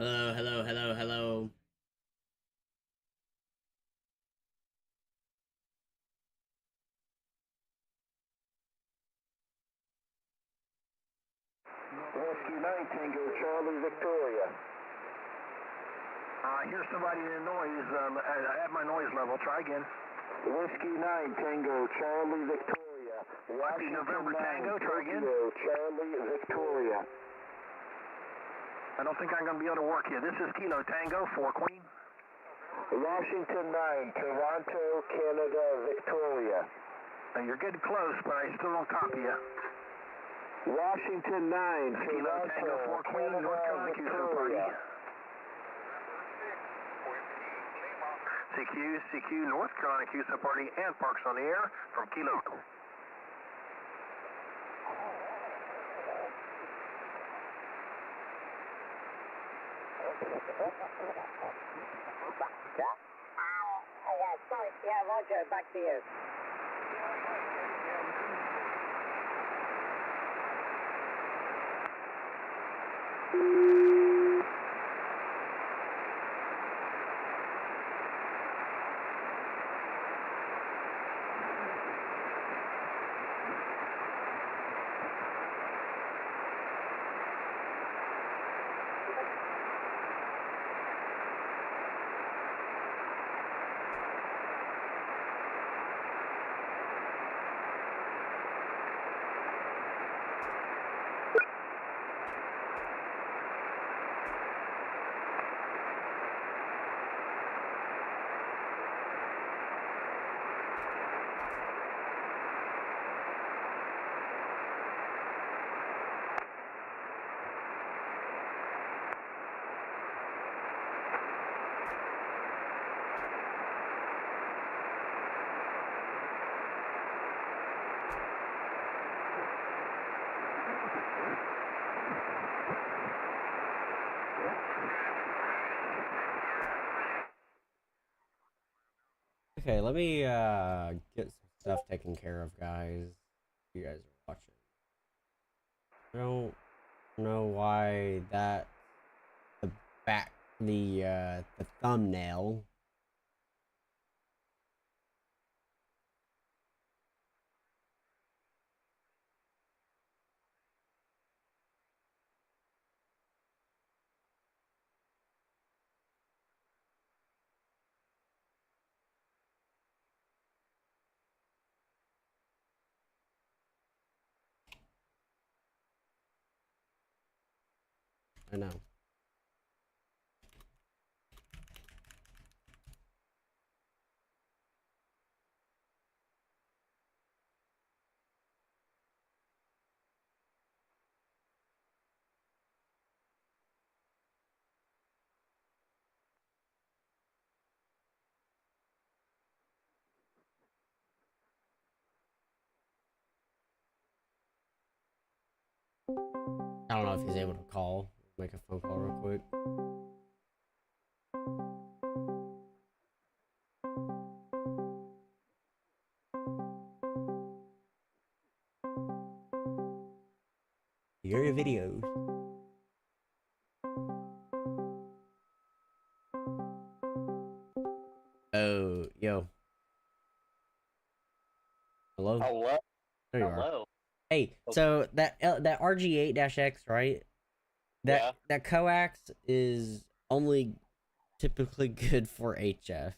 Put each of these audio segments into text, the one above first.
Hello, hello, hello, hello. Whiskey 9 Tango Charlie Victoria. Here's somebody in noise. At my noise level. Try again. Whiskey 9 Tango Charlie Victoria. Washington November 9, Tango. Try again. Charlie Victoria. I don't think I'm going to be able to work here. This is Kilo Tango for Queen. Washington 9 Toronto, Canada, Victoria. Now you're getting close, but I still don't copy you. Washington 9 Kilo Tango for Queen, North Carolina, QSO party. CQ, North Carolina, QSO party, and Parks on the air from Kilo. Yeah, Roger, back to you. Okay, let me get some stuff taken care of, guys. You guys are watching. I don't know why that the the thumbnail. I know. I don't know if he's able to call. Make a phone call real quick. Hear your videos. Oh, yo. Hello? Hello. There you are. Hello. Hey, so that RG8-X, right? Yeah. That coax is only typically good for HF.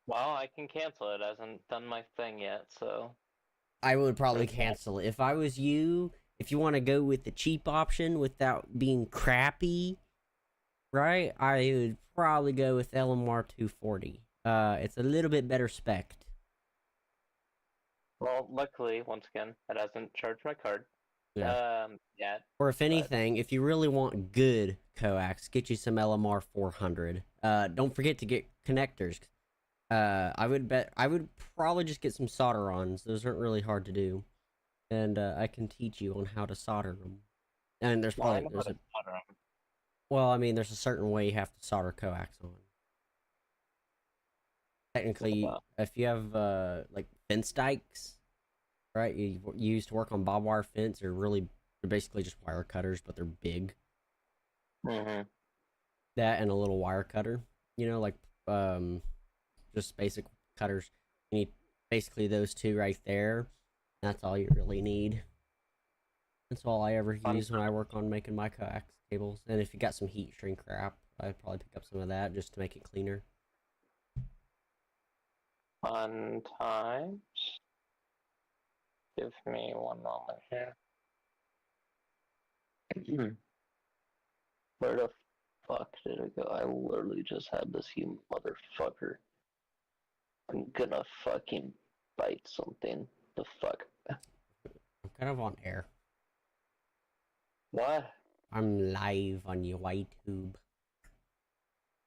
Well, I can cancel it. It hasn't done my thing yet, so. I would probably cancel it. If I was you, if you want to go with the cheap option without being crappy, right? I would probably go with LMR 240. It's a little bit better spec. Well, luckily, once again, it hasn't charged my card. Yeah. Yet. Or if But anything, if you really want good coax, get you some LMR 400. Don't forget to get connectors. I would probably just get some solder-ons. Those aren't really hard to do, and I can teach you on how to solder them. And there's well, I probably know how to solder 'em. well, I mean, there's a certain way you have to solder coax on. Technically, if you have like fence dikes, right? You used to work on barbed wire fence. They're basically just wire cutters, but they're big. Mm-hmm. That and a little wire cutter. You know, like just basic cutters. You need basically those two right there. That's all you really need. That's all I ever Fun, use when I work on making my coax cables. And if you got some heat shrink wrap, I'd probably pick up some of that just to make it cleaner. fun times. Give me one moment here. Where the fuck did it go? I literally just had this, you motherfucker. I'm gonna fucking bite something. The fuck? I'm kind of on air. What? I'm live on your YouTube.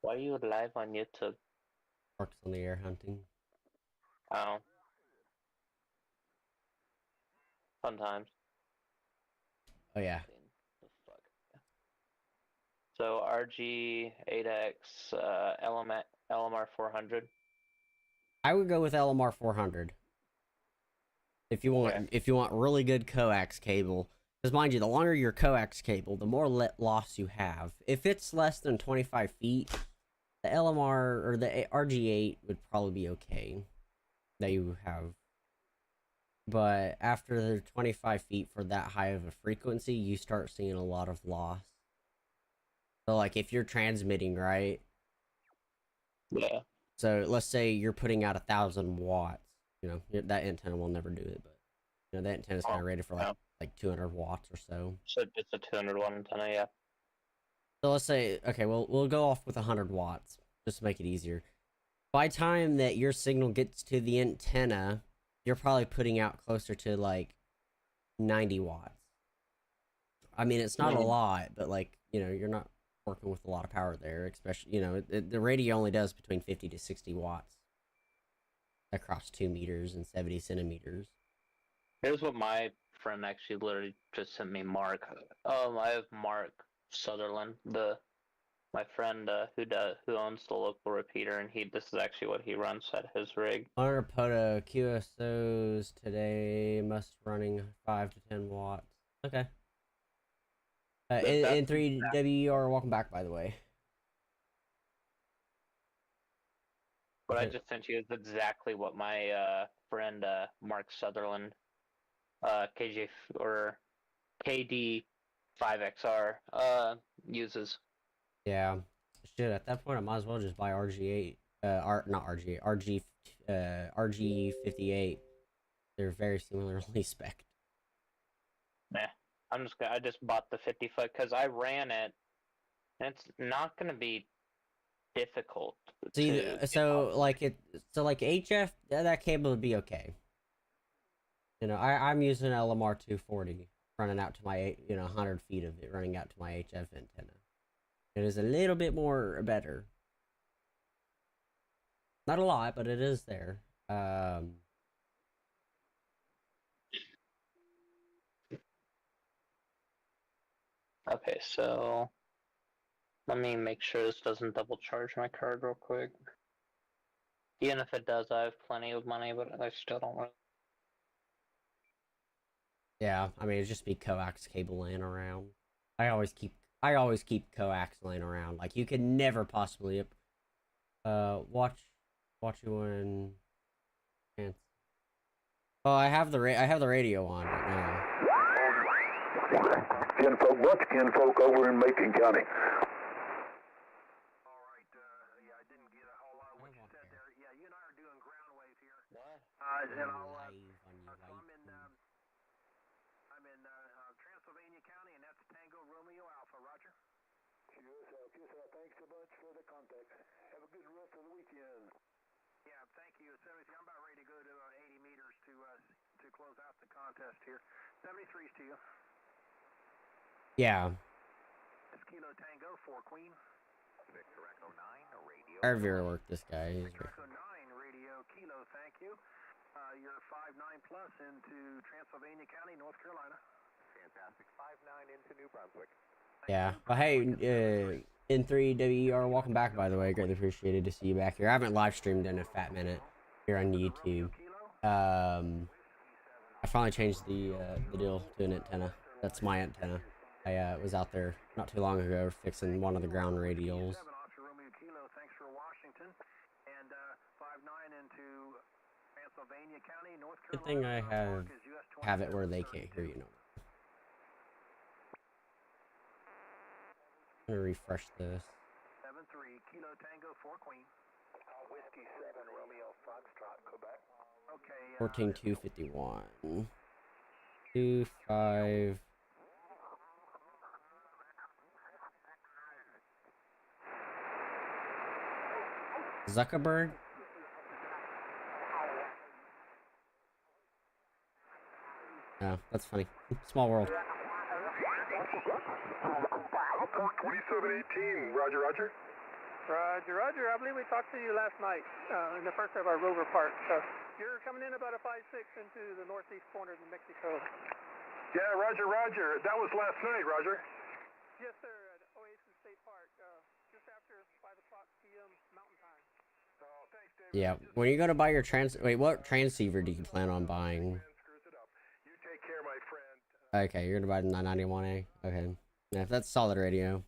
Why are you live on YouTube? Works on the air hunting. Oh. Fun times. Oh yeah. The fuck? So RG8X, LMR 400. I would go with LMR 400. If you want really good coax cable, because mind you, the longer your coax cable, the more loss you have. If it's less than 25 feet, the LMR or the RG8 would probably be okay. That you have. But after the 25 feet for that high of a frequency, you start seeing a lot of loss. So like if you're transmitting, right? Yeah. So let's say you're putting out 1,000 watts. You know, that antenna will never do it, but you know that antenna is kind of rated for like 200 watts or so. So it's a 200 watt antenna, yeah. So let's say, okay, we'll go off with 100 watts just to make it easier. By time that your signal gets to the antenna, you're probably putting out closer to like 90 watts. I mean, it's not a lot, but like, you know, you're not working with a lot of power there, especially, you know, the radio only does between 50 to 60 watts across 2 meters and 70 centimeters. Here's what my friend actually literally just sent me, Mark. I have Mark Sutherland, my friend who owns the local repeater, and this is actually what he runs at his rig. Poto QSOs today must running 5 to 10 watts. Okay. N3WR, welcome back, by the way. What I just sent you is exactly what my friend Mark Sutherland, KJ or KD5XR uses. Yeah. Shit, at that point I might as well just buy RG8. Not RG8, RG58. They're very similarly spec'd. Nah. I just bought the 50 foot because I ran it, and it's not gonna be difficult. So like HF, that cable would be okay. You know, I'm using LMR 240 running out to my 100 feet of it running out to my HF antenna. It is a little bit more better. Not a lot, but it is there. Okay, so let me make sure this doesn't double charge my card real quick. Even if it does, I have plenty of money, but I still don't want. Yeah, I mean, it'd just be coax cable laying around. I always keep coax laying around. Like you could never possibly watch you when. Oh, I have the radio on right now. Kinfolk over in Macon County. All right, yeah, I didn't get a whole lot of what you said there. Yeah, you and I are doing ground wave here. What? And I'm in Transylvania County, and that's Tango Romeo Alpha. Roger. QSL, thanks so much for the contact. Have a good rest of the weekend. Yeah, thank you. 73. I'm about ready to go to 80 meters to close out the contest here. 73's to you. Yeah. It's Kilo Tango 4 Queen. Victor Echo 9 radio. I revere work this guy. Victor Echo 9 radio Kilo, thank you. You're 5-9 plus into Transylvania County, North Carolina. Fantastic. 5-9 into New Brunswick. Yeah. Well, hey, N3WR, welcome back, by the way. Greatly appreciated to see you back here. I haven't live streamed in a fat minute here on YouTube. I finally changed the deal to an antenna. That's my antenna. I was out there not too long ago fixing one of the ground radials. Oscar Romeo Kilo, thanks for Washington. And 59 into Pennsylvania County, North Good Carolina. thing I have it where they can't hear you no more. I'm gonna refresh this. 7-3, Kilo Tango 4 Queen. Whiskey 7, Romeo Foxtrot, Quebec. Okay. 14,251. 25. Zuckerberg? Oh, that's funny. Small world. 2718, Roger, Roger. Roger, Roger. I believe we talked to you last night in the first of our rover park. You're coming in about a 5-6 into the northeast corner of New Mexico. Yeah, Roger, Roger. That was last night, Roger. Yes, sir, at Oasis State Park, just after 5 o'clock p.m. Mountain Time. Oh, thanks, David. Yeah, when you go to buy your wait, what transceiver do you plan on buying? You take care, my friend. Okay, you're gonna buy the 991A. Okay, yeah, if that's solid radio.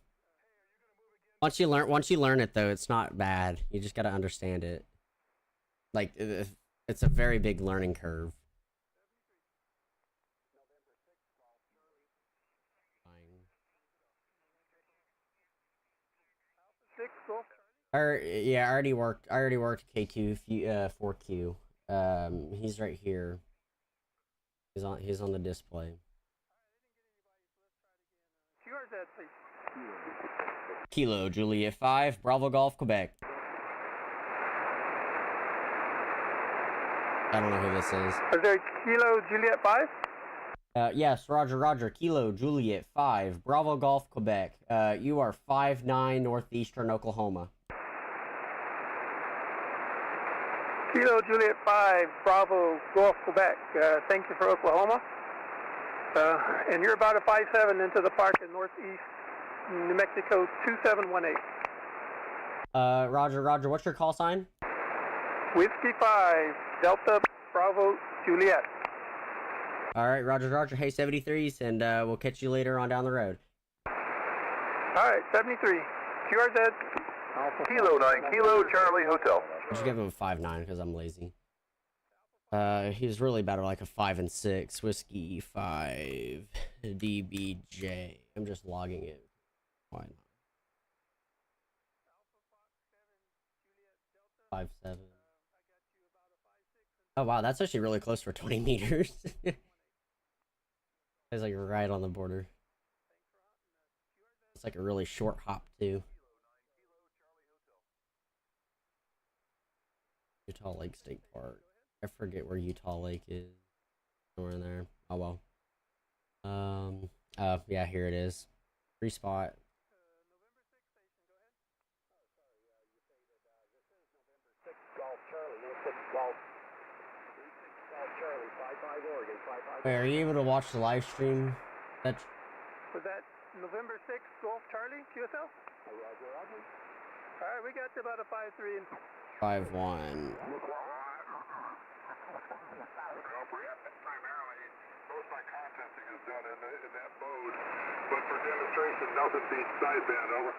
Once you learn it though, it's not bad. You just gotta understand it. Like it's a very big learning curve. Yeah, I already worked K2 4Q. He's right here. He's on the display. QRZ, please. Kilo Juliet 5, Bravo Golf, Quebec. I don't know who this is. Is there Kilo Juliet 5? Yes, Roger, Kilo Juliet 5, Bravo Golf, Quebec. You are 59 northeastern Oklahoma. Kilo Juliet 5, Bravo Golf, Quebec. Thank you for Oklahoma. And you're about a 5-7 into the park in northeast New Mexico 2718. Roger, what's your call sign? Whiskey 5, Delta Bravo Juliet. Alright, Roger, hey 73s, and we'll catch you later on down the road. Alright, 73. QRZ. Kilo 9, Kilo Charlie Hotel. I should give him a 5-9 because I'm lazy. He was really about like a 5 and 6. Whiskey 5 DBJ. I'm just logging it. Why not? 5-7. Oh wow, that's actually really close for 20 meters. It's like right on the border. It's like a really short hop too. Utah Lake State Park. I forget where Utah Lake is. Somewhere in there. Oh well. Oh yeah, here it is. Free spot. Wait, are you able to watch the live stream? That's Was that November 6th, Golf Charlie, QSL? Alright, we got to about a 5-3 and 5-1. Primarily, most of my contenting is done in that mode, but for demonstration, nothing beats sideband, over.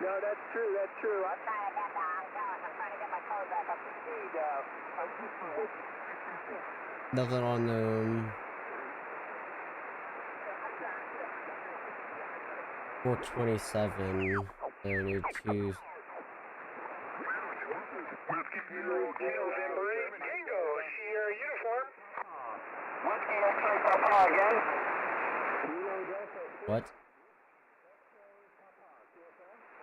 No, that's true, that's true. I'm trying to get my code back up to speed. Nothing on the 427. So I need two. Whiskey Kilo November 8, Tango, Sierra uniform. Whiskey X-ray Papa again. What?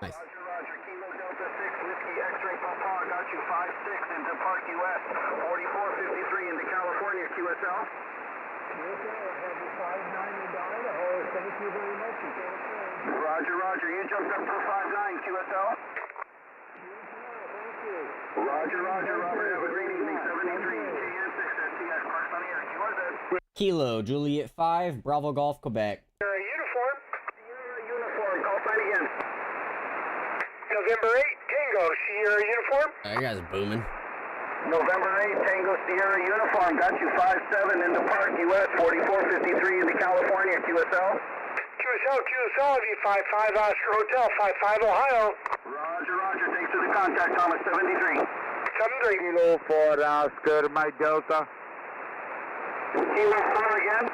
Nice. Roger, Kilo Delta 6, Whiskey X-ray Papa, got you 5-6 into Park US, 4453 into California, QSL. Thank you very much. Roger, you jumped up for 5-9, QSL. Roger, Robert, have a great evening, 73, KN6 STX, Parks on the air, QRZ. Kilo Juliet 5, Bravo Golf, Quebec. Uniform, call sign again. November 8, Tango, Sierra uniform. That guy's booming. November 8, Tango Sierra uniform, got you 5-7 into Park US, 4453 into California, QSL. QSL, V55 Oscar Hotel, 55 Ohio. Roger, roger. Thanks for the contact, Thomas, 73. 73. Kilo 4 Oscar, my Delta. Kilo 4 again?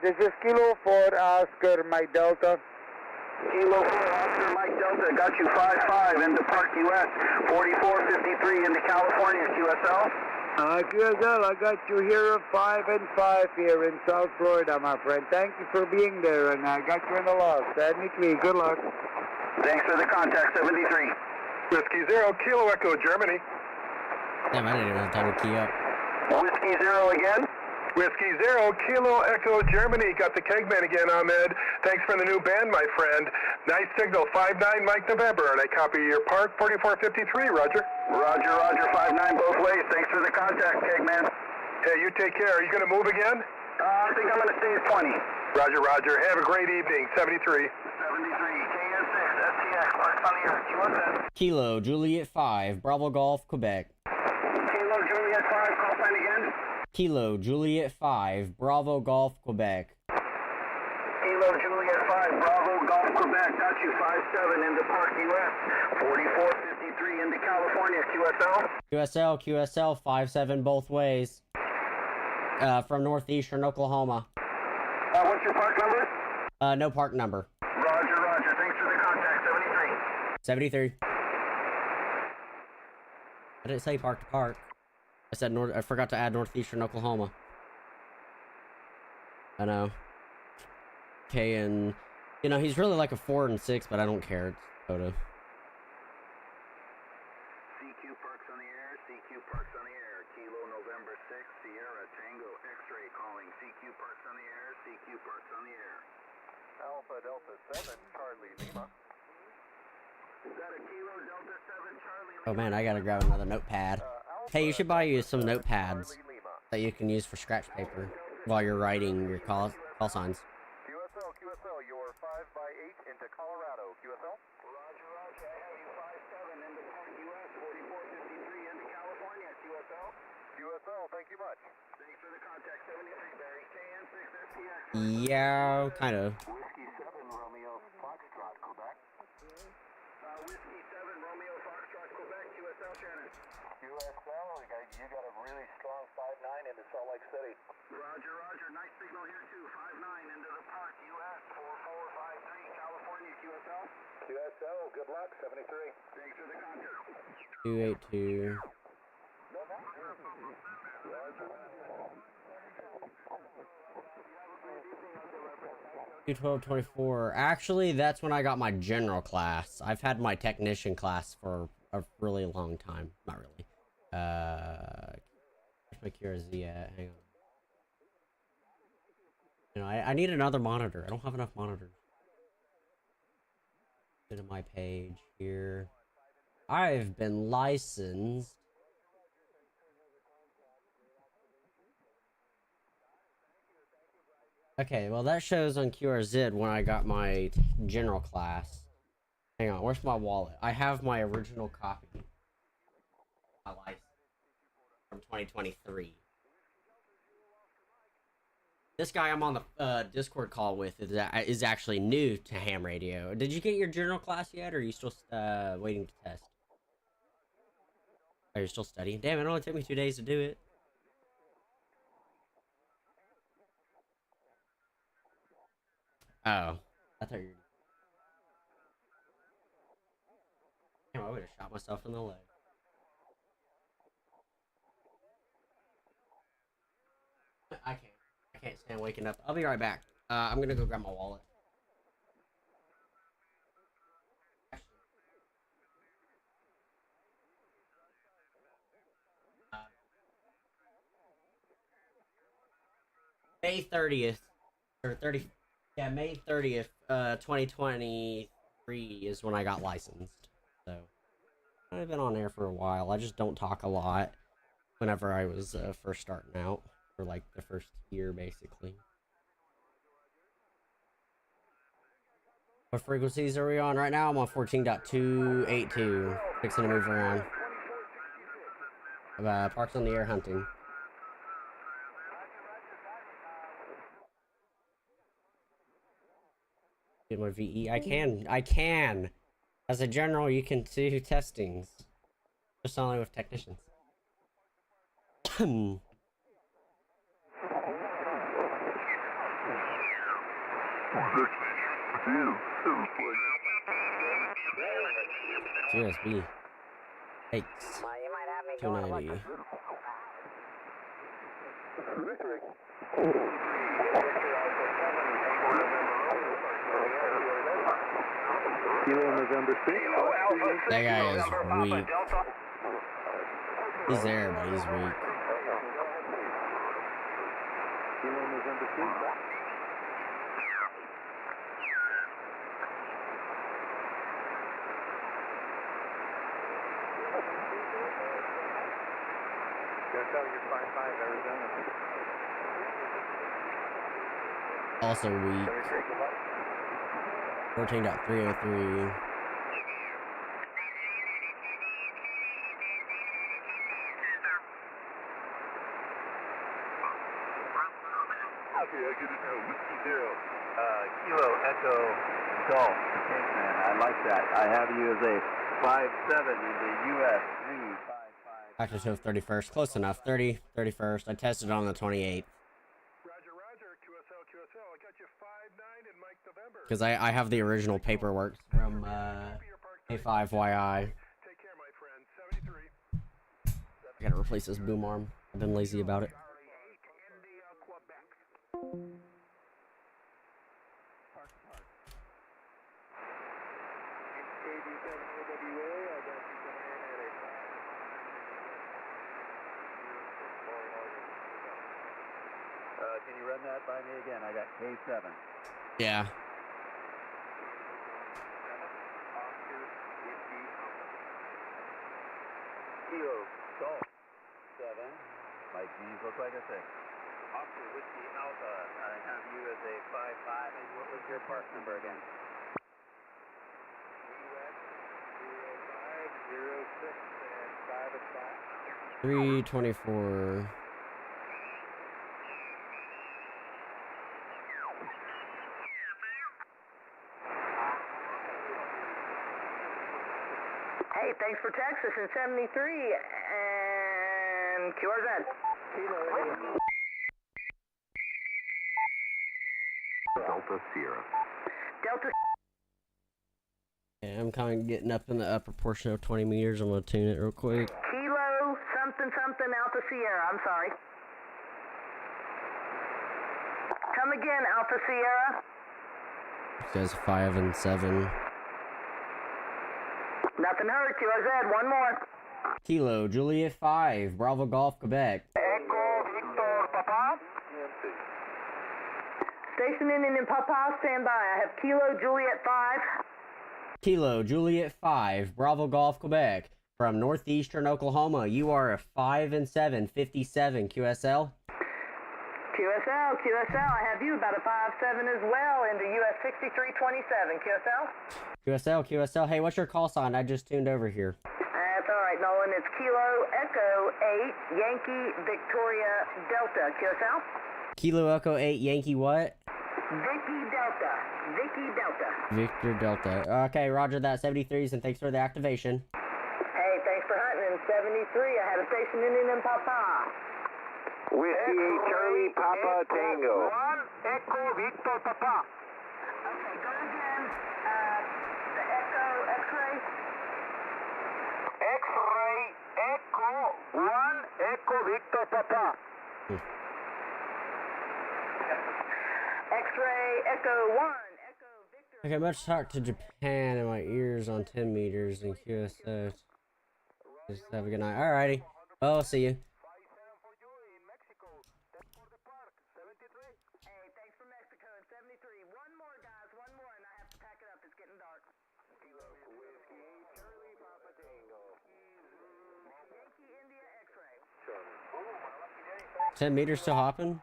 This is Kilo 4 Oscar, my Delta. Kilo 4 Oscar, Mike Delta. Got you 55 into Park US. 4453 into California, QSL. QSL, I got you here 5 and 5 here in South Florida, my friend. Thank you for being there, and I got you in the log. 73, good luck. Thanks for the contact, 73. Whiskey 0, Kilo Echo, Germany. Damn, I didn't even have time to key up. Whiskey 0 again. Whiskey 0, Kilo Echo, Germany. Got the Kegman again, Ahmed. Thanks for the new band, my friend. Nice signal, 59 Mike November, and I copy your park, 4453, Roger. Roger, roger, 59 both ways. Thanks for the contact, Kegman. Hey, you take care. Are you going to move again? I think I'm going to stay at 20. Roger, roger. Have a great evening, 73. 73, KN6, STX, parks on the air, QSS. Kilo Juliet 5, Bravo Golf, Quebec. Kilo Juliet 5, call sign again. Kilo Juliet 5, Bravo Golf, Quebec. Kilo Juliet 5, Bravo Golf, Quebec. Got you 57 into Park US. 4453 into California, QSL. QSL 57 both ways. From northeastern Oklahoma. What's your park number? No park number. Roger, roger. Thanks for the contact, 73. 73. I didn't say park to park. I said I forgot to add northeastern Oklahoma. I know. Okay, and you know he's really like a 4 and 6, but I don't care. It's photo. CQ Parks on the air. CQ Parks on the air. Kilo November 6, Sierra Tango X-ray calling. CQ Parks on the air. CQ Parks on the air. Alpha Delta 7, Charlie Lima. Is that a Kilo Delta 7, Charlie Lima? Oh man, I gotta grab another notepad. Hey, you should buy you some notepads that you can use for scratch paper while you're writing your call signs. QSL, you're 5x8 into Colorado. QSL? Roger, roger. I have you 57 into Park US, 4453 into California. QSL? QSL, thank you much. Thanks for the contact, 73 Barry. KN6 STX. Yeah, kind of. Whiskey 7 Romeo Foxtrot, Quebec. Whiskey 7 Romeo Foxtrot, Quebec. QSL, Shannon. QSL, you got a really strong 5-9 into Salt Lake City. Roger, roger. Nice signal here too. 5-9 into the Park US, 4453 California, QSL. QSL, good luck, 73. Thanks for the contact. 282. 21224. Actually, that's when I got my general class. I've had my technician class for a really long time. Not really. Where's my QRZ at? Hang on. You know, I need another monitor. I don't have enough monitors. Go to my page here. I've been licensed. Okay, well that shows on QRZ when I got my general class. Hang on, where's my wallet? I have my original copy. My license from 2023. This guy I'm on the Discord call with is actually new to ham radio. Did you get your general class yet, or are you still waiting to test? Are you still studying? Damn, it only took me 2 days to do it. Oh, I thought you were... Damn, I would have shot myself in the leg. I can't stand waking up. I'll be right back. I'm gonna go grab my wallet. May 30th, or 30, yeah, May 30th, 2023 is when I got licensed. So, I've been on air for a while. I just don't talk a lot whenever I was first starting out, for like the first year, basically. What frequencies are we on right now? I'm on 14.282. Fixing to move around. Parks on the air hunting. Get my VE. I can. As a general, you can do testings. Just only with technicians. USB. Thanks. 290. Kilo November 6. That guy is weak. He's there, but he's weak. Kilo November 6. You're 5-5 Arizona. Also weak. 14.303. Kilo Echo Golf. Thanks, man. I like that. I have you as a 5-7 in the US 355. Active show 31st. Close enough. 30, 31st. I tested on the 28th. Roger, QSL, I got you 5-9 in Mike November. Because I have the original paperwork from A5YI. Take care, my friend. 73. I gotta replace this boom arm. I've been lazy about it. Can you run that by me again? I got K7. Yeah. Kilo Golf 7. Mike G's look like a 6. Oscar Whiskey Alpha. I have you as a 5-5. And what was your part number again? US 0506 and 5 o'clock. 324. Hey, thanks for Texas in 73 and QRZ. Delta Sierra. Delta. Yeah, I'm kind of getting up in the upper portion of 20 meters. I'm gonna tune it real quick. Kilo something Alpha Sierra. I'm sorry. Come again, Alpha Sierra. It says 5 and 7. Nothing hurt. QRZ. One more. Kilo Juliet 5 Bravo Golf Quebec. Echo Victor Papa. Station in Papa. Stand by. I have Kilo Juliet 5. Kilo Juliet 5 Bravo Golf Quebec from northeastern Oklahoma. You are a 5 and 7 57 QSL. QSL, I have you about a 5-7 as well into US 6327. QSL. Hey, what's your call sign? I just tuned over here. That's all right, Nolan. It's Kilo Echo 8 Yankee Victoria Delta. QSL? Kilo Echo 8 Yankee what? Vicky Delta. Victor Delta. Okay, roger that. 73s, and thanks for the activation. Hey, thanks for hunting. In 73, I had a station in Papa. Whiskey Charlie Papa Tango. 1 Echo Victor Papa. Okay, go again. The Echo X-ray. X-ray Echo 1 Echo Victor Papa. X-ray Echo 1 Echo Victor. Okay, much talk to Japan in my ears on 10 meters in QSO. Just have a good night. Alrighty. Well, I'll see you. Hey, thanks for Mexico in 73. One more, guys. One more, and I have to pack it up. It's getting dark. Whiskey Charlie Papa Tango. Yankee India X-ray. 10 meters still hopping?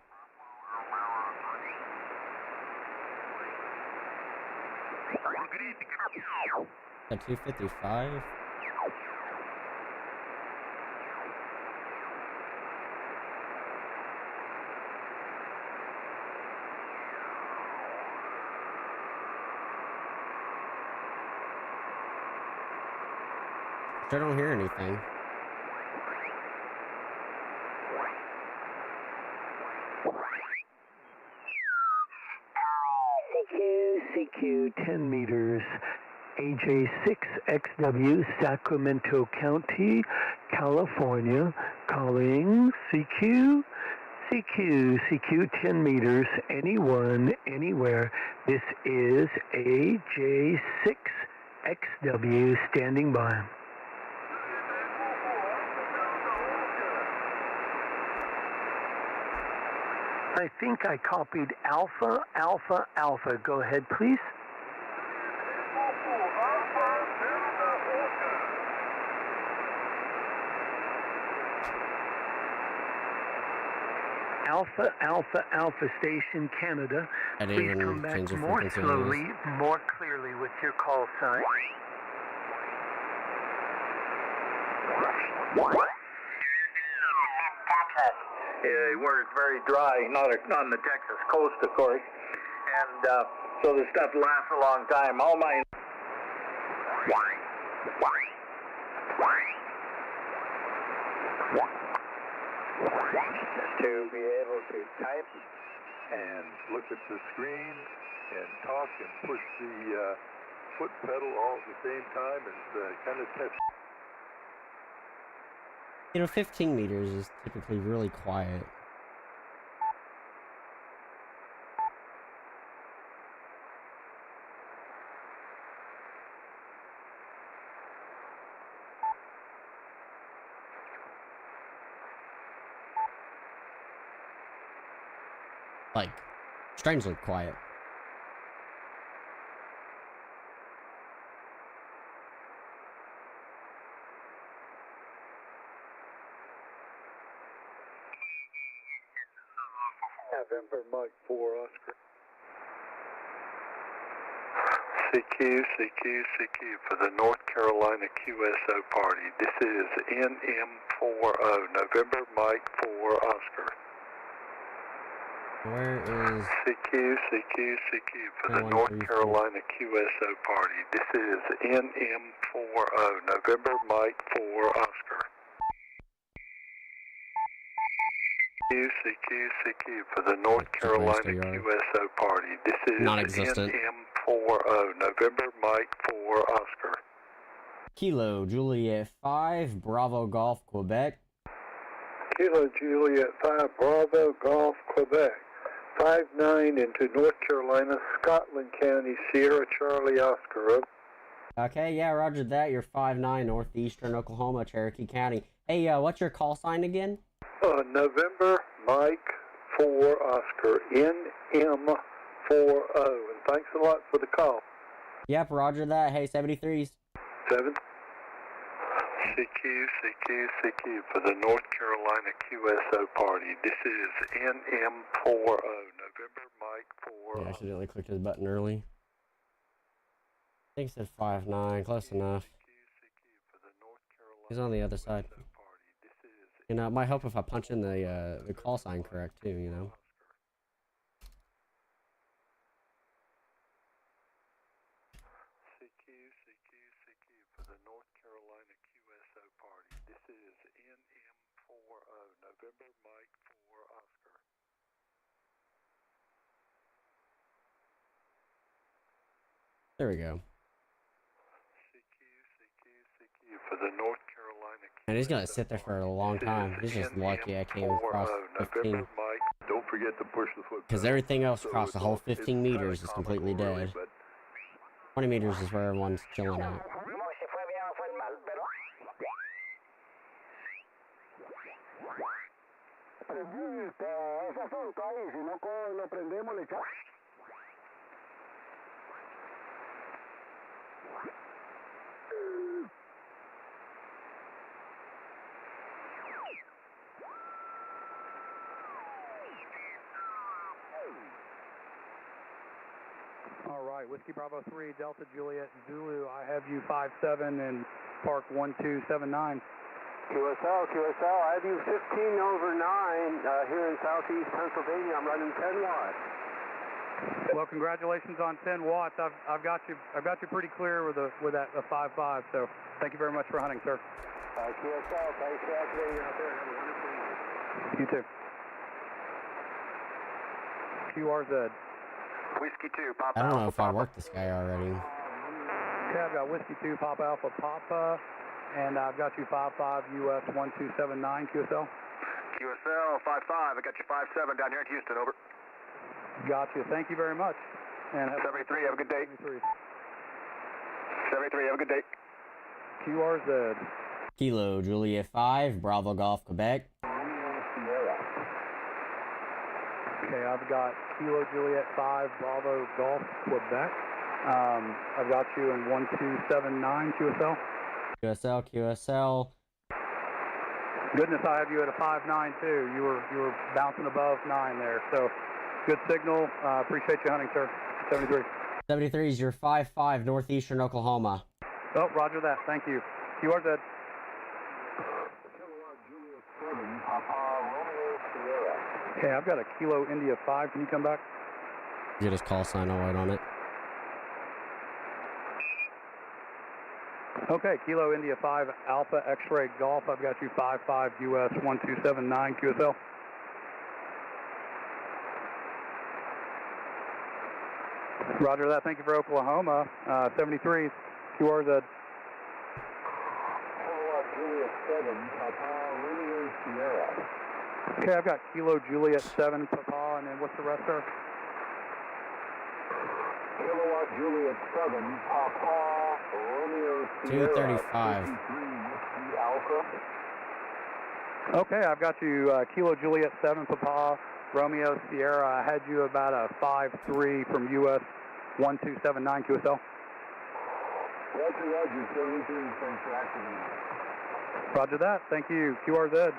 At 255? I don't hear anything. CQ 10 meters, AJ6XW, Sacramento County, California, calling CQ 10 meters, anyone, anywhere. This is AJ6XW, standing by. I think I copied Alpha, Alpha, Alpha. Go ahead, please. Alpha, Alpha, Alpha Station, Canada. I didn't Please even come back change the more frequency on slowly, more clearly with your call sign. Where it's very dry, not on the Texas coast, of course, and so the stuff lasts a long time. All my to be able to type and look at the screen and talk and push the foot pedal all at the same time and kind of test. You know, 15 meters is typically really quiet. Like, strangely quiet. November Mike 4 Oscar. CQ for the North Carolina QSO party. This is NM40 November Mike 4 Oscar. Where is CQ for the North Carolina QSO party. This is NM40 November Mike 4 Oscar. CQ for the North Carolina QSO party. This is non-existent. NM40 November Mike 4 Oscar. Kilo Juliet 5 Bravo Golf Quebec. Kilo Juliet 5 Bravo Golf Quebec. 59 into North Carolina, Scotland County, Sierra Charlie Oscar. Okay, yeah, roger that. You're 5'9", northeastern Oklahoma, Cherokee County. Hey, what's your call sign again? November Mike 4 Oscar, NM40. And thanks a lot for the call. Yep, roger that. Hey, 73s. 7. CQ for the North Carolina QSO party. This is NM40 November Mike 4. Yeah, I accidentally clicked his button early. I think it said 5'9", close enough. He's on the other side. You know, it might help if I punch in the call sign correct too, you know. CQ for the North Carolina QSO party. This is NM40 November Mike 4 Oscar. There we go. CQ for the North Carolina QSO And he's gonna sit there for a long time. He's just lucky I came across 15. November Mike. Don't forget to push the foot. Because everything else across the whole 15 meters is completely dead. 20 meters is where everyone's chilling out. All right, Whiskey Bravo 3, Delta Juliet Zulu. I have you 57 and Park 1279. QSL, I have you 15 over 9 here in southeast Pennsylvania. I'm running 10 watts. Well, congratulations on 10 watts. I've got you pretty clear with that 5.5. So thank you very much for hunting, sir. QSL, thanks for activating out there. Have a wonderful evening. You too. QRZ. Whiskey 2, Papa. I don't know if I worked this guy already. Okay, I've got Whiskey 2, Papa Alpha Papa, and I've got you 5.5 US 1279 QSL. QSL 5.5, I got you 5.7 down here in Houston, over. Gotcha. Thank you very much. And 73, have a good day. 73. 73, have a good day. QRZ. Kilo Juliet 5, Bravo Golf, Quebec. Okay, I've got Kilo Juliet 5, Bravo Golf, Quebec. I've got you in 1279 QSL. QSL. Goodness, I have you at a 5.9 too. You were bouncing above 9 there. So good signal. Appreciate you hunting, sir. 73. 73 is your 5.5 northeastern Oklahoma. Oh, roger that. Thank you. QRZ. Okay, I've got a Kilo India 5. Can you come back? Get his call sign, I'll write on it. Okay, Kilo India 5 Alpha X-Ray Golf. I've got you 5.5 US 1279 QSL. Roger that. Thank you for Oklahoma. 73 QRZ. Okay, I've got Kilo Juliet 7 Papa, and then what's the rest, sir? Kilowatt Juliet 7, Papa, Romeo Sierra, 235. 53 Alpha. Okay, I've got you Kilo Juliet 7 Papa, Romeo Sierra. I had you about a 5.3 from US 1279 QSL. Roger, 73, thanks for activating. Roger that. Thank you. QRZ.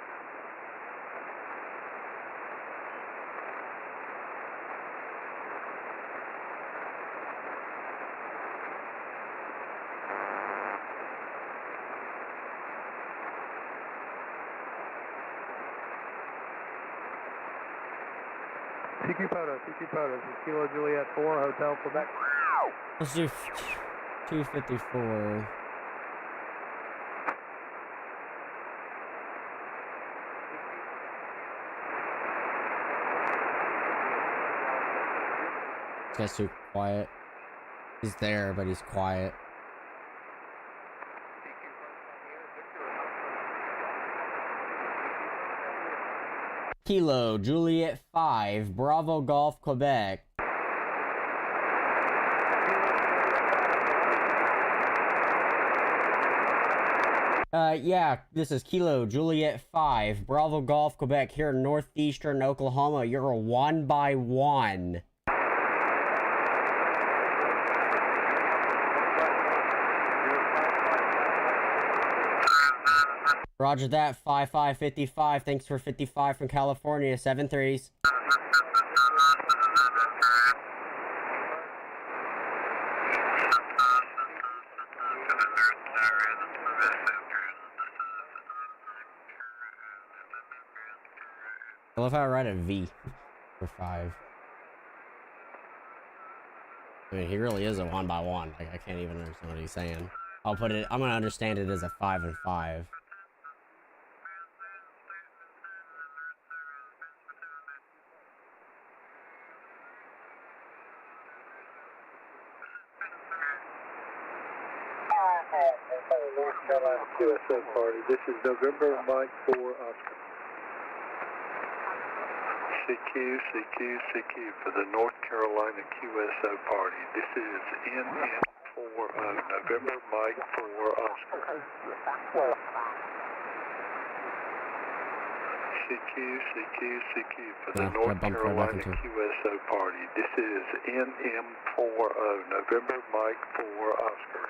CQ photos. Kilo Juliet 4, Hotel Quebec. Let's do 254. This guy's too quiet. He's there, but he's quiet. Kilo Juliet 5, Bravo Golf, Quebec. Yeah, this is Kilo Juliet 5, Bravo Golf, Quebec, here in northeastern Oklahoma. You're a 1x1. Roger that, 5555. Thanks for 55 from California, 7-3s. I love how I write a V for 5. I mean, he really is a 1x1. Like, I can't even understand what he's saying. I'm gonna understand it as a 5 and 5. North Carolina QSO party. This is November Mike 4 Oscar. CQ for the North Carolina QSO party. This is NM40 November Mike 4 Oscar. CQ for the North Carolina QSO party. This is NM40 November Mike 4 Oscar.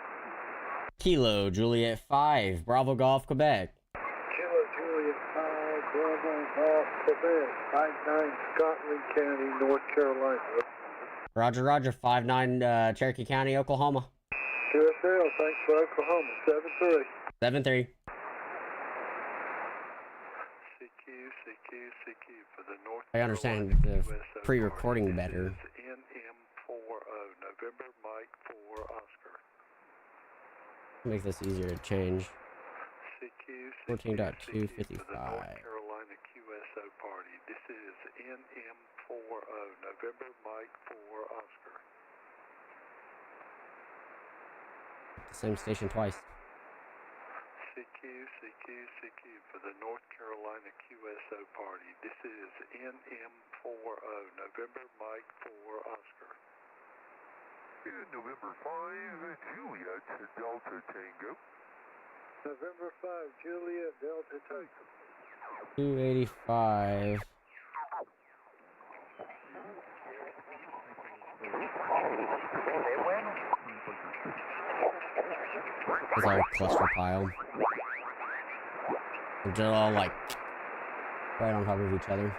Kilo Juliet 5, Bravo Golf, Quebec. Kilo Juliet 5, Bravo Golf, Quebec, 59 Scotland County, North Carolina. Roger, 5-9 Cherokee County, Oklahoma. QSL, thanks for Oklahoma, 7-3. 7-3. CQ for the North I understand Carolina the QSO pre-recording party. This better. is NM November Mike 4 Oscar. Make this easier to change. CQ, CQ, CQ for the 14.255. North Carolina QSO party. This is NM40, November Mike 4 Oscar. The same station twice. CQ, CQ, CQ for the North Carolina QSO party. This is NM40, November Mike 4 Oscar. November 5, Juliet, Delta Tango. November 5, Juliet, Delta Tango. 285. It's all a cluster pile. They're all like right on top of each other.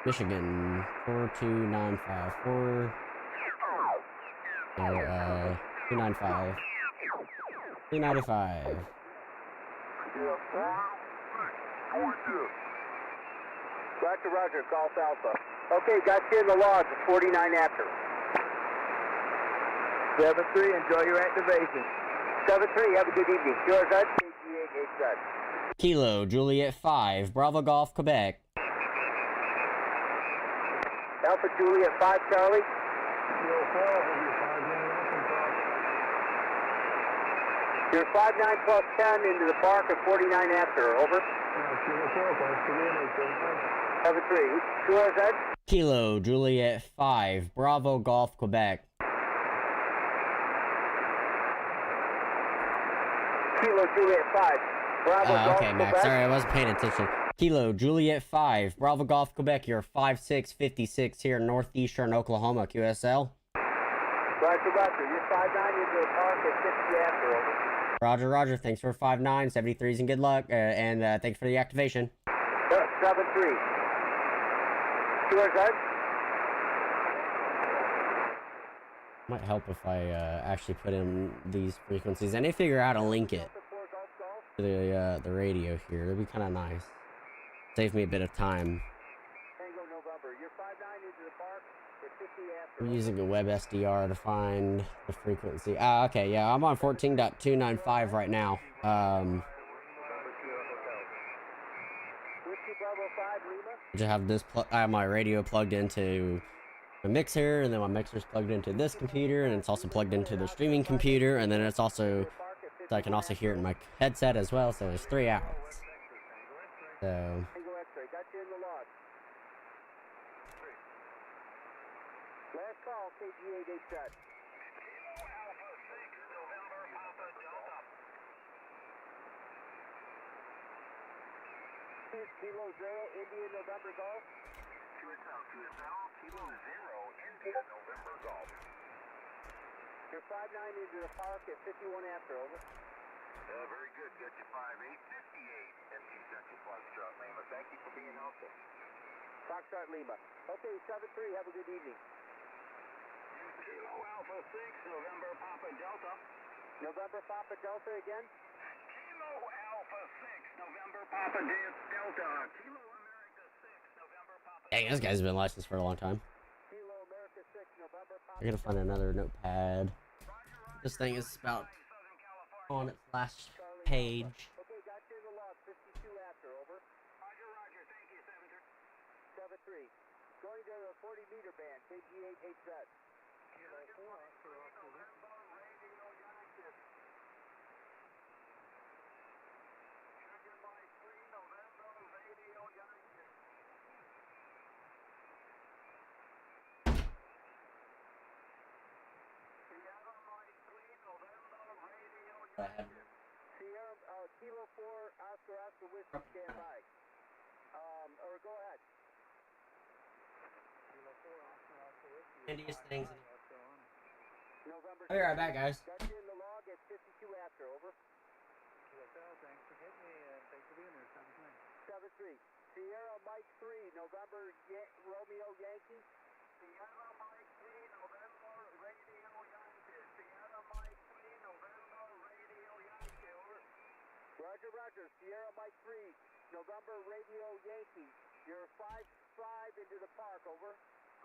Michigan 42954. No, 295. 295. Roger, Roger, Golf Alpha. Okay, got you in the log, 49 after. 7-3, enjoy your activation. 7-3, have a good evening. Yours, KG8, HZ. Kilo, Juliet 5, Bravo Golf, Quebec. Alpha Juliet 5, Charlie. You're 5-9 plus 10 into the park at 49 after, over. 7-3, yours, Ed. Kilo, Juliet 5, Bravo Golf, Quebec. Kilo Juliet 5, Bravo Golf, Okay, Max, Quebec. sorry, I wasn't paying attention. Kilo, Juliet 5, Bravo Golf, Quebec. You're 5656 here in northeastern Oklahoma, QSL. Roger, Roger, you're 5-9 into the park at 50 after, over. Roger, Roger. Thanks for 5-9, 73s, and good luck. And thanks for the activation. 7-3. Yours, Ed. Might help if I actually put in these frequencies. I need to figure out how to link it to the radio here. That'd be kind of nice. Save me a bit of time. Tango November, you're 5-9 into the park at 50 after. I'm using a web SDR to find the frequency. Okay, yeah, I'm on 14.295 right now. Whiskey Bravo 5, Lima. I just have this. I have my radio plugged into my mixer, and then my mixer's plugged into this computer, and it's also plugged into the streaming computer, and then it's also so I can also hear it in my headset as well. So there's 3 outs. So Tango X-ray, got you in the log. Last call, KG8 HZ. Kilo 0, Indian November Golf. Kilo 0, Indian November Golf. You're 5-9 into the park at 51 after, over. Very good. Got you 5-8, 58, MT Central Foxtrot Lima. Thank you for being helpful. Foxtrot Lima. Okay, 7-3, have a good evening. Kilo Alpha 6, November Papa Delta. November Papa Delta again. Kilo Alpha 6, November Papa Delta. Kilo America 6, November Papa. dang, this guy's been licensed for a long time. Kilo America 6, November Papa I gotta find another notepad. This thing is about on its last page. Okay, got you in the log, 52 after, over. Roger, Roger. Thank you, 7-3. 7-3. Going to the 40-meter band, KG8 HZ. Kilo 4, Oscar, November Radio United. Sugar Mike 3, November Radio United. Sierra Mike 3, November Radio United. Sierra, Kilo 4, Oscar Whiskey, stand by. Or go ahead. Kilo 4, Oscar Whiskey. Handiest things. November. I'll be right back, guys. Got you in the log at 52 after, over. QSL, thanks for hitting me and thanks for being there. 7-3. Sierra Mike 3, November Romeo Yankee. Sierra Mike 3, November Radio United. Sierra Mike 3, November Radio United. Over. Roger, Roger. Sierra Mike 3, November Radio Yankee. You're 5-5 into the park, over.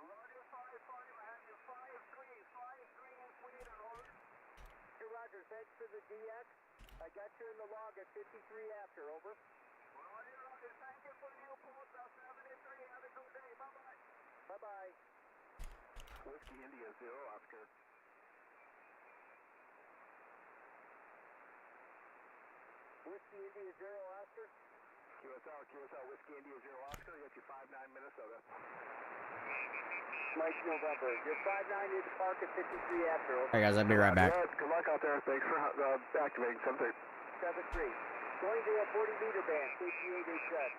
Roger, 5-5, I have you 5-3, 5-3 in Sweden, over. Hey, Roger, thanks for the DX. I got you in the log at 53 after, over. Roger, Roger, thank you for your report, 73, have a good day, bye-bye. Bye-bye. Whiskey India 0, Oscar. Whiskey India 0, Oscar. QSL, Whiskey India 0, Oscar. You got your 5-9 Minnesota. Mike November. You're 5-9 into park at 53 after, over. Hey guys, I'll be right back. Good luck out there. Thanks for activating 7-3. 7-3. Going to a 40-meter band, KG-887.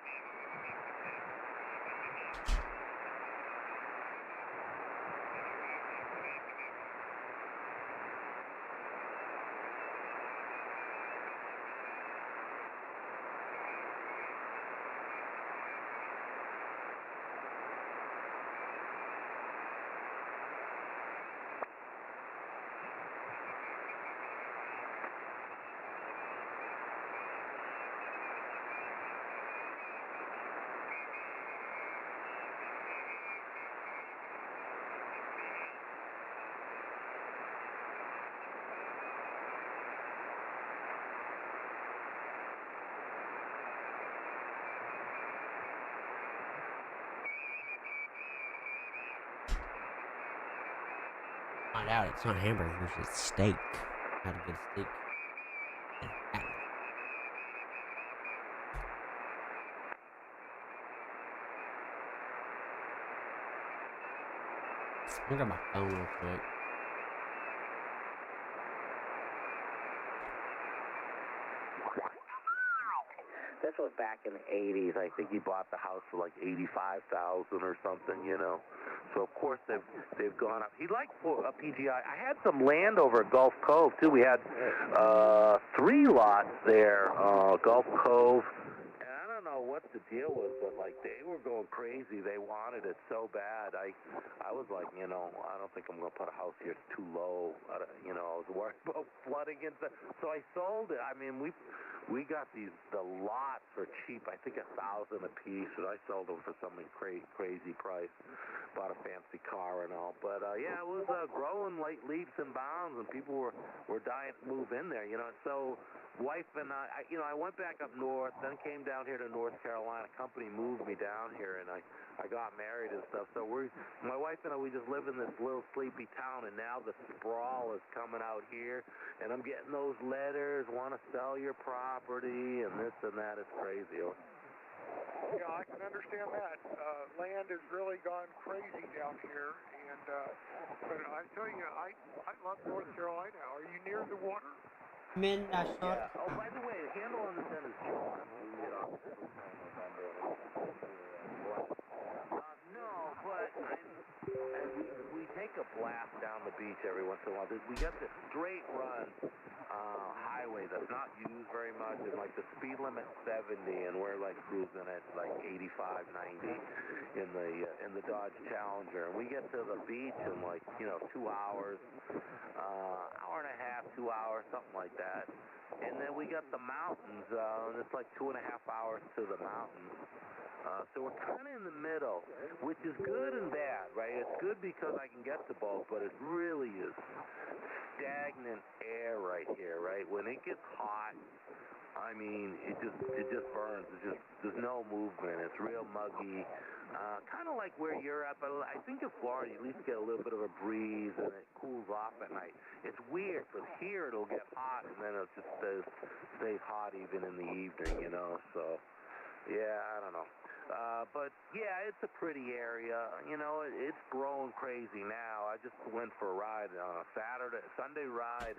Find out it's not hamburgers, it's steak. How to get a steak. I'm gonna grab my phone real quick. This was back in the 80s. I think he bought the house for like $85,000 or something, you know. So of course they've gone up. He liked a PGI. I had some land over at Gulf Cove too. We had 3 lots there, Gulf Cove. And I don't know what the deal was, but like they were going crazy. They wanted it so bad. I was like, you know, I don't think I'm gonna put a house here. It's too low. You know, I was worried about flooding and stuff. So I sold it. I mean, we got the lots for cheap. I think $1,000 a piece, and I sold them for some crazy price. Bought a fancy car and all. But yeah, it was growing like leaps and bounds, and people were dying to move in there. You know, so wife and I you know, I went back up north, then came down here to North Carolina. Company moved me down here, and I got married and stuff. So my wife and I, we just live in this little sleepy town, and now the sprawl is coming out here, and I'm getting those letters, want to sell your property, and this and that. It's crazy. Yeah, I can understand that. Land has really gone crazy down here, and but I tell you, I love North Carolina. Are you near the water? Men National. Yeah. Oh, by the way, the handle on this end is John. No, but we take a blast down the beach every once in a while. We got this straight run highway that's not used very much, and like the speed limit 70, and we're like cruising at like 85, 90 in the Dodge Challenger, and we get to the beach in like, you know, 2 hours, hour and a half, 2 hours, something like that. And then we got the mountains, and it's like 2.5 hours to the mountains. So we're kind of in the middle, which is good and bad, right? It's good because I can get to both, but it really is stagnant air right here, right? When it gets hot, I mean, it just burns. There's no movement. It's real muggy, kind of like where you're at. But I think in Florida, you at least get a little bit of a breeze, and it cools off at night. It's weird because here it'll get hot, and then it just stays hot even in the evening, you know. So yeah, I don't know. But yeah, it's a pretty area. You know, it's growing crazy now. I just went for a ride on a Sunday ride,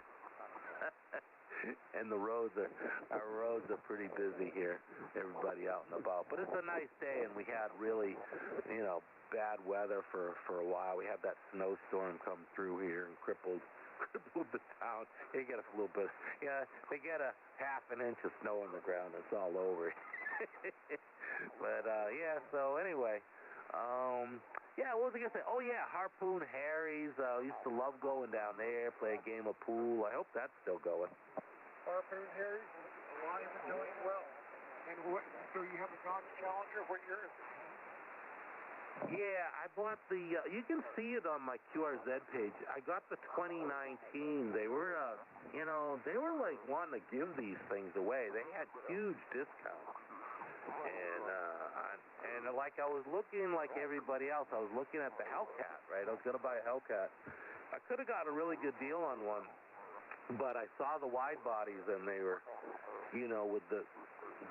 and our roads are pretty busy here. Everybody out and about. But it's a nice day, and we had really, you know, bad weather for a while. We had that snowstorm come through here and crippled the town. They get a little bit. Yeah, they get a half an inch of snow on the ground. It's all over. But yeah, so anyway, yeah, what was I gonna say? Oh yeah, Harpoon Harry's. Used to love going down there, play a game of pool. I hope that's still going. Harpoon Harry's alive and doing well. And so you have a Dodge Challenger. What year is it? Yeah, I bought the, you can see it on my QRZ page. I got the 2019. They were, they were like wanting to give these things away. They had huge discounts. And like I was looking like everybody else, I was looking at the Hellcat, right? I was going to buy a Hellcat. I could have got a really good deal on one, but I saw the wide bodies and they were, with the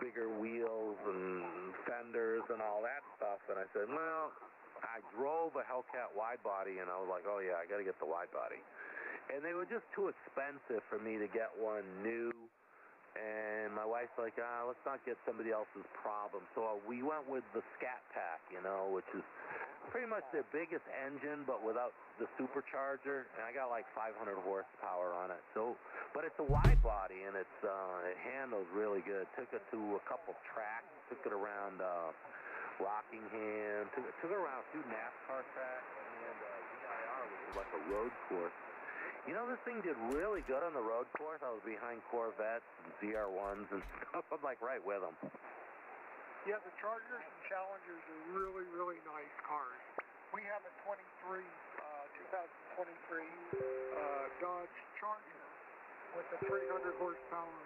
bigger wheels and fenders and all that stuff, and I said, well, I drove a Hellcat wide body, and I was like, oh yeah, I got to get the wide body, and they were just too expensive for me to get one new, and my wife's like, let's not get somebody else's problem, so we went with the Scat Pack, which is pretty much their biggest engine, but without the supercharger, and I got like 500 horsepower on it. So, but it's a wide body, and it handles really good. Took it to a couple tracks, took it around Rockingham, took it around a few NASCAR tracks, and VIR, which is like a road course. This thing did really good on the road course. I was behind Corvettes and ZR1s and stuff. I'm like right with them. Yeah, the Chargers and Challengers are really, really nice cars. We have a 2023 Dodge Charger with a 300 horsepower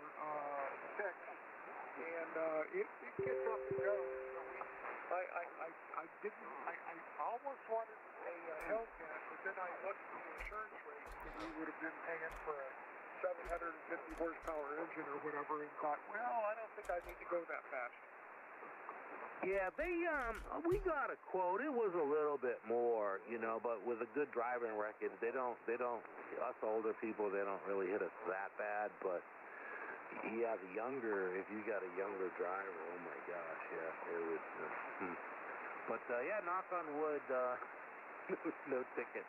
6, and it gets up and goes. I almost wanted a Hellcat, but then I looked at the insurance rates that we would have been paying for a 750 horsepower engine or whatever, and thought, well, I don't think I need to go that fast. Yeah, we got a quote. It was a little bit more, but with a good driving record, they don't, us older people, they don't really hit us that bad, but yeah, if you got a younger driver, oh my gosh, yeah, it would, but yeah, knock on wood, no ticket.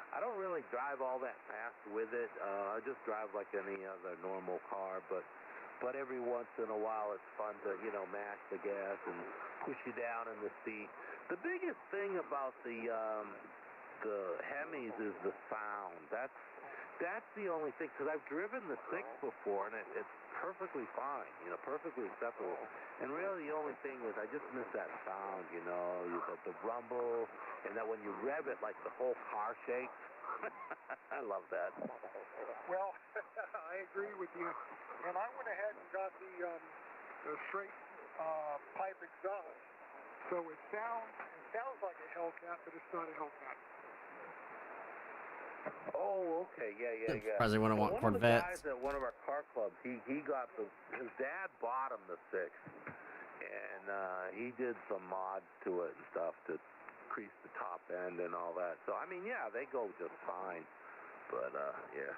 I don't really drive all that fast with it. I just drive like any other normal car, but every once in a while it's fun to, mash the gas and push you down in the seat. The biggest thing about the Hemis is the sound. That's the only thing, because I've driven the 6 before, and it's perfectly fine, perfectly acceptable. And really the only thing is I just miss that sound, the rumble, and that when you rev it, like the whole car shakes. I love that. Well, I agree with you. And I went ahead and got the straight pipe exhaust. So it sounds like a Hellcat, but it's not a Hellcat. Oh, okay, yeah. Surprised they wouldn't want Corvettes. One of the Corvettes. guys at one of our car clubs, he got his dad bought him the 6, and he did some mods to it and stuff to increase the top end and all that. So I mean, yeah, they go just fine. But yeah.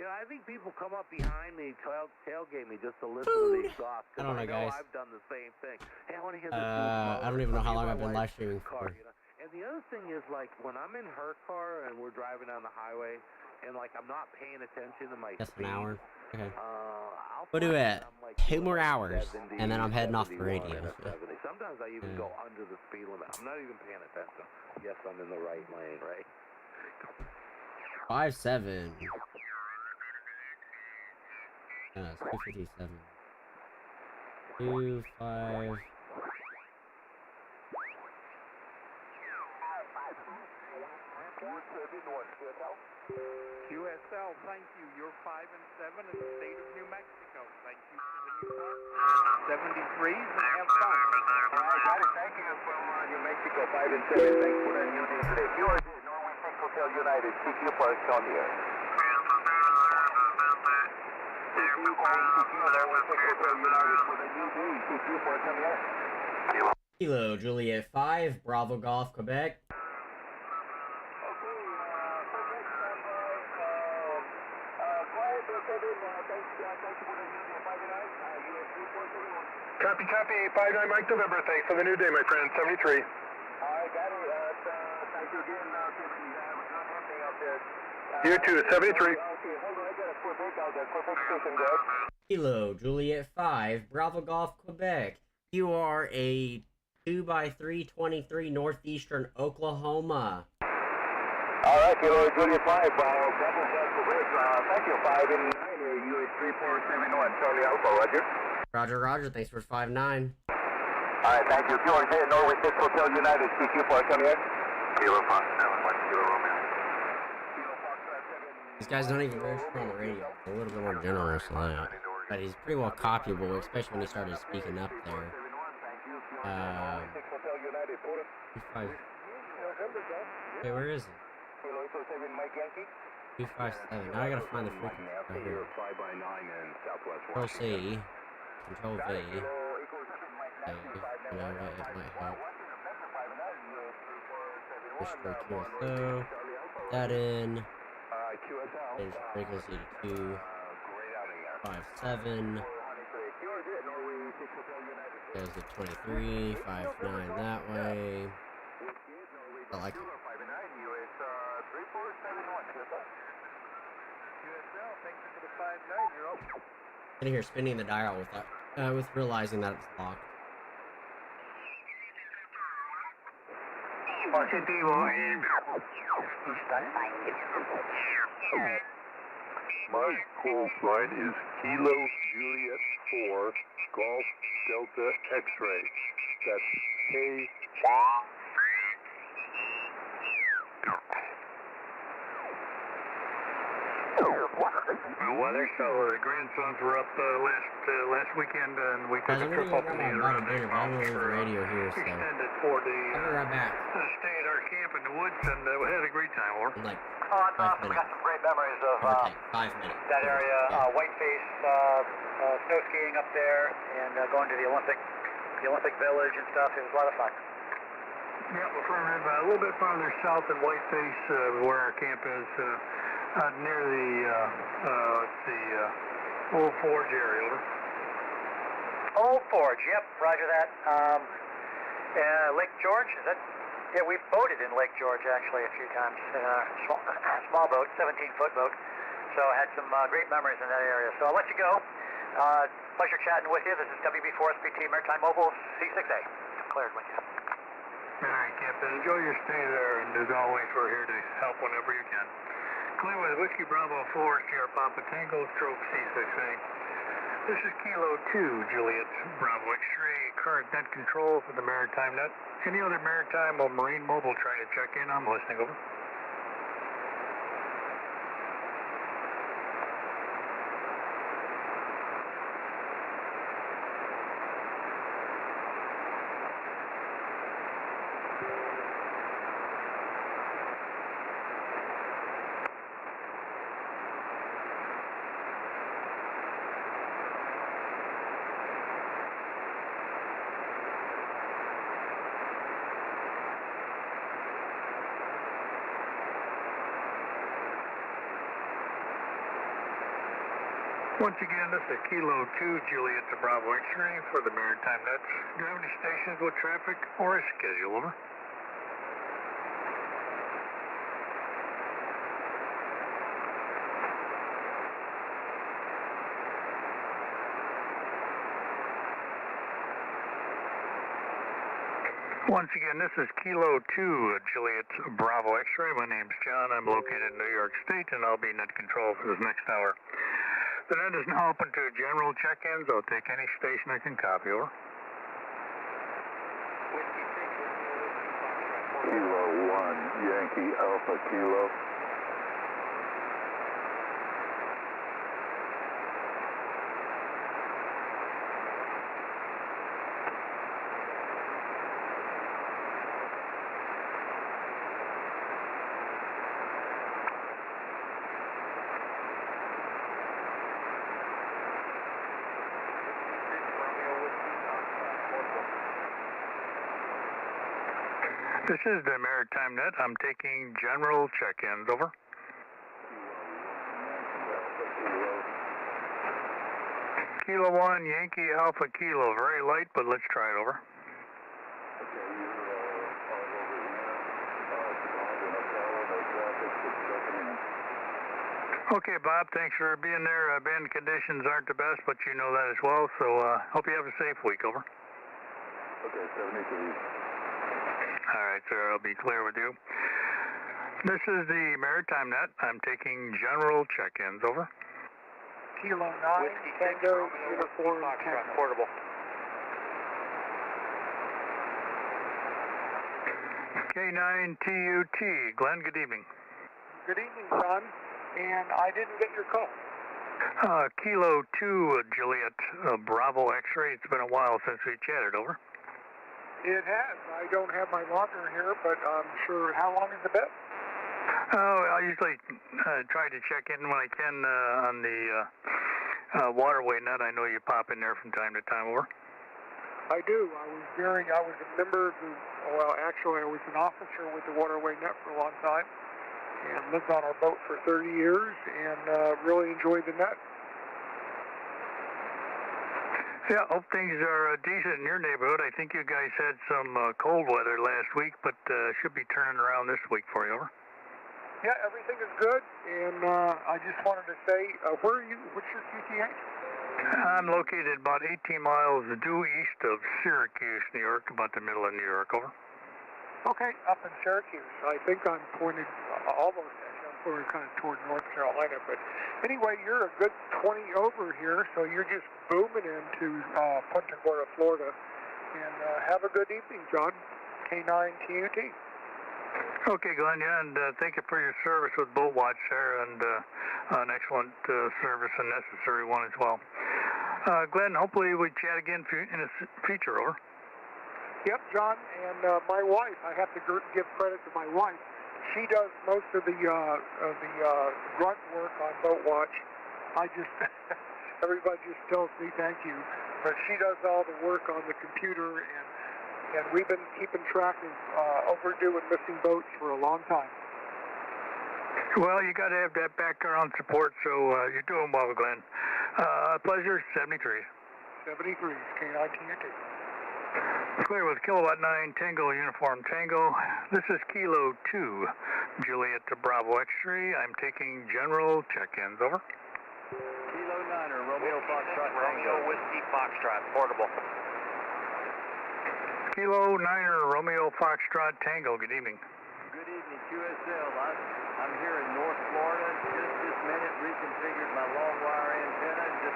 I think people come up behind me, tailgate me just to listen to the exhaust. I don't know, guys. I've done the same thing. Hey, I want to hear this motor. I don't even know how long I've been My live streaming car, for. And the other thing is, like, when I'm in her car and we're driving down the highway, and like I'm not paying attention to my Just speed, an hour. Okay. We'll do it. 2 more hours, and then I'm heading off the radio. Sometimes I even go under the speed limit. I'm not even paying attention. Yes, I'm in the right lane, right? 5.7. It's 2:57. 2.5. QSL, thank you. You're 5 and 7 in the state of New Mexico. Thank you for the new car. 73s and have fun. All right, got it. Thank you from New Mexico, 5 and 7. Thanks for that new name today. QRZ, Norway 6 Hotel United, CQ Park, on the air. Kilo Juliet 5, Bravo Golf, Quebec. Copy, 59 Mike November. Thanks for the new day, my friend. 73. All right, got it. Thank you again. You too, 73. Okay, hold on. I got a Quebec out there. Quebec station, good. Kilo Juliet 5, Bravo Golf, Quebec. You are a 2x323 Northeastern Oklahoma. All right, Kilo Juliet 5, Bravo Golf, Quebec. Thank you, 5 and 9. US 3471, Charlie Alpha, Roger. Roger, Roger. Thanks for 5-9. Alright, thank you. Georgia, Norway 6 Hotel United, CQ4, come in. Kilo Fox 71, Kilo Romeo. These guys don't even register on the radio. A little bit more generous than that. But he's pretty well copyable, especially when he started speaking up there. 2-5. Okay, where is he? 257. Now I gotta find the freaking right here. Control C. Control V. Okay, you know what? It might help. Restore QSO. Put that in. Change the frequency to 257. Goes to 23. 59 that way. I like it. Sitting here spinning the dial with realizing that it's locked. My call sign is Kilo Juliet 4 Golf Delta X-Ray. That's K. Weather, so the grandsons were up last weekend, and we took Guys, a I'm trip gonna up go in grab the my bottle dinner, but I'm gonna leave the radio here, so extended for the I'll be right back. stay at our camp in the woods, and we had a great time. Or In like Oh, that's 5 awesome. We minutes. got some great memories of Give or take 5 minutes. that area, Yeah. Whiteface, snow skiing up there, and going to the Olympic Village and stuff. It was a lot of fun. yeah, we're from a little bit farther south than Whiteface, where our camp is, near the Old Forge area. Over. Old Forge, yep, roger that. Lake George, is that? Yeah, we've boated in Lake George actually a few times. Small boat, 17-foot boat. So I had some great memories in that area. So I'll let you go. Pleasure chatting with you. This is WB4SPT Maritime Mobile C6A. Cleared with you. All right, Captain. Enjoy your stay there, and as always, we're here to help whenever you can. Clear with Whiskey Bravo 4, Sierra Papa Tango, stroke C6A. This is Kilo 2, Juliet Bravo X-ray, current net control for the Maritime Net. Any other maritime or marine mobile trying to check in? I'm listening, over. Once again, this is Kilo 2, Juliet to Bravo X-ray for the Maritime Net. Do you have any stations with traffic or a schedule, over? Once again, this is Kilo 2, Juliet Bravo X-ray. My name's John. I'm located in New York State, and I'll be net control for this next hour. The net is now open to general check-ins. I'll take any station I can copy, over. Kilo 1 Yankee Alpha Kilo. This is the Maritime Net. I'm taking general check-ins, over. Kilo 1 Yankee Alpha Kilo. Very light, but let's try it, over. Okay, Bob, thanks for being there. Band conditions aren't the best, but you know that as well, so hope you have a safe week, over. Okay, 73. All right, sir, I'll be clear with you. This is the Maritime Net. I'm taking general check-ins, over. Kilo 9, Tango, Uniform, Tango. Portable. K9TUT, Glenn, good evening. Good evening, John. And I didn't get your call. Kilo 2, Juliet, Bravo X-ray. It's been a while since we chatted, over. It has. I don't have my logger here, but I'm sure. How long has it been? I usually try to check in when I can on the waterway net. I know you pop in there from time to time, over. I do. I was a member of the, well, actually, I was an officer with the Waterway Net for a long time and lived on our boat for 30 years and really enjoyed the net. Yeah, hope things are decent in your neighborhood. I think you guys had some cold weather last week, but should be turning around this week for you, over. Yeah, everything is good, and I just wanted to say, where are you? What's your QTA? I'm located about 18 miles due east of Syracuse, New York, about the middle of New York, over. Okay, up in Syracuse. I think I'm pointed almost, actually, I'm pointed kind of toward North Carolina, but anyway, you're a good 20 over here, so you're just booming into Punta Gorda, Florida, and have a good evening, John. K9TUT. Okay, Glenn, yeah, and thank you for your service with Boat Watch there, and an excellent service and necessary one as well. Glenn, hopefully we chat again in the future, over. Yep, John, and my wife, I have to give credit to my wife. She does most of the grunt work on Boat Watch. I just, everybody just tells me thank you, but she does all the work on the computer, and we've been keeping track of overdue and missing boats for a long time. Well, you got to have that background support, so you're doing well, Glenn. Pleasure, 73. 73, K9TUT. Clear with Kilowatt 9, Tango, Uniform Tango. This is Kilo 2, Juliet to Bravo X-ray. I'm taking general check-ins, over. Kilo 9er, Romeo Foxtrot Tango. Whiskey Foxtrot, portable. Kilo 9er, Romeo Foxtrot Tango, good evening. Good evening, QSL. I'm here in North Florida. Just this minute reconfigured my long wire antenna.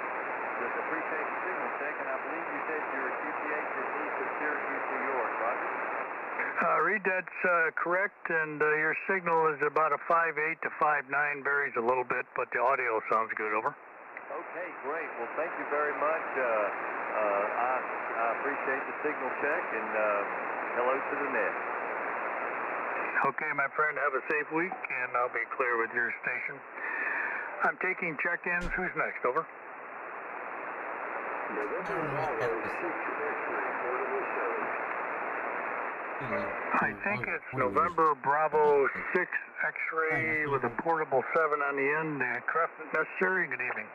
Just appreciate the signal check, and I believe you said you were QTH just east of Syracuse, New York, Roger? Reed, that's correct, and your signal is about a 5.8 to 5.9, varies a little bit, but the audio sounds good, over. Okay, great. Well, thank you very much. I appreciate the signal check, and hello to the net. Okay, my friend, have a safe week, and I'll be clear with your station. I'm taking check-ins. Who's next, over? I think it's November Bravo 6 X-ray with a portable 7 on the end. Craft necessary. Good evening.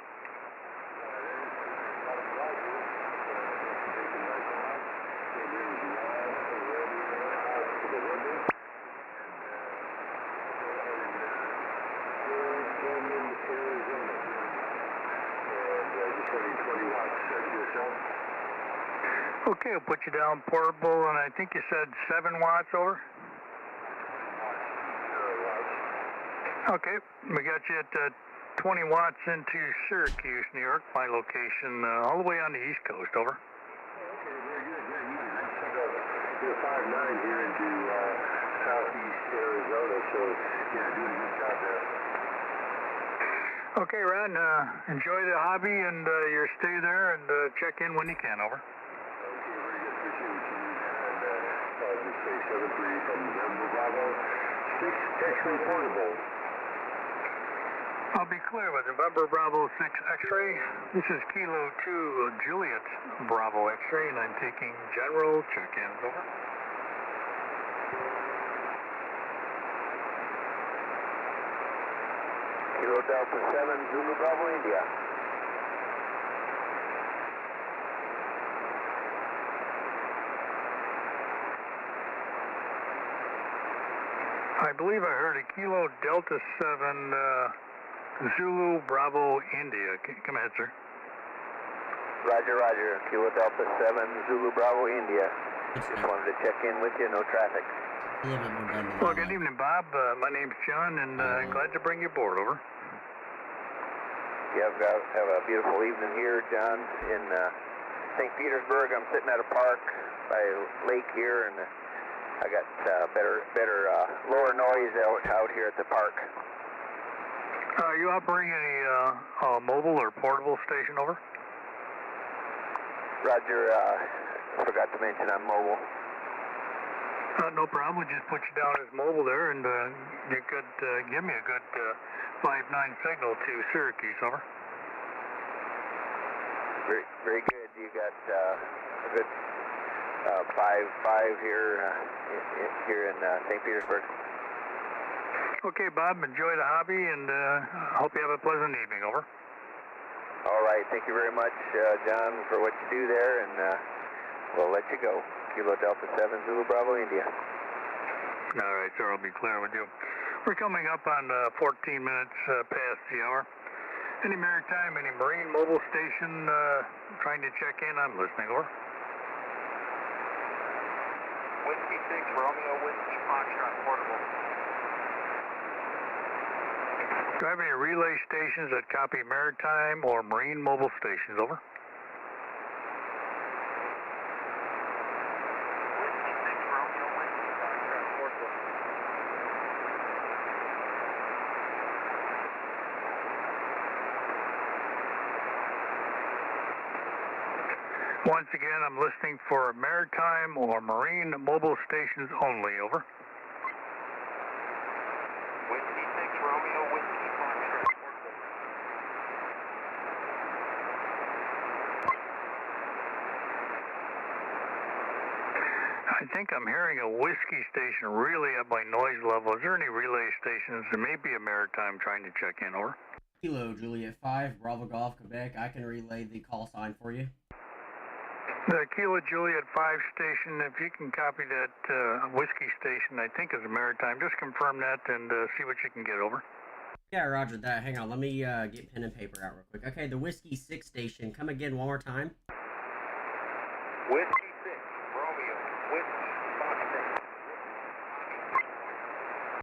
Okay, I'll put you down portable, and I think you said 7 watts, over? Okay, we got you at 20 watts into Syracuse, New York, my location, all the way on the East Coast, over. Okay, very good. Yeah, you did 5.9 here into southeast Arizona, so yeah, doing a good job there. Okay, Ron, enjoy the hobby and your stay there, and check in when you can, over. Okay, very good. Appreciate what you do there. And just say 7-3 from November Bravo 6 X-ray portable. I'll be clear with November Bravo 6 X-ray. This is Kilo 2 Juliet Bravo X-ray, and I'm taking general check-ins, over. Kilo Delta 7 Zulu Bravo India. I believe I heard a Kilo Delta 7 Zulu Bravo India. Come ahead, sir. Roger, Roger. Kilo Delta 7 Zulu Bravo India. Just wanted to check in with you. No traffic. A little bit more down the Well, line. good evening, Bob. My name's John, and glad to bring you aboard, over. You have a beautiful evening here, John, in St. Petersburg. I'm sitting at a park by a lake here, and I got better lower noise out here at the park. Are you operating any mobile or portable station over? Roger, forgot to mention I'm mobile. No problem. We'll just put you down as mobile there, and you could give me a good 5-9 signal to Syracuse, over. Very good. You got a good 5-5 here in St. Petersburg. Okay, Bob. Enjoy the hobby, and hope you have a pleasant evening, over. All right. Thank you very much, John, for what you do there, and we'll let you go. Kilo Delta 7 Zulu Bravo India. All right, sir. I'll be clear with you. We're coming up on 14 minutes past the hour. Any maritime, any marine mobile station trying to check in? I'm listening, over. Whiskey 6, Romeo, Whiskey, Foxtrot, portable. Do I have any relay stations that copy maritime or marine mobile stations, over? Once again, I'm listening for maritime or marine mobile stations only, over. Whiskey 6, Romeo, Whiskey, Foxtrot, portable. I think I'm hearing a whiskey station really at my noise level. Is there any relay stations? There may be a maritime trying to check in, over. Kilo Juliet 5, Bravo Golf, Quebec. I can relay the call sign for you. The Kilo Juliet 5 station, if you can copy that whiskey station, I think is a maritime. Just confirm that and see what you can get, over. Yeah, roger that. Hang on, let me get pen and paper out real quick. Okay, the Whiskey 6 station. Come again one more time. Whiskey 6, Romeo, Whiskey, Foxtrot.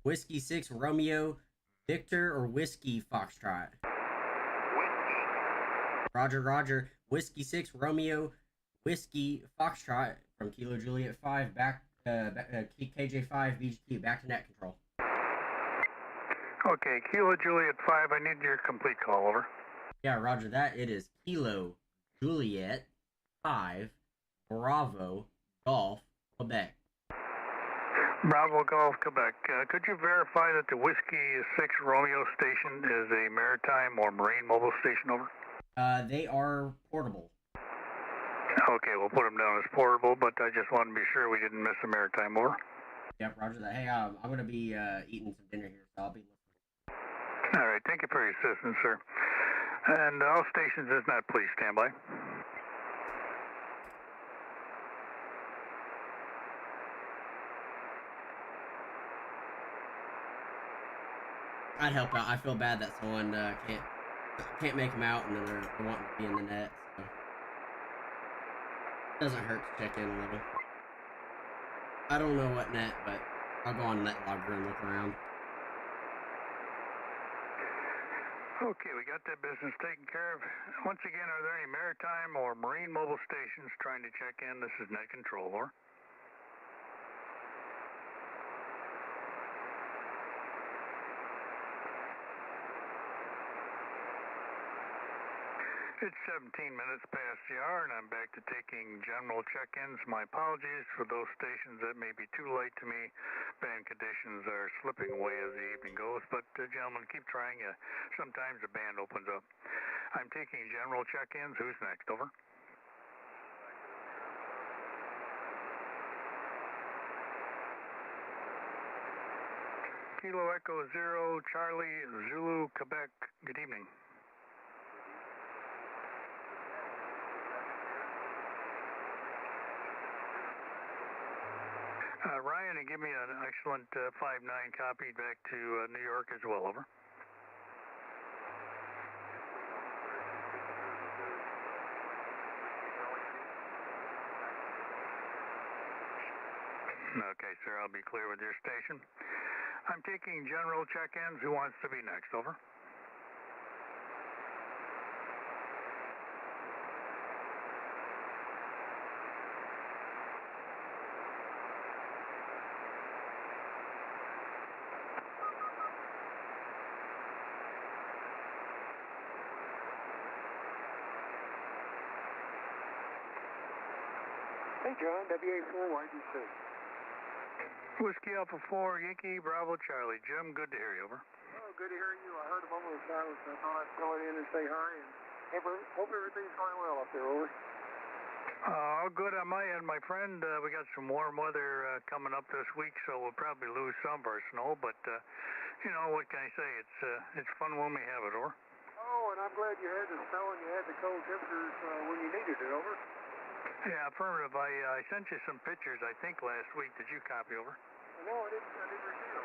Whiskey 6, Romeo, Victor, or Whiskey Foxtrot? Whiskey. Roger, roger. Whiskey 6, Romeo, Whiskey Foxtrot from Kilo Juliet 5, back KJ5, VGQ, back to net control. Okay, Kilo Juliet 5, I need your complete call, over. Yeah, roger that. It is Kilo Juliet 5, Bravo Golf, Quebec. Bravo Golf, Quebec. Could you verify that the Whiskey 6 Romeo station is a maritime or marine mobile station, over? They are portable. Okay, we'll put them down as portable, but I just wanted to be sure we didn't miss a maritime, over. Yep, roger that. Hey, I'm going to be eating some dinner here, so I'll be listening. All right, thank you for your assistance, sir. And all stations is not, please stand by. I'd help out. I feel bad that someone can't make them out, and then they're wanting to be in the net. So doesn't hurt to check in a little. I don't know what net, but I'll go on NetLogger and look around. Okay, we got that business taken care of. Once again, are there any maritime or marine mobile stations trying to check in? This is net control, over. It's 17 minutes past the hour, and I'm back to taking general check-ins. My apologies for those stations that may be too late to me. Band conditions are slipping away as the evening goes, but gentlemen, keep trying. Sometimes the band opens up. I'm taking general check-ins. Who's next? Over. Kilo Echo 0, Charlie, Zulu, Quebec. Good evening. Ryan, and give me an excellent 5-9 copy back to New York as well, over. Okay, sir, I'll be clear with your station. I'm taking general check-ins. Who wants to be next, over? John, WA4YDC. Whiskey Alpha 4, Yankee Bravo Charlie. Jim, good to hear you, over. Oh, good to hear you. I heard a moment of silence. I thought I'd call in and say hi, and hope everything's going well up there, over. All good on my end, my friend. We got some warm weather coming up this week, so we'll probably lose some of our snow. But you know, what can I say? It's fun when we have it, over. Oh, and I'm glad you had the snow and you had the cold temperatures when you needed it, over. Yeah, affirmative. I sent you some pictures, I think, last week. Did you copy, over? No, I didn't receive them.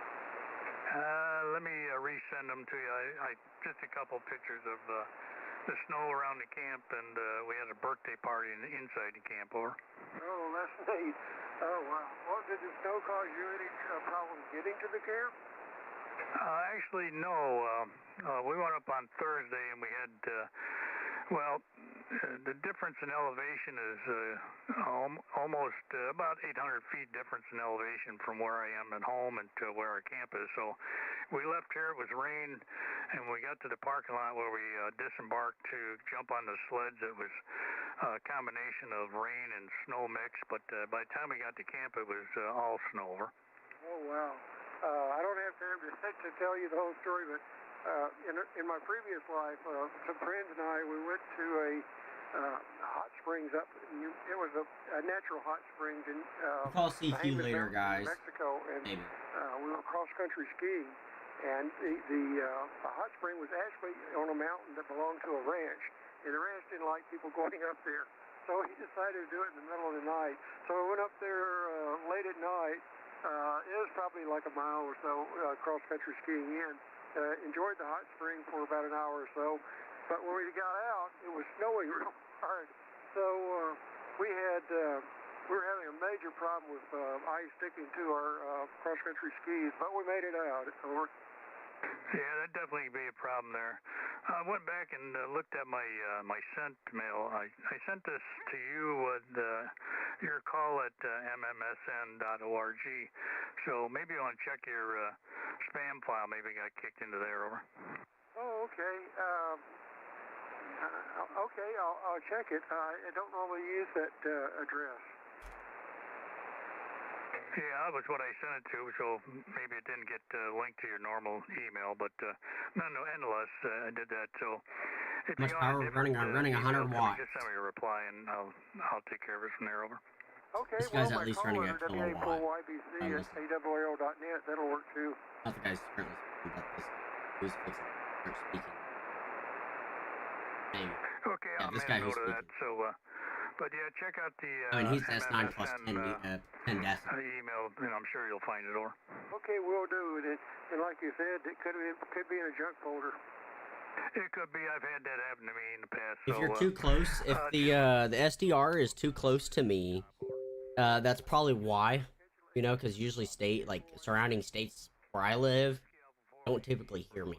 Let me resend them to you. I just a couple pictures of the snow around the camp, and we had a birthday party inside the camp, over. Oh, that's neat. Oh, wow. Well, did the snow cause you any problems getting to the camp? Actually, no. We went up on Thursday, and we had, the difference in elevation is almost about 800 feet difference in elevation from where I am at home and to where our camp is. So we left here, it was rain, and we got to the parking lot where we disembarked to jump on the sleds. It was a combination of rain and snow mix, but by the time we got to camp, it was all snow, over. Oh, wow. I don't have time to tell you the whole story, but in my previous life, some friends and I, we went to a hot springs up. It was a natural hot springs in I'll see you Bahamas later, Mountains, guys. New Mexico, and Maybe. we were cross country skiing. And the hot spring was actually on a mountain that belonged to a ranch, and the ranch didn't like people going up there, so he decided to do it in the middle of the night. So we went up there late at night. It was probably like a mile or so cross country skiing in. Enjoyed the hot spring for about an hour or so, but when we got out, it was snowing real hard. So we were having a major problem with ice sticking to our cross country skis, but we made it out. Over. Yeah, that'd definitely be a problem there. I went back and looked at my sent mail. I sent this to you with your call at mmsn.org. So maybe you want to check your spam file. Maybe it got kicked into there, over. Oh, okay. Okay, I'll check it. I don't normally use that address. Yeah, that was what I sent it to, so maybe it didn't get linked to your normal email, but nonetheless, I did that. So if Much you power want a running? different, I'm running 100 email, watts. just send me a reply, and I'll take care of it from there, over. Okay, This guy's well, at my least call running a letter, kilowatt. WA4YBC at AWAL.net, that'll work too. Not the guy's currently speaking, but this who's fixing to start speaking. Maybe. Okay, Yeah, I'll this make guy a who's note of that. speaking. So, but yeah, check out the I mean, he's S9 plus MMSN 10 decibels. email, and I'm sure you'll find it, over. Okay, we'll do it. And like you said, it could be in a junk folder. It could be. I've had that happen to me in the past. If so, you're too close, if the SDR is too close to me, that's probably why. You know, because usually surrounding states where I live don't typically hear me.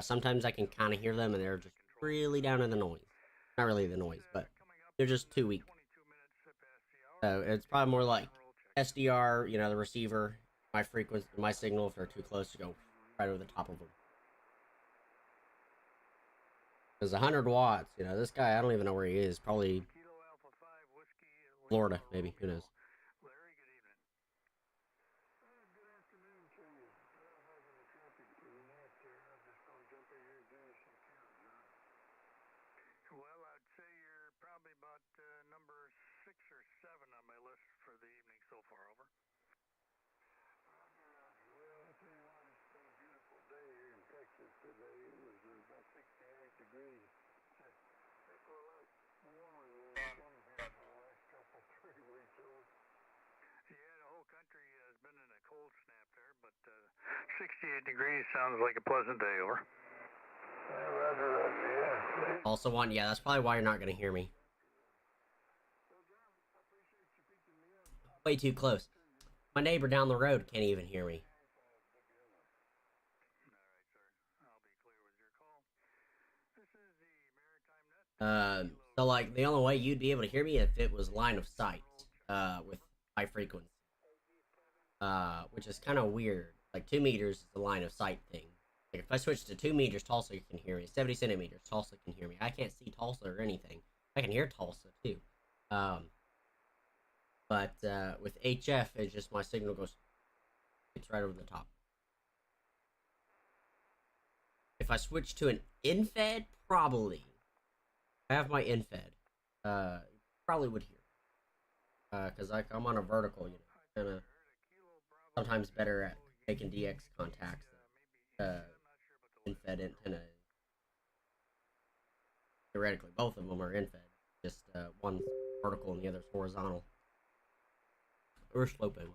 Sometimes I can kind of hear them, and they're just really down in the noise. Not really the noise, but they're just too weak. So it's probably more like SDR, you know, the receiver, my frequency, my signal, if they're too close to go right over the top of them. Because 100 watts, you know, this guy, I don't even know where he is. Probably Florida, maybe. Who knows? Well, I'd say you're probably about number 6 or 7 on my list for the evening so far, over. Well, I tell you what, it's been a beautiful day here in Texas today. It was about 68 degrees. It's a lot warmer than it's been here for the last couple, 3 weeks. Yeah, the whole country has been in a cold snap there, but 68 degrees sounds like a pleasant day, over. Roger, yeah. Also one, yeah, that's probably why you're not going to hear me. Way too close. My neighbor down the road can't even hear me. So like the only way you'd be able to hear me if it was line of sight, with high frequency. Which is kind of weird. Like 2 meters is the line of sight thing. Like if I switch to 2 meters, Tulsa can hear me. 70 centimeters, Tulsa can hear me. I can't see Tulsa or anything. I can hear Tulsa too. But with HF, it's just my signal goes, it's right over the top. If I switch to an in-fed, probably. I have my in-fed. Probably would hear. Because I'm on a vertical, kind of sometimes better at making DX contacts than in-fed antenna. Theoretically, both of them are in-fed. Just one's vertical and the other's horizontal. Or sloping.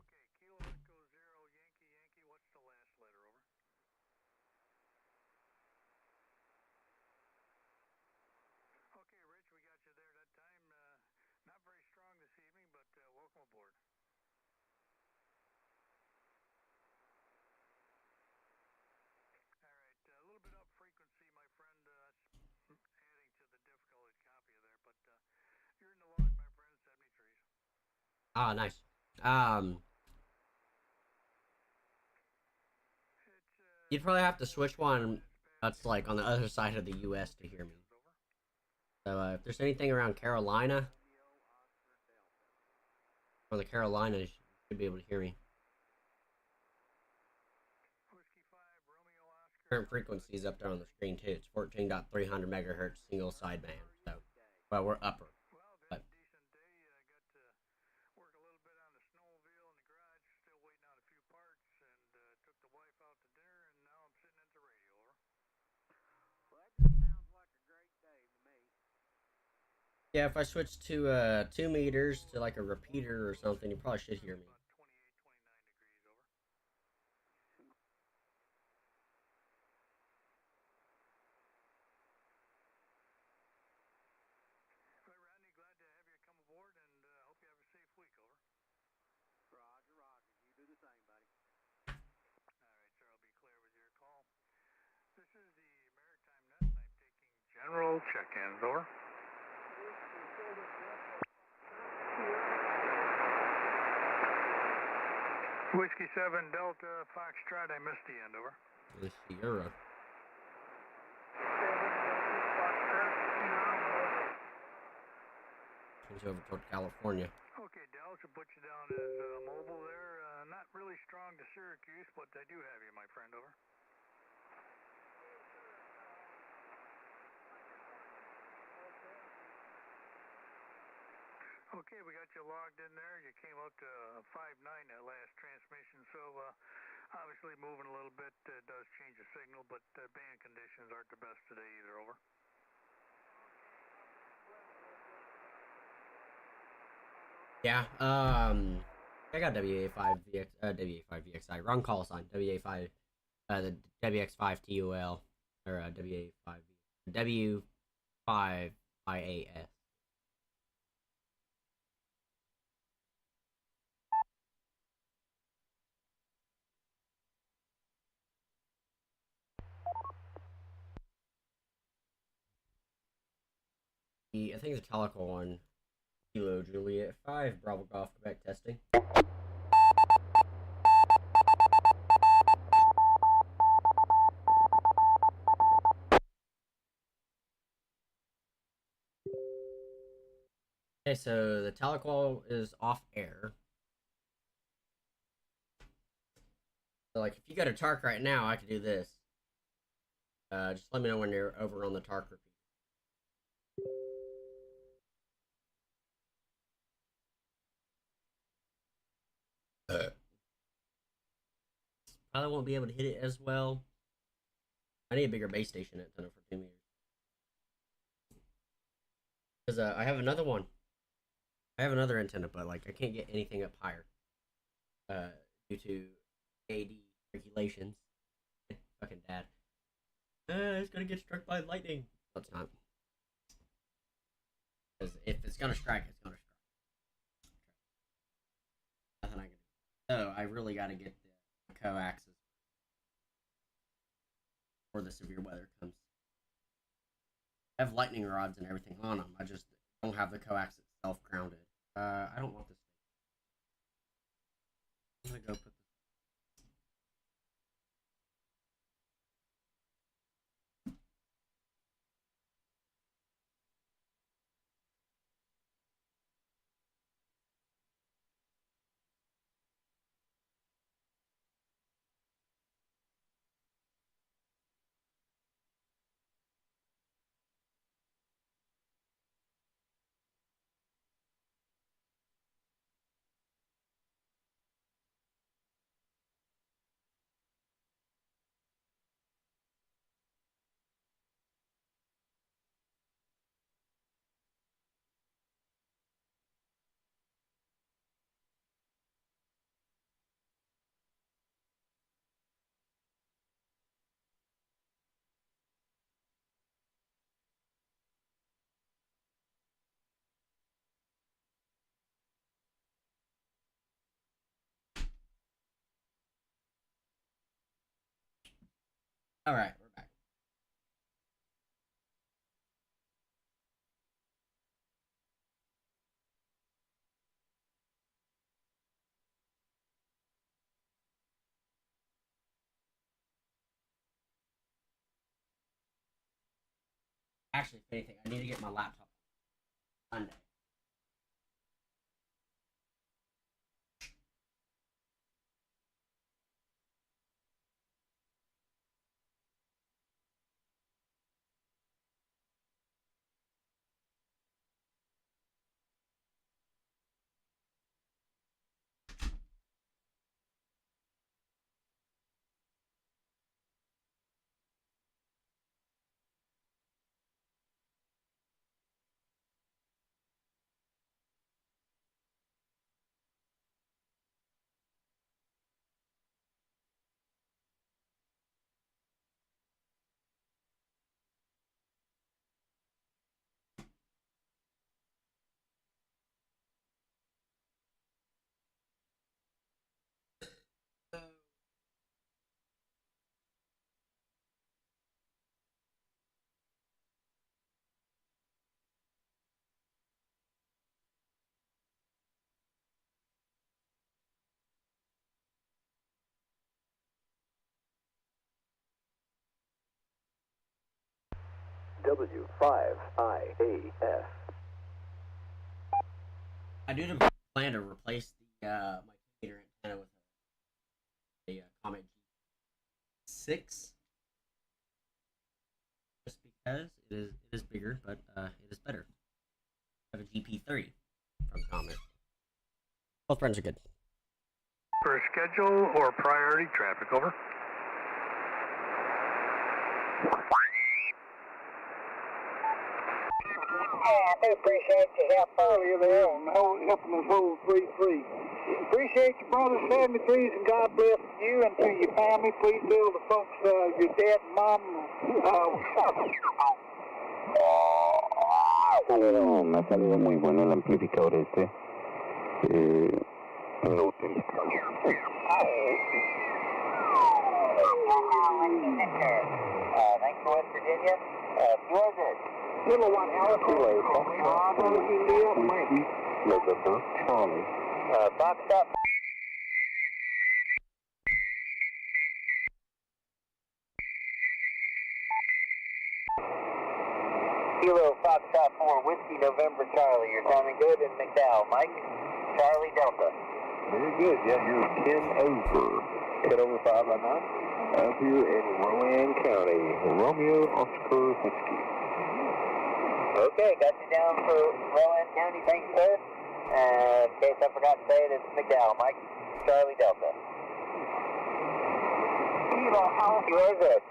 Ah, nice. You'd probably have to switch one that's like on the other side of the U.S. to hear me. So if there's anything around Carolina, or the Carolinas, you should be able to hear me. Current frequency is up there on the screen too. It's 14.300 megahertz single sideband. So, well, we're upper. But yeah, if I switch to 2 meters to like a repeater or something, you probably should hear me. General check-ins, over. Whiskey 7 Delta Foxtrot, I missed the end, over. The Sierra. He's over toward California. Okay, Dallas, I'll put you down as mobile there. Not really strong to Syracuse, but I do have you, my friend, over. Okay, we got you logged in there. You came up to 5.9 that last transmission, so obviously moving a little bit does change the signal, but band conditions aren't the best today either, over. Yeah, I got WA5VXI, wrong call sign, WA5, the WX5 TUL, or WA5, W5IAS. I think the Teleco one, Kilo Juliet 5, Bravo Golf, Quebec testing. Okay, so the Teleco is off air. So, like, if you go to Tark right now, I could do this. Just let me know when you're over on the Tark repeat. Probably won't be able to hit it as well. I need a bigger base station antenna for 2 meters. Because I have another one. I have another antenna, but like I can't get anything up higher. Due to AD regulations. Fucking dad. It's gonna get struck by lightning. No, it's not. Because if it's gonna strike, it's gonna strike. Nothing I can do. So I really gotta get the coaxes before the severe weather comes. I have lightning rods and everything on them. I just don't have the coax itself grounded. I don't want this thing. I'm gonna go put this. All right, we're back. Actually, if anything, I need to get my laptop on Monday. W5IAS. I do plan to replace the my computer antenna with a Comet G6, just because it is bigger, but it is better. I have a GP3 from Comet. Both brands are good. For schedule or priority traffic, over. I do appreciate your help earlier there on helping us hold 3-3. Appreciate your brother 73s and God bless you and to your family. Please tell the folks, your dad and mom. Me ha salido muy bueno el amplificador este. Lo utilizo. Thanks for West Virginia. Who is it? Little one, Alice. November, Charlie. Boxed up. Kilo Foxtrot 4, Whiskey November Charlie. You're sounding good in McDowell. Mike, Charlie Delta. Very good. Yeah, you're 10 over 5 by 9. Up here in Rowan County. Romeo Oscar Whiskey. Okay, got you down for Rowan County. Thanks, sir. In case I forgot to say it, it's McDowell. Mike, Charlie Delta. Kilo Alpha. Who is it?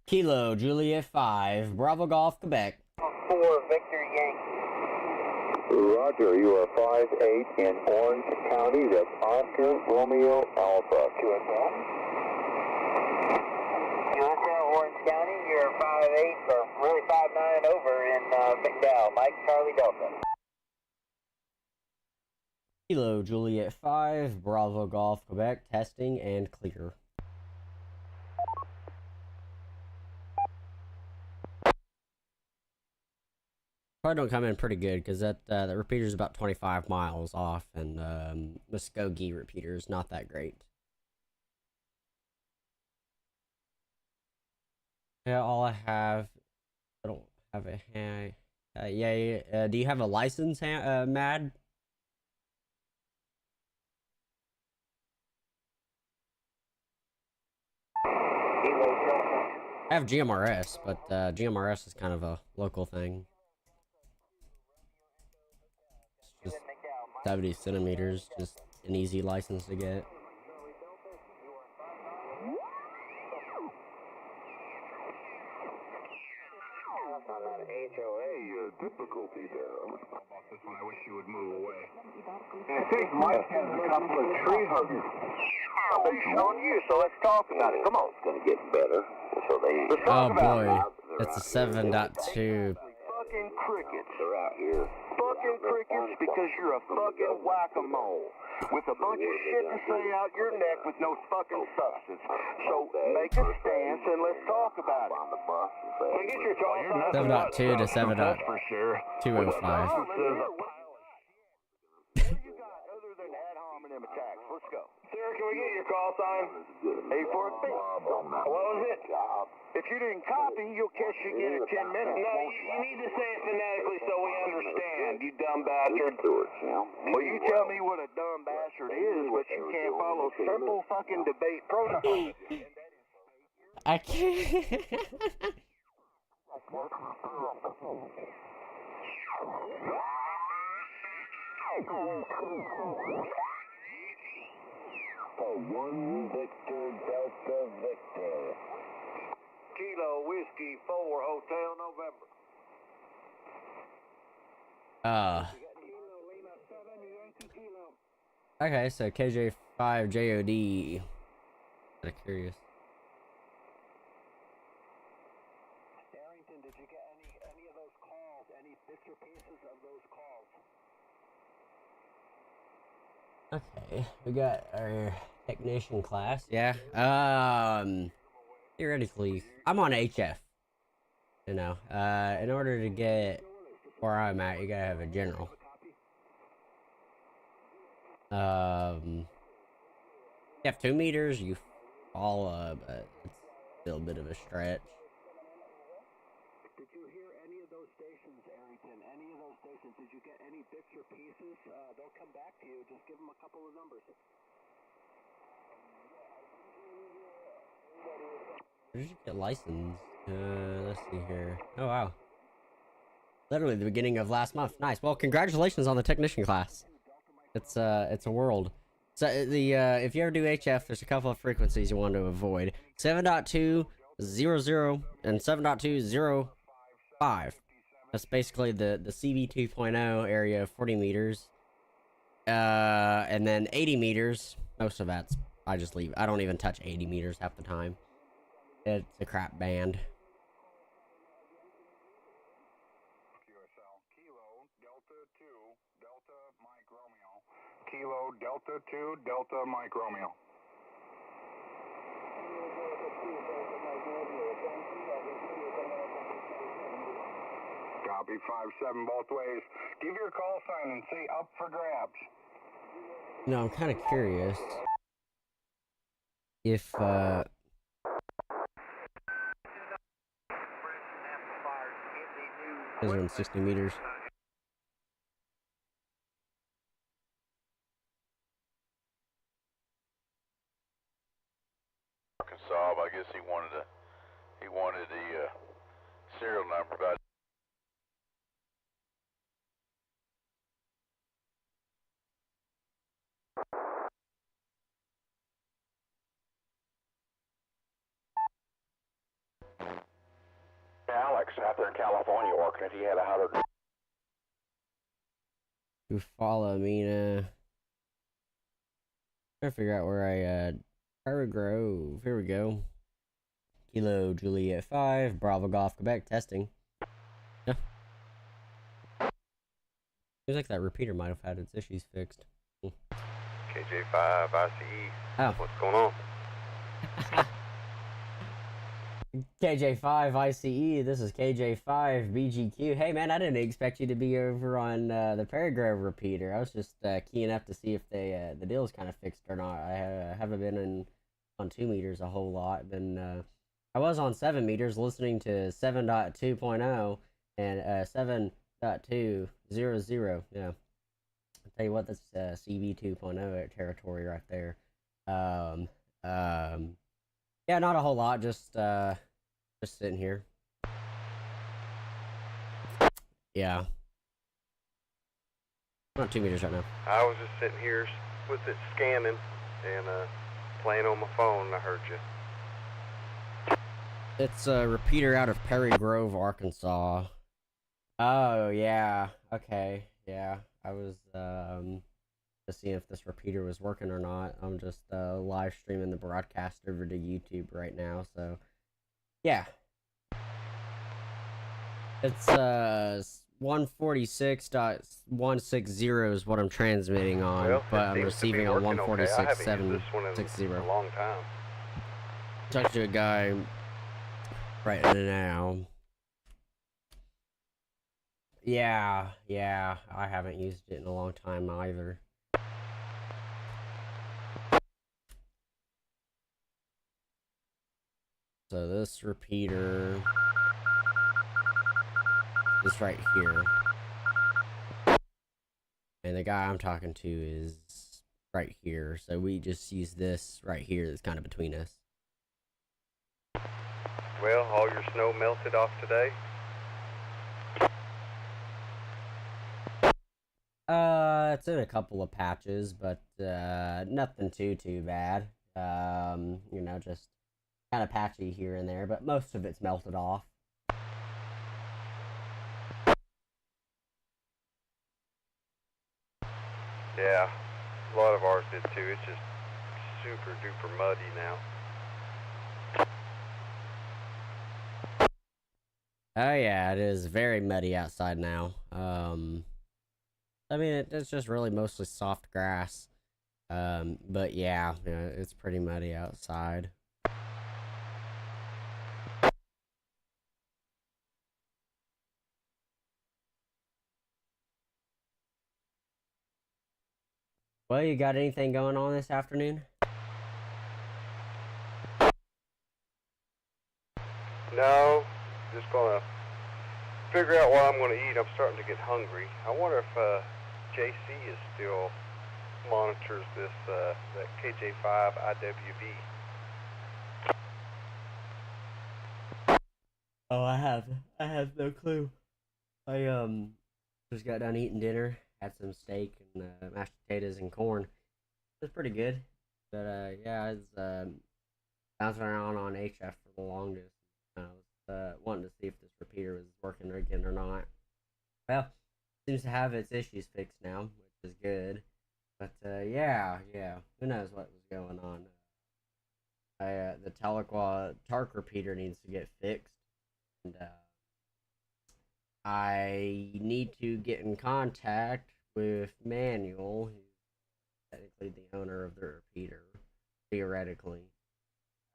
Kilo Juliet 5, Bravo Golf, Quebec. 4, Victor Yankee. Roger, you are 5-8 in Orange County. That's Oscar Romeo Alpha. QSL. QSL Orange County, you're 5-8, or really 5-9 over in McDowell. Mike, Charlie Delta. Kilo Juliet 5, Bravo Golf, Quebec, testing and clear. Probably don't come in pretty good because that repeater is about 25 miles off, and Muskogee repeater is not that great. Yeah, all I don't have a hand. Do you have a license, Mad? I have GMRS, but GMRS is kind of a local thing. It's just 70 centimeters, just an easy license to get. HOA difficulty there. About this one, I wish you would move away. I think Mike has a couple of tree huggers. Based on you, so let's talk about it. Come on. It's going to get better. So Oh boy, it's a 7.2 fucking crickets. They're out here. Fucking crickets because you're a fucking whack-a-mole with a bunch of shit to say out your neck with no fucking substance. So make a stance and let's talk about it. Can I get your call sign? 7.2 to 7.205. What do you got other than ad hominem attacks? Let's go. Sir, can we get your call sign? A4B. What was it? If you didn't copy, you'll catch it again in 10 minutes. No, you need to say it phonetically so we understand, you dumb bastard. Well, you tell me what a dumb bastard is, but you can't follow simple fucking debate protocol. I can't. One Victor Delta Victor. Kilo Whiskey 4 Hotel November. Okay, so KJ5 JOD. Kind of curious. Arrington, did you get any of those calls? Any bits or pieces of those calls? Okay, we got our technician class. Yeah. Theoretically, I'm on HF. You know, in order to get where I'm at, you gotta have a general. You have 2 meters, you fall up, but it's still a bit of a stretch. Did you hear any of those stations, Arrington? Any of those stations? Did you get any bits or pieces? They'll come back to you. Just give them a couple of numbers. Where did you get licensed? Let's see here. Oh wow. Literally the beginning of last month. Nice. Well, congratulations on the technician class. It's a world. So if you ever do HF, there's a couple of frequencies you want to avoid. 7.200 and 7.205. That's basically the CB 2.0 area of 40 meters. And then 80 meters. Most of that's I just leave. I don't even touch 80 meters half the time. It's a crap band. QSL Kilo Delta 2 Delta Mike Romeo. Kilo Delta 2 Delta Mike Romeo. Copy 5-7 both ways. Give your call sign and say up for grabs. No, I'm kind of curious if those are in 60 meters. Arkansas, I guess he wanted the serial number, but Alex out there in California working it. He had 100. You follow me now. Trying to figure out where I Prairie Grove. Here we go. Kilo Juliet 5 Bravo Golf Quebec testing. Yeah. Seems like that repeater might have had its issues fixed. KJ5 ICE. Oh. What's going on? KJ5 ICE, this is KJ5 BGQ. Hey man, I didn't expect you to be over on the Prairie Grove repeater. I was just keying up to see if they the deal's kind of fixed or not. I haven't been on 2 meters a whole lot. I was on 7 meters listening to 7.2.0 and 7.200. Yeah, I'll tell you what, that's CB 2.0 territory right there. Yeah, not a whole lot, just sitting here. Yeah. I'm on 2 meters right now. I was just sitting here with it scanning and playing on my phone, and I heard you. It's a repeater out of Perry Grove, Arkansas. Oh, yeah. Okay, yeah. I was just seeing if this repeater was working or not. I'm just live streaming the broadcast over to YouTube right now, so yeah. It's 146.160 is what I'm transmitting on, Well, but it I'm seems to be receiving on working okay. I haven't used this one in 146.760. a long time. Talk to a guy right now. Yeah, I haven't used it in a long time either. So this repeater is right here. And the guy I'm talking to is right here. So we just use this right here that's kind of between us. Well, all your snow melted off today? It's in a couple of patches, but nothing too bad. You know, just kind of patchy here and there, but most of it's melted off. Yeah, a lot of ours did too. It's just super duper muddy now. Oh yeah, it is very muddy outside now. I mean, it's just really mostly soft grass. But yeah, it's pretty muddy outside. Well, you got anything going on this afternoon? No, just gonna figure out what I'm gonna eat. I'm starting to get hungry. I wonder if JC is still monitors this that KJ5 IWB. Oh, I have no clue. I just got done eating dinner, had some steak and mashed potatoes and corn. It was pretty good, but yeah, I was bouncing around on HF for the longest. I was wanting to see if this repeater was working again or not. Well, seems to have its issues fixed now, which is good. But yeah, who knows what was going on? The Tahlequah Tark repeater needs to get fixed, and I need to get in contact with Manuel, who's technically the owner of the repeater, theoretically.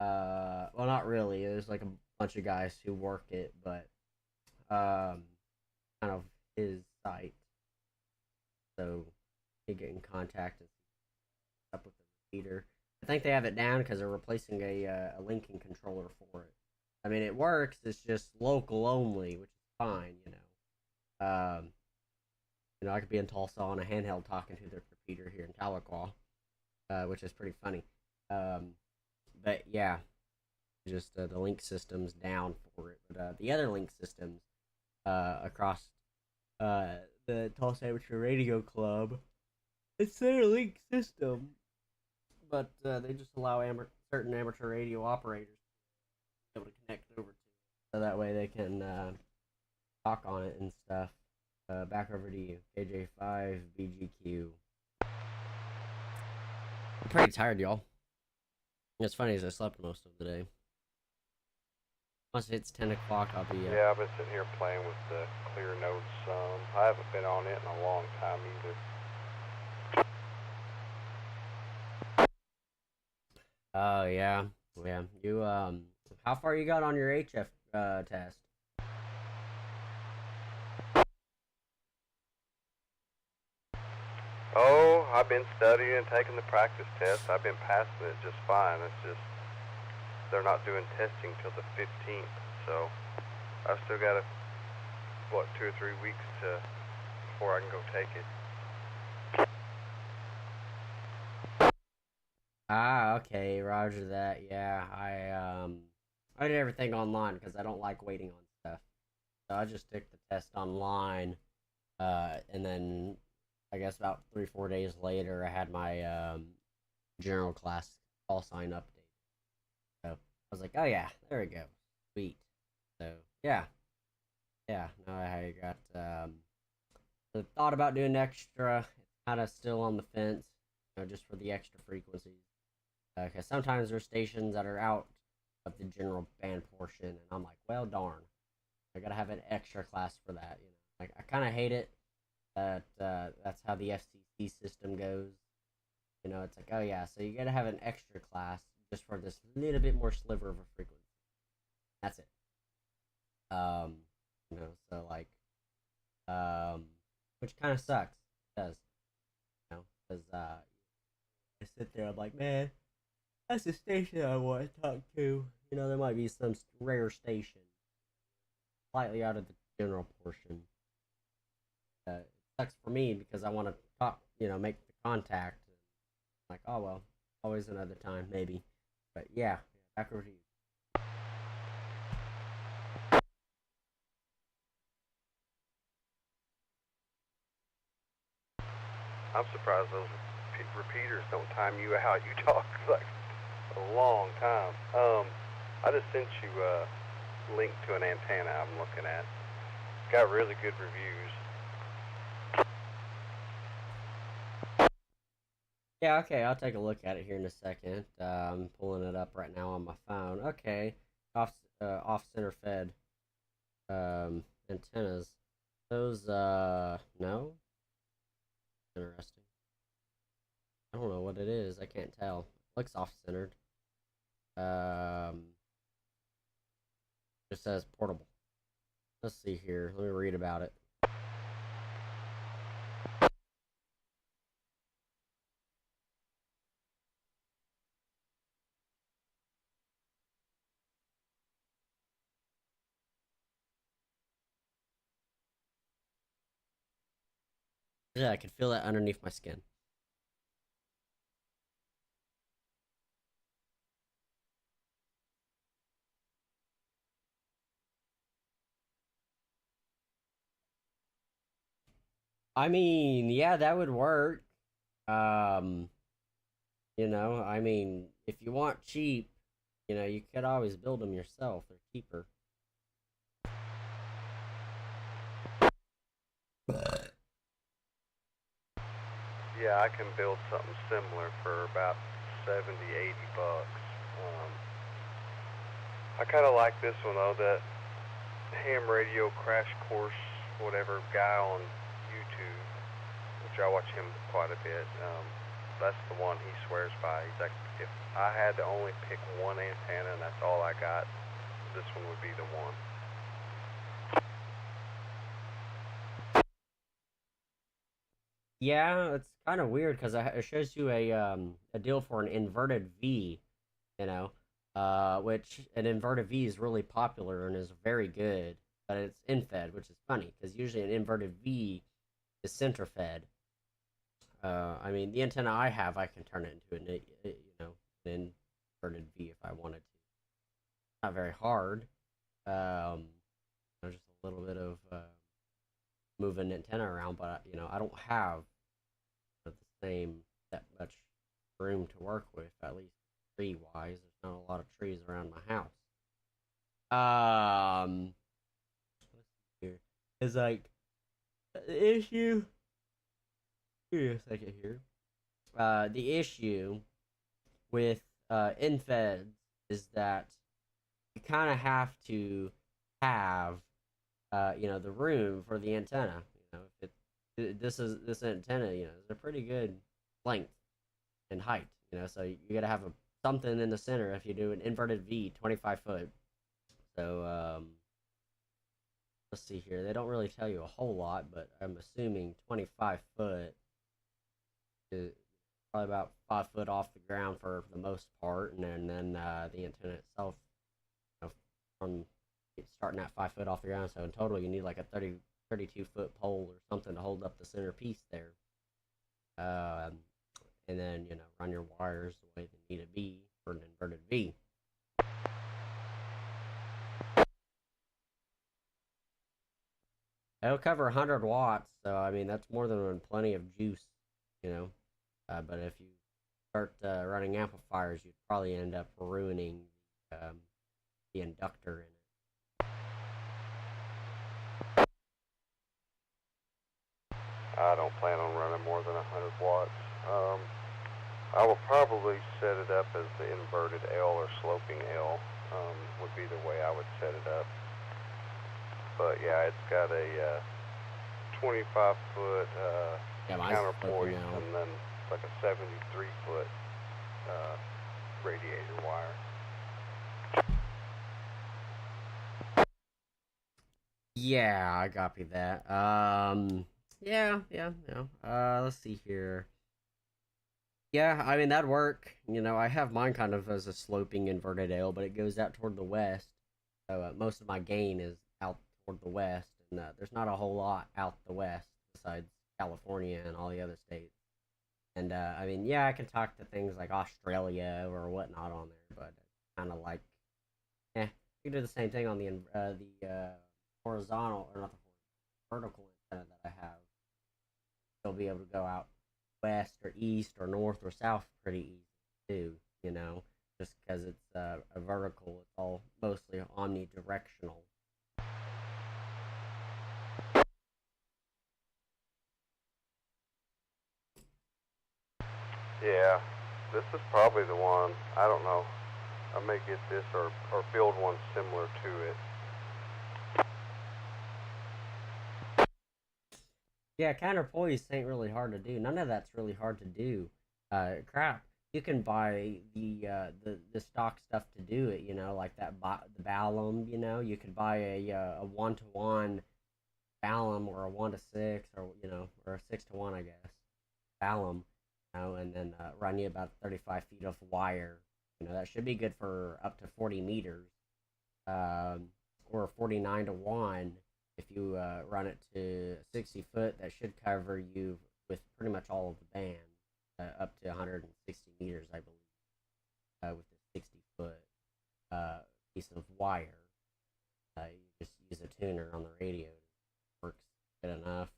Well, not really. There's like a bunch of guys who work it, but kind of his site. So you get in contact and up with the repeater. I think they have it down because they're replacing a linking controller for it. I mean, it works. It's just local only, which is fine, you know. I could be in Tulsa on a handheld talking to the repeater here in Tahlequah, which is pretty funny. But yeah, just the link system's down for it. But the other link systems across the Tulsa Amateur Radio Club, it's their link system, but they just allow certain amateur radio operators to be able to connect over to it, so that way they can talk on it and stuff. Back over to you, KJ5 BGQ. I'm pretty tired, y'all. It's funny as I slept most of the day. Once it's 10 o'clock, I'll be. Yeah, I've been sitting here playing with the clear notes some. I haven't been on it in a long time either. Oh yeah. You how far you got on your HF test? Oh, I've been studying and taking the practice test. I've been passing it just fine. It's just they're not doing testing till the 15th, so I've still got 2 or 3 weeks before I can go take it. Ah, okay, roger that. Yeah, I did everything online because I don't like waiting on stuff. So I just took the test online, and then I guess about 3-4 days later, I had my general class call sign update. So I was like, oh yeah, there we go, sweet. So yeah, now I got the thought about doing extra. It's kind of still on the fence, just for the extra frequencies. Because sometimes there's stations that are out of the general band portion, and I'm like, well, darn. I gotta have an extra class for that. I kind of hate it that that's how the FCC system goes. It's like, oh yeah, so you gotta have an extra class just for this little bit more sliver of a frequency. That's it. So like, which kind of sucks. It does, because I sit there, I'm like, man, that's the station I want to talk to. There might be some rare station, slightly out of the general portion. It sucks for me because I want to talk, make the contact. Like, oh well, always another time, maybe. But yeah, back over to you. I'm surprised those repeaters don't time you out. You talk like a long time. I just sent you a link to an antenna I'm looking at. It's got really good reviews. Yeah, okay, I'll take a look at it here in a second. I'm pulling it up right now on my phone. Okay, off center fed antennas. Those no. Interesting. I don't know what it is. I can't tell. Looks off centered. Just says portable. Let's see here. Let me read about it. Yeah, I can feel that underneath my skin. I mean, yeah, that would work. Um, I mean, if you want cheap, you could always build them yourself. They're cheaper. Yeah, I can build something similar for about 70, 80 bucks. I kind of like this one though, that ham radio crash course, whatever guy on YouTube, which I watch him quite a bit. That's the one he swears by. He's like, if I had to only pick one antenna and that's all I got, this one would be the one. Yeah, it's kind of weird because it shows you a deal for an inverted V, which an inverted V is really popular and is very good, but it's in-fed, which is funny because usually an inverted V is center fed. I mean, the antenna I have, I can turn it into an inverted V if I wanted to. Not very hard. Just a little bit of moving antenna around, but I don't have the same that much room to work with, at least tree wise. There's not a lot of trees around my house. Let's see here. It's like the issue. Give me a second here. The issue with infeds is that you kind of have to have the room for the antenna. If this antenna, is a pretty good length and height. So you got to have something in the center if you do an inverted V, 25 foot. So let's see here. They don't really tell you a whole lot, but I'm assuming 25 foot is probably about 5 foot off the ground for the most part, and then the antenna itself, from starting at 5 foot off the ground. So in total, you need like a 32 foot pole or something to hold up the center piece there. And then run your wires the way they need to be for an inverted V. It'll cover 100 watts, so I mean that's more than plenty of juice, but if you start running amplifiers, you'd probably end up ruining the inductor in it. I don't plan on running more than 100 watts. I will probably set it up as the inverted L or sloping L, would be the way I would set it up. But yeah, it's got a 25-foot Yeah, mine's counterpoise, floating now. and then it's like a 73-foot radiator wire. Yeah, I copy that. Yeah. Let's see here. Yeah, I mean, that'd work. You know, I have mine kind of as a sloping inverted L, but it goes out toward the west. So most of my gain is out toward the west, and there's not a whole lot out the west besides California and all the other states. And I mean, yeah, I can talk to things like Australia or whatnot on there, but kind of like, you can do the same thing on the horizontal, or not the vertical antenna that I have. You'll be able to go out west or east or north or south pretty easy too, you know, just because it's a vertical, it's all mostly omnidirectional. Yeah, this is probably the one. I don't know. I may get this or build one similar to it. Yeah, counterpoise ain't really hard to do. None of that's really hard to do. Crap, you can buy the stock stuff to do it. You know, like the Balum. You know, you could buy a 1-to-1 Balum or a 1-to-6 or or a 6-to-1, I guess. Balum, and then run you about 35 feet of wire. You know, that should be good for up to 40 meters, or 49-to-1. If you run it to 60 foot, that should cover you with pretty much all of the band, up to 160 meters, I believe, with a 60-foot piece of wire. You just use a tuner on the radio. It works good enough.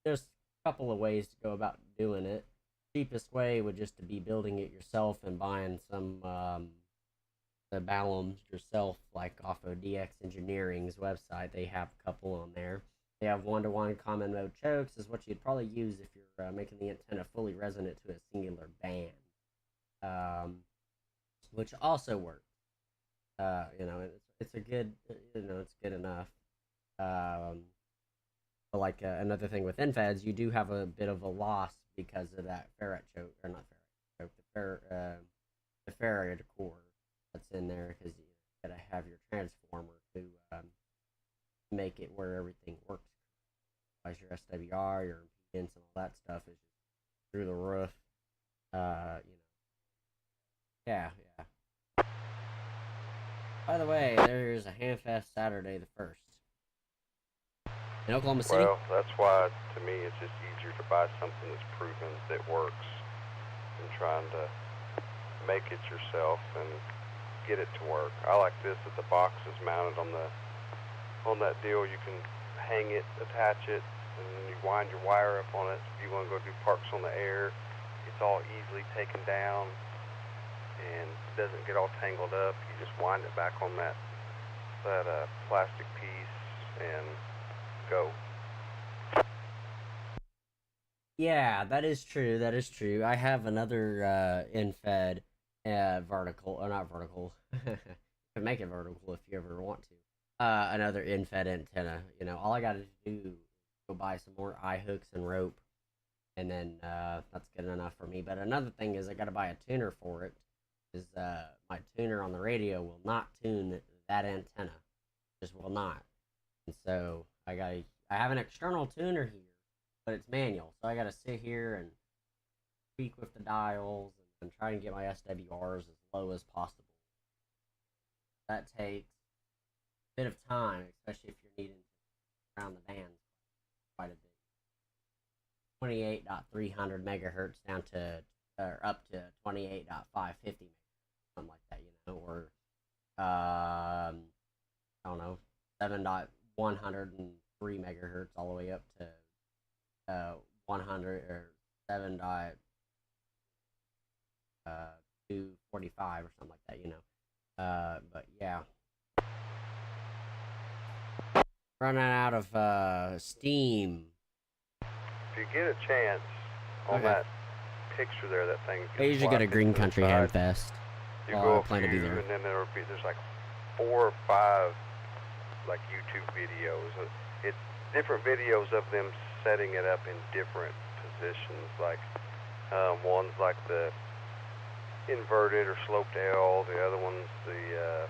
There's a couple of ways to go about doing it. Cheapest way would just to be building it yourself and buying some the Balums yourself, like off of DX Engineering's website. They have a couple on there. They have 1-to-1 common mode chokes, is what you'd probably use if you're making the antenna fully resonant to a singular band, which also works. It's a good, it's good enough. But like another thing with infeds, you do have a bit of a loss because of that ferret choke, or not ferret choke, the ferret core that's in there, because you gotta have your transformer to make it where everything works. Otherwise, your SWR, your impedance, and all that stuff is just through the roof. Yeah. By the way, there's a Hamfest Saturday the 1st in Oklahoma City. Well, that's why, to me, it's just easier to buy something that's proven that works than trying to make it yourself and get it to work. I like this, that the box is mounted on that deal. You can hang it, attach it, and you wind your wire up on it. If you want to go do parks on the air, it's all easily taken down and doesn't get all tangled up. You just wind it back on that plastic piece and go. Yeah, that is true. I have another infed vertical, or not vertical. You can make it vertical if you ever want to. Another infed antenna. All I gotta do is go buy some more eye hooks and rope, and then that's good enough for me. But another thing is I gotta buy a tuner for it, because my tuner on the radio will not tune that antenna. Just will not. And so I have an external tuner here, but it's manual, so I gotta sit here and tweak with the dials and try and get my SWRs as low as possible. That takes a bit of time, especially if you're needing to round the bands quite a bit. 28.300 megahertz down to up to 28.550 megahertz, something like that, or I don't know, 7.103 megahertz all the way up to 100 or 7.245 or something like that, but yeah. Running out of steam. If you get a chance on that picture there, that thing. I usually go to Green Country Hamfest. You go a few, and then there's like 4 or 5 like YouTube videos. It's different videos of them setting it up in different positions. Like one's like the inverted or sloped L, the other one's the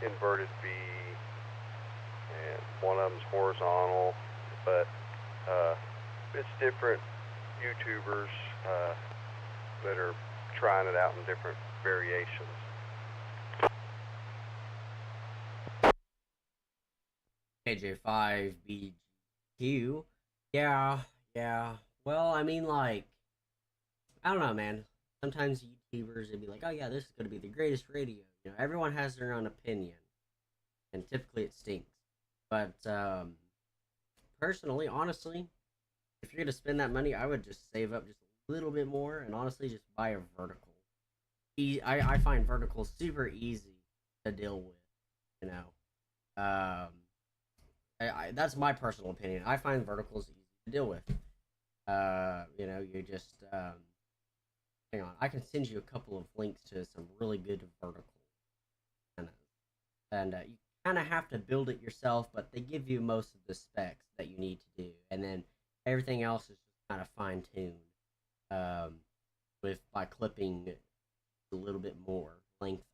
inverted V, and one of them's horizontal. But it's different YouTubers that are trying it out in different variations. KJ5BQ. Yeah. Well, I mean, like, I don't know, man. Sometimes YouTubers would be like, "Oh yeah, this is gonna be the greatest radio." You know, everyone has their own opinion, and typically it stinks. But personally, honestly, if you're gonna spend that money, I would just save up just a little bit more, and honestly, just buy a vertical. I find verticals super easy to deal with. You know, that's my personal opinion. I find verticals easy to deal with. You know, you just hang on. I can send you a couple of links to some really good vertical and you kind of have to build it yourself, but they give you most of the specs that you need to do, and then everything else is just kind of fine tuned with by clipping a little bit more length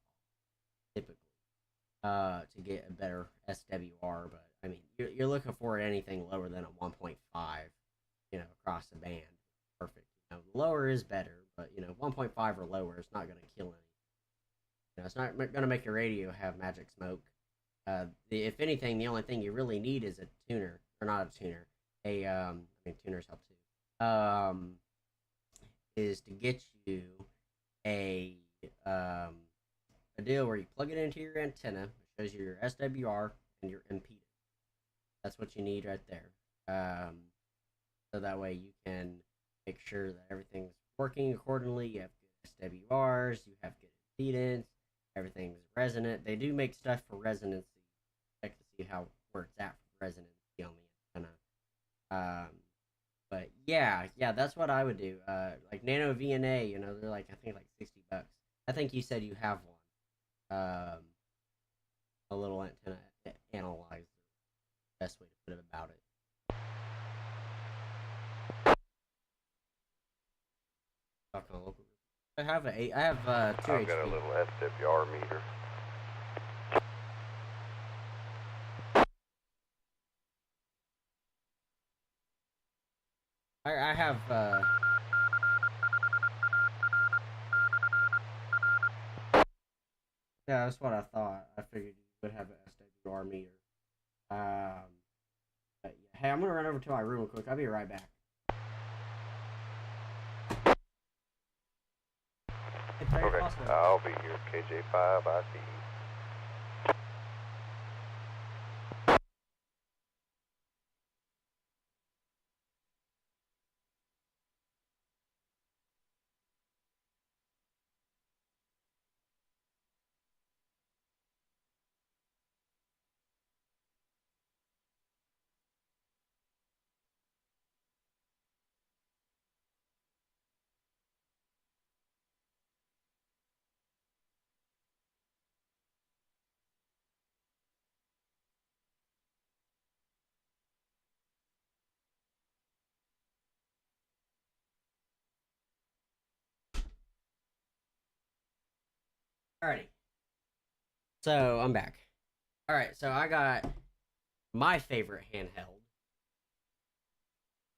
typically to get a better SWR. But I mean, you're looking for anything lower than a 1.5, you know, across the band. Perfect. You know, lower is better, but you know, 1.5 or lower is not going to kill any. You know, it's not going to make your radio have magic smoke. If anything, the only thing you really need is a tuner, or not a tuner. I mean, tuners help too. Is to get you a deal where you plug it into your antenna. It shows you your SWR and your impedance. That's what you need right there. So that way you can make sure that everything's working accordingly. You have good SWRs, you have good impedance, everything's resonant. They do make stuff for resonancy. Check to see where it's at for resonancy on the antenna. But yeah, that's what I would do. Like Nano VNA, you know, they're like, I think like $60. I think you said you have one. A little antenna analyzer. Best way to put it about it. I have two I've got HP. a little SWR meter. I have yeah, that's what I thought. I figured you would have an SWR meter. But yeah. Hey, I'm gonna run over to my room real quick. I'll be right back. Okay, I'll be here. KJ5, I see you. Alrighty. So I'm back. Alright, so I got my favorite handheld.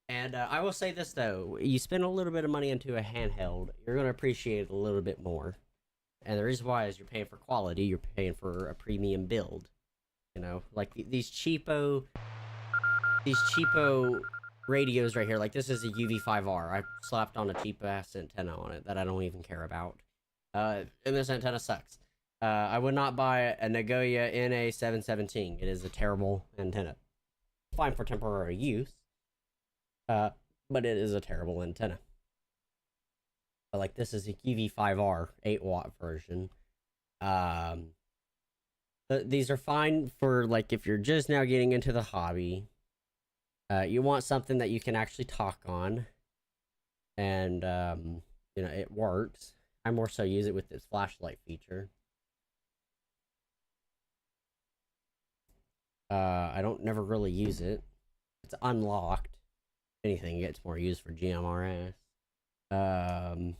And I will say this though, you spend a little bit of money into a handheld, you're gonna appreciate it a little bit more. And the reason why is you're paying for quality, you're paying for a premium build. You know, like these cheapo radios right here. Like this is a UV5R. I slapped on a cheap ass antenna on it that I don't even care about. And this antenna sucks. I would not buy a Nagoya NA717. It is a terrible antenna. Fine for temporary use. But it is a terrible antenna. But like this is a UV5R 8-watt version. These are fine for like if you're just now getting into the hobby. You want something that you can actually talk on, and you know it works. I more so use it with this flashlight feature. I don't never really use it. It's unlocked. If anything, it gets more used for GMRS. That's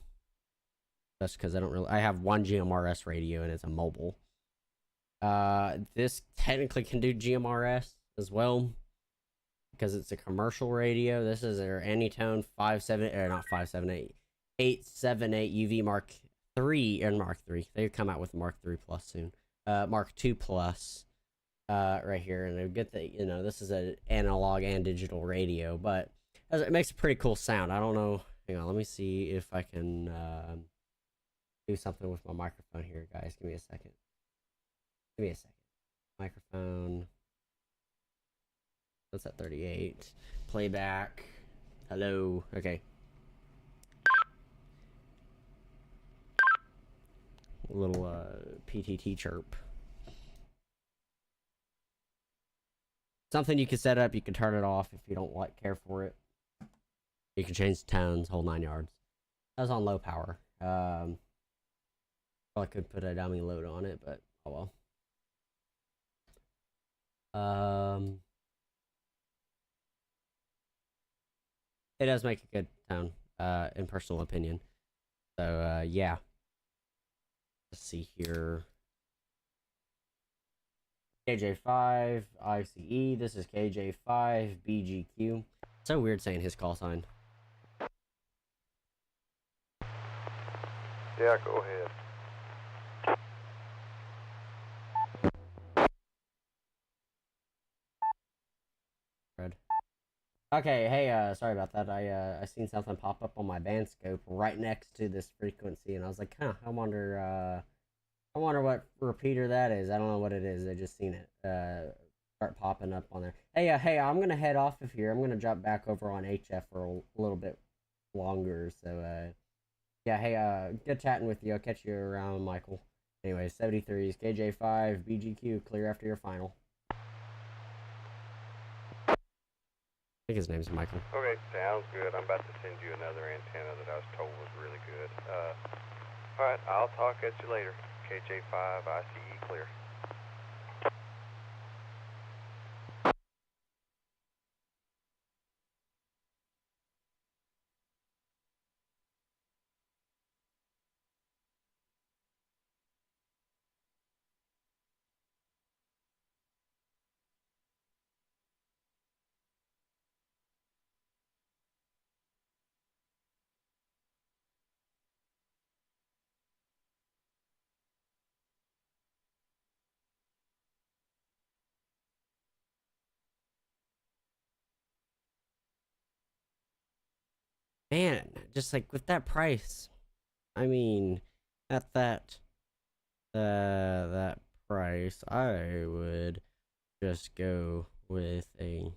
because I have one GMRS radio and it's a mobile. This technically can do GMRS as well because it's a commercial radio. This is their Anytone 878 UV Mark 3 and Mark 3. They come out with Mark 3 Plus soon. Mark 2 Plus. Right here, and I get that this is an analog and digital radio, but it makes a pretty cool sound. I don't know. Hang on, let me see if I can do something with my microphone here, guys. Give me a second. Microphone. That's at 38. Playback. Hello. Okay. A little PTT chirp. Something you can set up. You can turn it off if you don't care for it. You can change the tones, whole 9 yards. That was on low power. Probably could put a dummy load on it, but oh well. It does make a good tone, in personal opinion. So yeah. Let's see here. KJ5 ICE. This is KJ5 BGQ. So weird saying his call sign. Yeah, go ahead. Fred. Okay, hey, sorry about that. I seen something pop up on my band scope right next to this frequency, and I was like, huh, I wonder what repeater that is. I don't know what it is. I just seen it start popping up on there. Hey, I'm gonna head off of here. I'm gonna drop back over on HF for a little bit longer. So yeah, hey, good chatting with you. I'll catch you around, Michael. Anyway, 73s, KJ5, BGQ, clear after your final. I think his name's Michael. Okay, sounds good. I'm about to send you another antenna that I was told was really good. Alright, I'll talk at you later. KJ5, ICE clear. Man, just like with that price, I mean, at that price, I would just go with a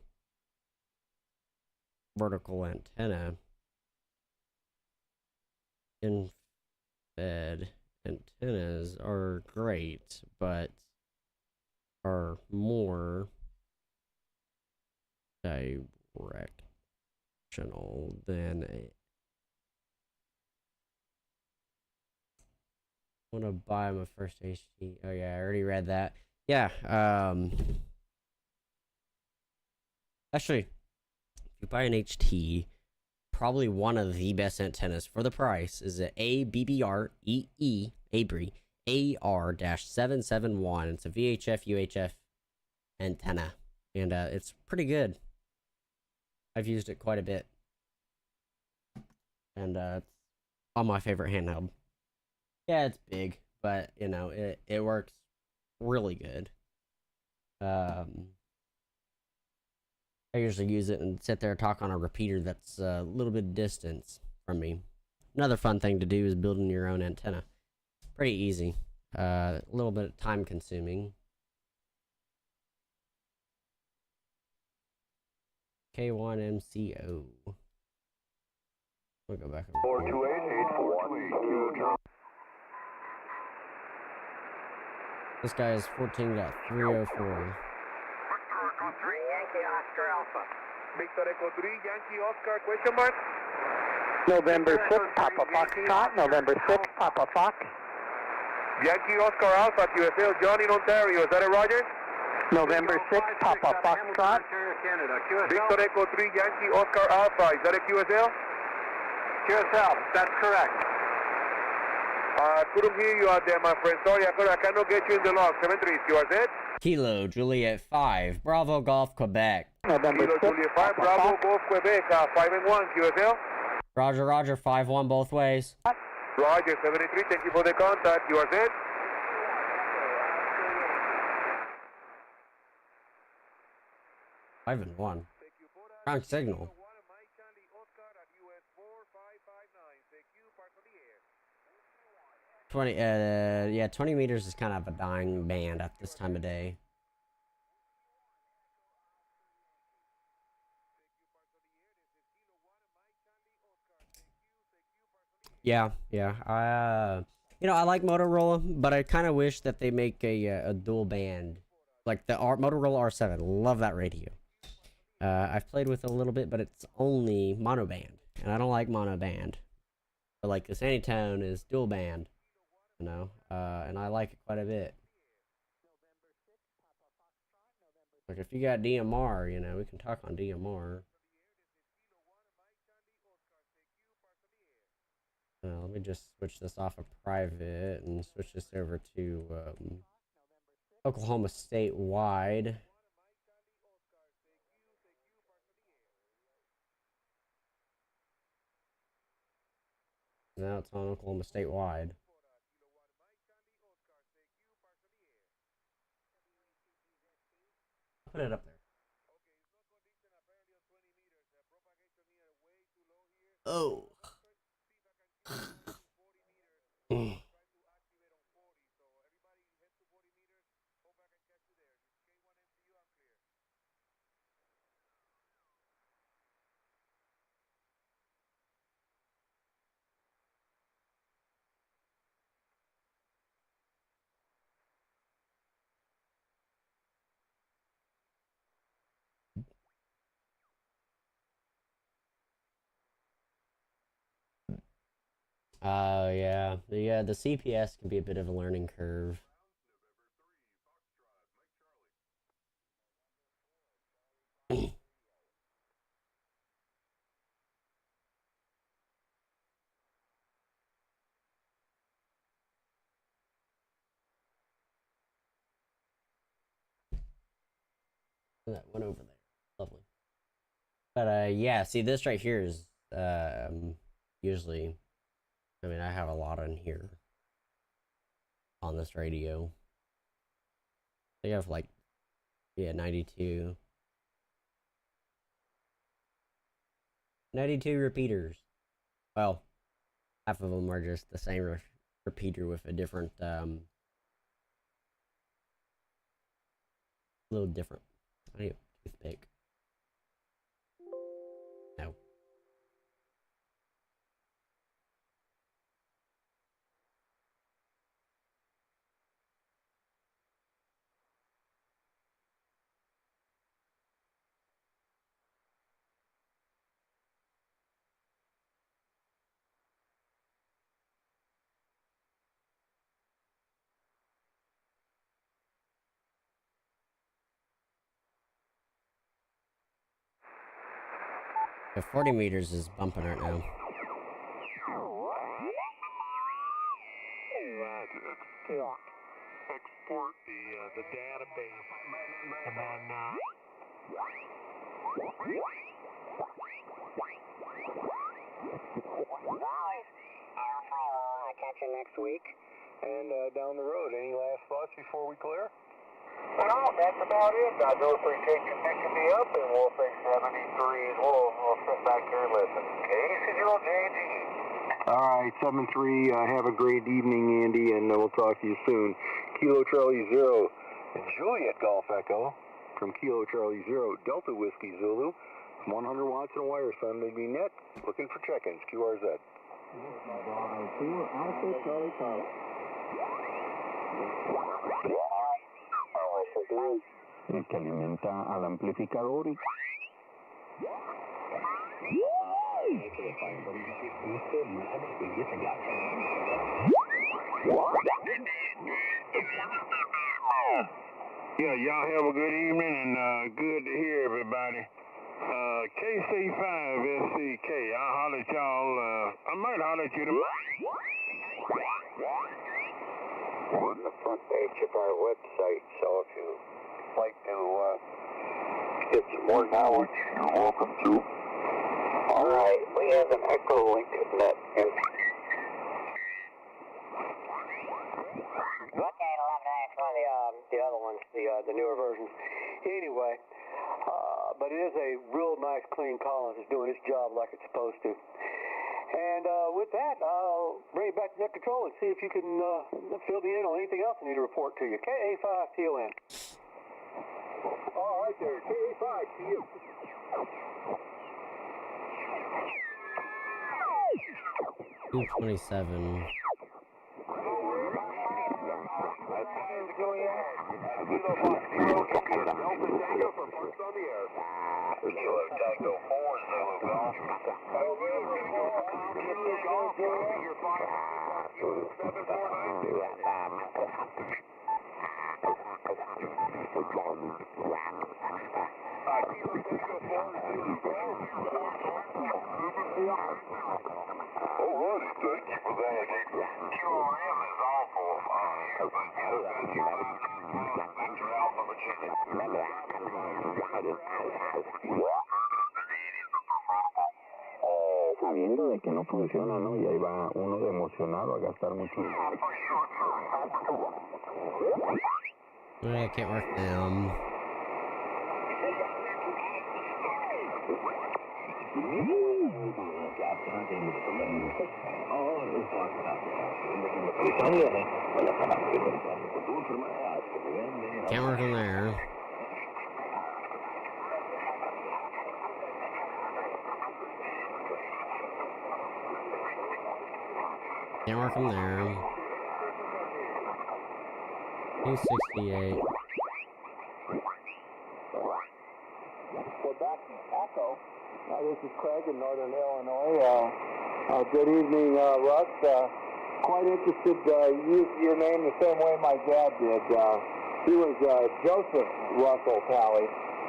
vertical antenna. In-fed antennas are great, but are more directional than a. I want to buy my first HT. Oh yeah, I already read that. Yeah. Actually, if you buy an HT, probably one of the best antennas for the price is an ABBR ABRI AR-771. It's a VHF UHF antenna, and it's pretty good. I've used it quite a bit, and it's on my favorite handheld. Yeah, it's big, but it works really good. I usually use it and sit there and talk on a repeater that's a little bit of distance from me. Another fun thing to do is building your own antenna. Pretty easy. A little bit time consuming. K1MCO. We'll go back over here. 428-841. This guy is 14.304. Yankee Oscar Alpha. Victor Echo 3, Yankee Oscar, question mark? November 6, Papa Foxtrot, November 6, Papa Fox. Yankee Oscar Alpha, QSL, John in Ontario, is that a Roger? November 6, Papa Foxtrot. Victor Echo 3 Yankee Oscar Alpha. Is that a QSL? QSL, that's correct. I couldn't hear you out there, my friend. Sorry, I cannot get you in the log. 73 is QSL. Kilo Juliet 5, Bravo Golf Quebec. November Kilo 6, Juliet 5, Bravo Golf Quebec, 5 and 1 QSL. Roger, Roger, 5-1 both ways. Roger, 73, thank you for the contact. QSL. Five and 1. Wrong signal. 20, yeah, 20 meters is kind of a dying band at this time of day. Yeah, you know, I like Motorola, but I kind of wish that they make a dual band, like the Motorola R7. Love that radio. I've played with it a little bit, but it's only mono band, and I don't like mono band. But like the Sanitone is dual band, you know, and I like it quite a bit. Like if you got DMR, you know, we can talk on DMR. Let me just switch this off of private and switch this over to Oklahoma statewide. Now it's on Oklahoma statewide. Put it up there. Oh. Yeah. The CPS can be a bit of a learning curve. That one over there. Lovely. But yeah, see this right here is usually, I mean, I have a lot on here on this radio. I have like, yeah, 92 repeaters. Well, half of them are just the same repeater with a different little different. I need a toothpick. No. The 40 meters is bumping right now. Export the database, and then I'll catch you next week. And down the road, any last thoughts before we clear? well, that's about it. I do appreciate you picking me up, and we'll say 73, and we'll sit back here and listen. KC0JG. All right, 7-3. Have a great evening, Andy, and we'll talk to you soon. Kilo Charlie 0, Juliet Golf Echo from Kilo Charlie 0, Delta Whiskey Zulu, 100 watts and a wire, Sunday be net. Looking for check-ins, QRZ. El que alimenta al amplificador y Yeah, y'all have a good evening and good to hear everybody. KC5SCK, I'll holler at y'all. I might holler at you tomorrow. On the front page of our website, so if you'd like to get some more knowledge, you're welcome to. All right, we have an echo link net. Okay, 11X, one of the other ones, the newer versions. Anyway, but it is a real nice, clean call. It's doing its job like it's supposed to. And with that, I'll bring it back to net control and see if you can fill me in on anything else I need to report to you. KA5TON. All right there, KA5 to you. 227. Sabiendo de que no funciona, ¿no? Y ahí va uno de emocionado a gastar mucho. I can't work them. Can't work them there. Can't work them there. 268. We're back in Echo. This is Craig in Northern Illinois. Good evening, Russ. Quite interested use your name the same way my dad did. He was Joseph Russell Talley,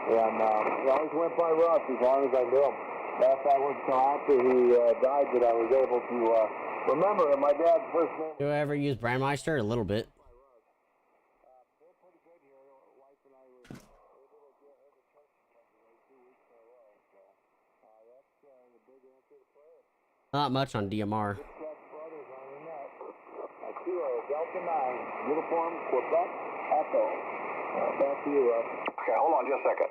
and he always went by Russ as long as I knew him. I was so after he died that I was able to remember that my dad's first name. Do I ever use Brandmeister? A little bit. Not much on DMR. Delta 9, Uniform, Quebec, Echo. Back to you, Russ. Okay, hold on just a second.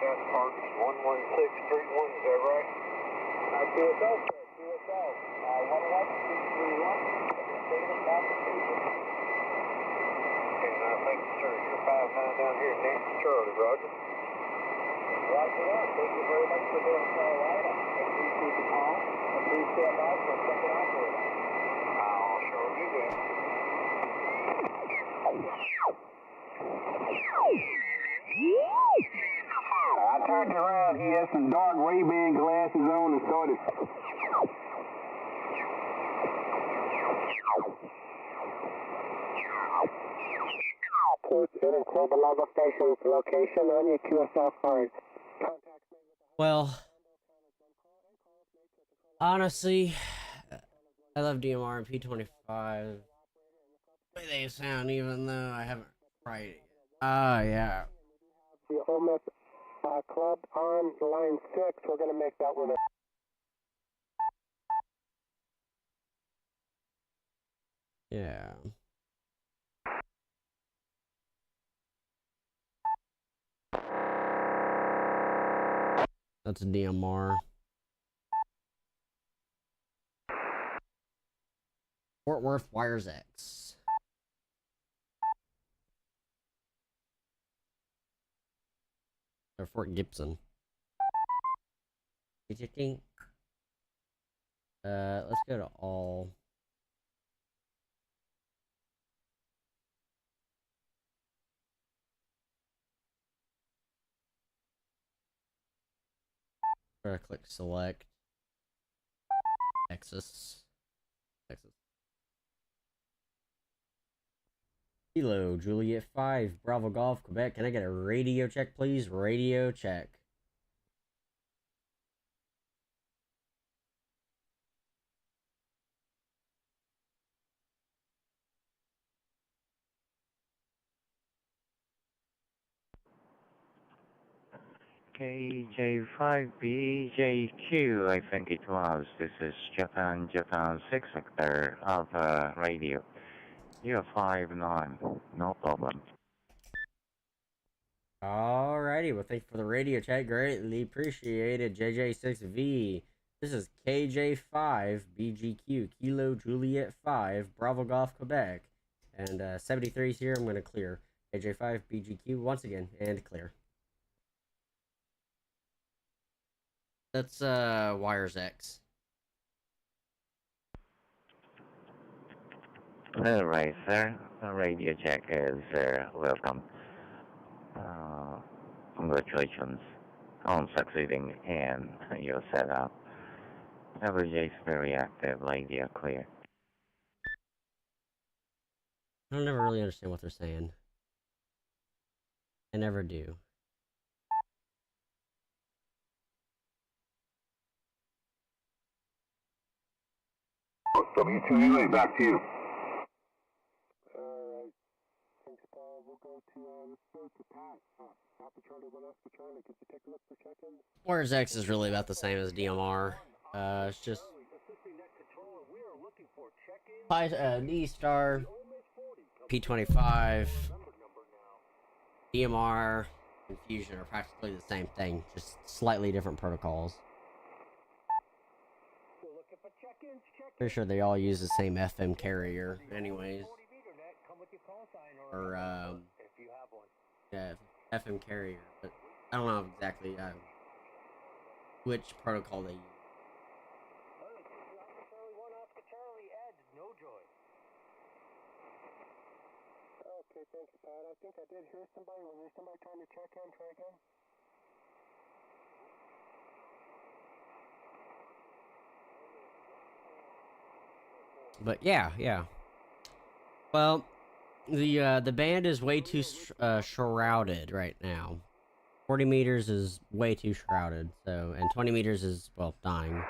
That's Park 11631, is that right? QSO, sir. QSO. 11631. State of Massachusetts. And thank you, sir. You're 59 down here, Nancy Charlie, Roger. Roger that. Thank you very much for North Carolina. Appreciate the call. And please stand by for a second operator. I'll sure do that. I turned around, he had some dark Ray-Ban glasses on and started. Station's location on your QSL card. Well, honestly, I love DMR and P25. The way they sound, even though I haven't tried it. Oh, yeah. The Ole Miss Club on line 6. We're going to make that one. Yeah. That's a DMR. Fort Worth Wires X. Or Fort Gibson. Let's go to all. Click select. Texas. Kilo, Juliet 5, Bravo Golf, Quebec. Can I get a radio check, please? Radio check. KJ5BJQ, I think it was. This is Japan 6 Sector Alpha Radio. You're 5-9, no problem. Alrighty, well, thank you for the radio chat. Greatly appreciated, JJ6V. This is KJ5BGQ, Kilo Juliet 5, Bravo Golf, Quebec. And 73 is here. I'm going to clear. KJ5BGQ once again, and clear. That's Wires X. Alright, sir. Radio check is welcome. Congratulations on succeeding in your setup. Every day is very active, radio clear. I don't ever really understand what they're saying. I never do. W2UA, back to you. Alright. Thanks, Paul. We'll go to, let's go to Pat. Papa Charlie, 1 Oscar Charlie. Could you take a look for check-in? Wires X is really about the same as DMR. It's just D Star, P25, DMR, and Fusion are practically the same thing, just slightly different protocols. Pretty sure they all use the same FM carrier, anyways. Or yeah, FM carrier, but I don't know exactly which protocol they use. Okay, thank you, Pat. I think I did hear somebody. Was there somebody trying to check in? Try again? But yeah. Well, the band is way too shrouded right now. 40 meters is way too shrouded, so, and 20 meters is, well, dying.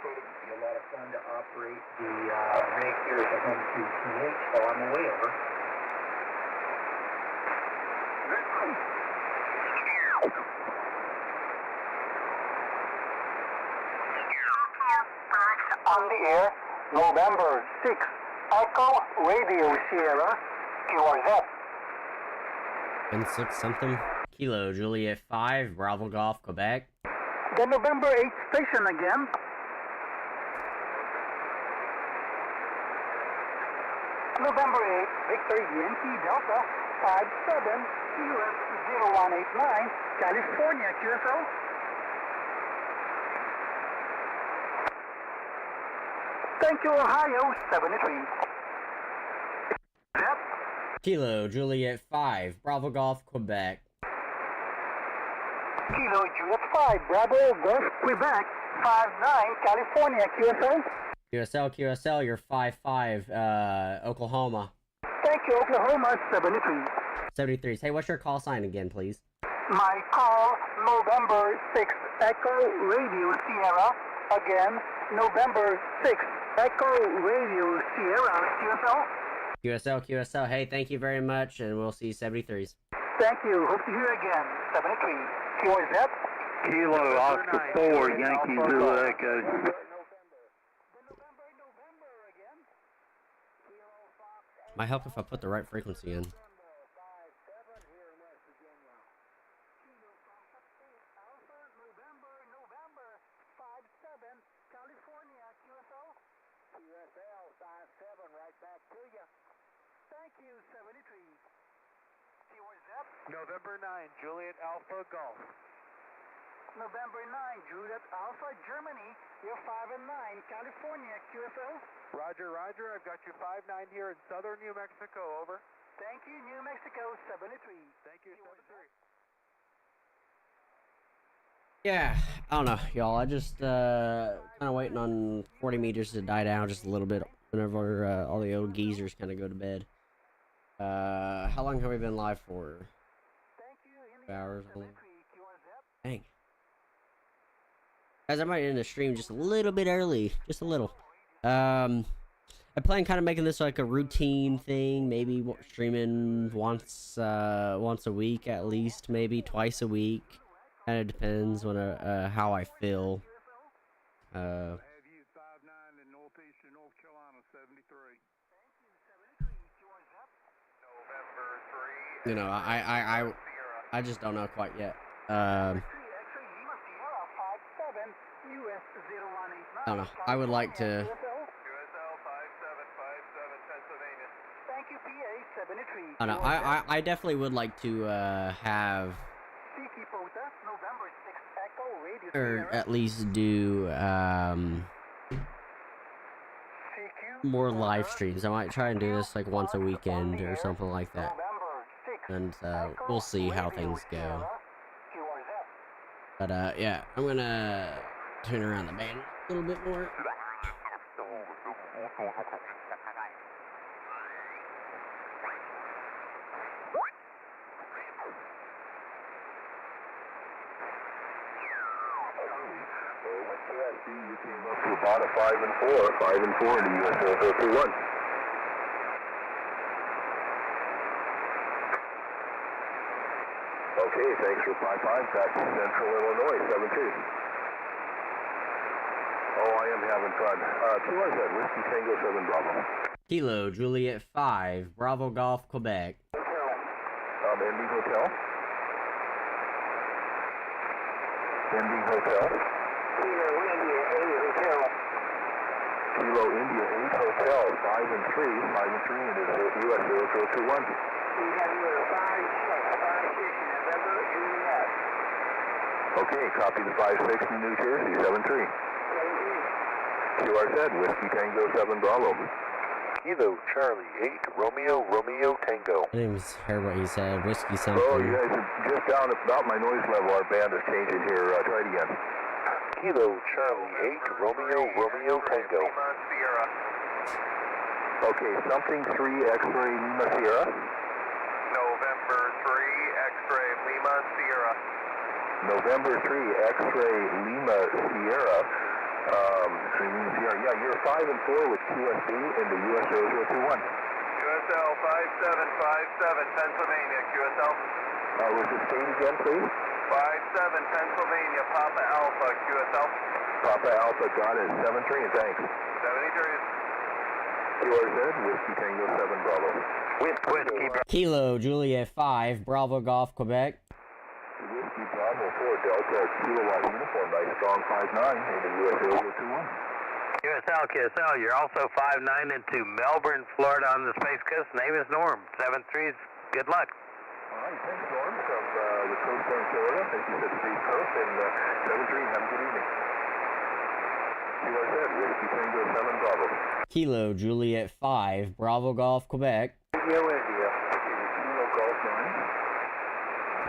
Be a lot of fun to operate the rig here at the home QTH while I'm away over. On the air, November 6, Echo Radio Sierra, QRZ. And 6 something. Kilo, Juliet 5, Bravo Golf, Quebec. The November 8 station again. November 8, Victor Yankee Delta 57, US 0189, California, QSO. Thank you, Ohio 73. Yep. Kilo, Juliet 5, Bravo Golf, Quebec. Kilo Juliet 5, Bravo Golf, Quebec, 59, California, QSO. QSL, you're 5-5, Oklahoma. Thank you, Oklahoma 73. 73. Hey, what's your call sign again, please? My call, November 6, Echo Radio Sierra. Again, November 6, Echo Radio Sierra, QSL. QSL. Hey, thank you very much, and we'll see 73s. Thank you. Hope to hear again. 73. QRZ. Kilo Oscar 4, Yankee Zulu Echo. Might help if I put the right frequency in. November 9, Juliet Alpha Golf. November 9, Juliet Alpha, Germany. You're 5 and 9, California, QSL. Roger, Roger. I've got you 5-9 here in southern New Mexico, over. Thank you, New Mexico, 73. Thank you, 73. Yeah, I don't know, y'all. I just kind of waiting on 40 meters to die down just a little bit whenever all the old geezers kind of go to bed. How long have we been live for? 2 hours. Dang. Guys, I might end the stream just a little bit early, just a little. I plan kind of making this like a routine thing, maybe streaming once a week at least, maybe twice a week. Kind of depends on how I feel. I have you 5-9 in northeastern North Carolina, 73. You know, I just don't know quite yet. I don't know. I would like to. QSL 5757 Pennsylvania. Thank you, PA 73. I don't know. I definitely would like to have, November 6 Echo, Radio or Sierra. at least do more live streams. I might try and do this like once a weekend or something like that. And we'll see how things go. But yeah, I'm gonna turn around the band a little bit more. You came up to about a 5 and 4 in the US 0021. Okay, thanks for 5-5. That's Central Illinois, 7-2. Oh, I am having fun. QRZ, Whiskey Tango 7 Bravo. Kilo Juliet 5 Bravo Golf Quebec. Ending Hotel. Ending Hotel. Kilo India 8 Hotel. Kilo India 8 Hotel, 5 and 3, 5 and 3, and it's US 0021. We have you at 5-6 November Juliet. Okay, copy the 5-6 in New Jersey, 7-3. QRZ, Whiskey Tango 7 Bravo. Kilo Charlie 8 Romeo Tango. I didn't even hear what he said. Whiskey something. Oh, you guys are just down about my noise level. Our band is changing here. Try it again. Kilo Charlie 8 Romeo Tango. Okay, something 3 X-ray Lima Sierra. November 3 X-ray Lima Sierra. November 3 X-ray Lima Sierra. Yeah, you're 5 and 4 with QSB in the US 0021. QSL 5757 Pennsylvania, QSL. Was the state again, please? 57 Pennsylvania, Papa Alpha, QSL. Papa Alpha, got it. 7-3, and thanks. 73. QRZ, Whiskey Tango 7 Bravo. Whiskey Kilo Juliet 5 Bravo Golf Quebec. Whiskey Bravo 4 Delta Kilowatt Uniform, nice strong 5-9 in the US 0021. QSL, you're also 5-9 into Melbourne, Florida on the Space Coast. Name is Norm. 7-3, good luck. All right, thanks, Norm, from the coast on Florida. Thank you for the Space Coast, and 7-3, have a good evening. QRZ, Whiskey Tango 7 Bravo. Kilo Juliet 5 Bravo Golf Quebec. India, Kilo Golf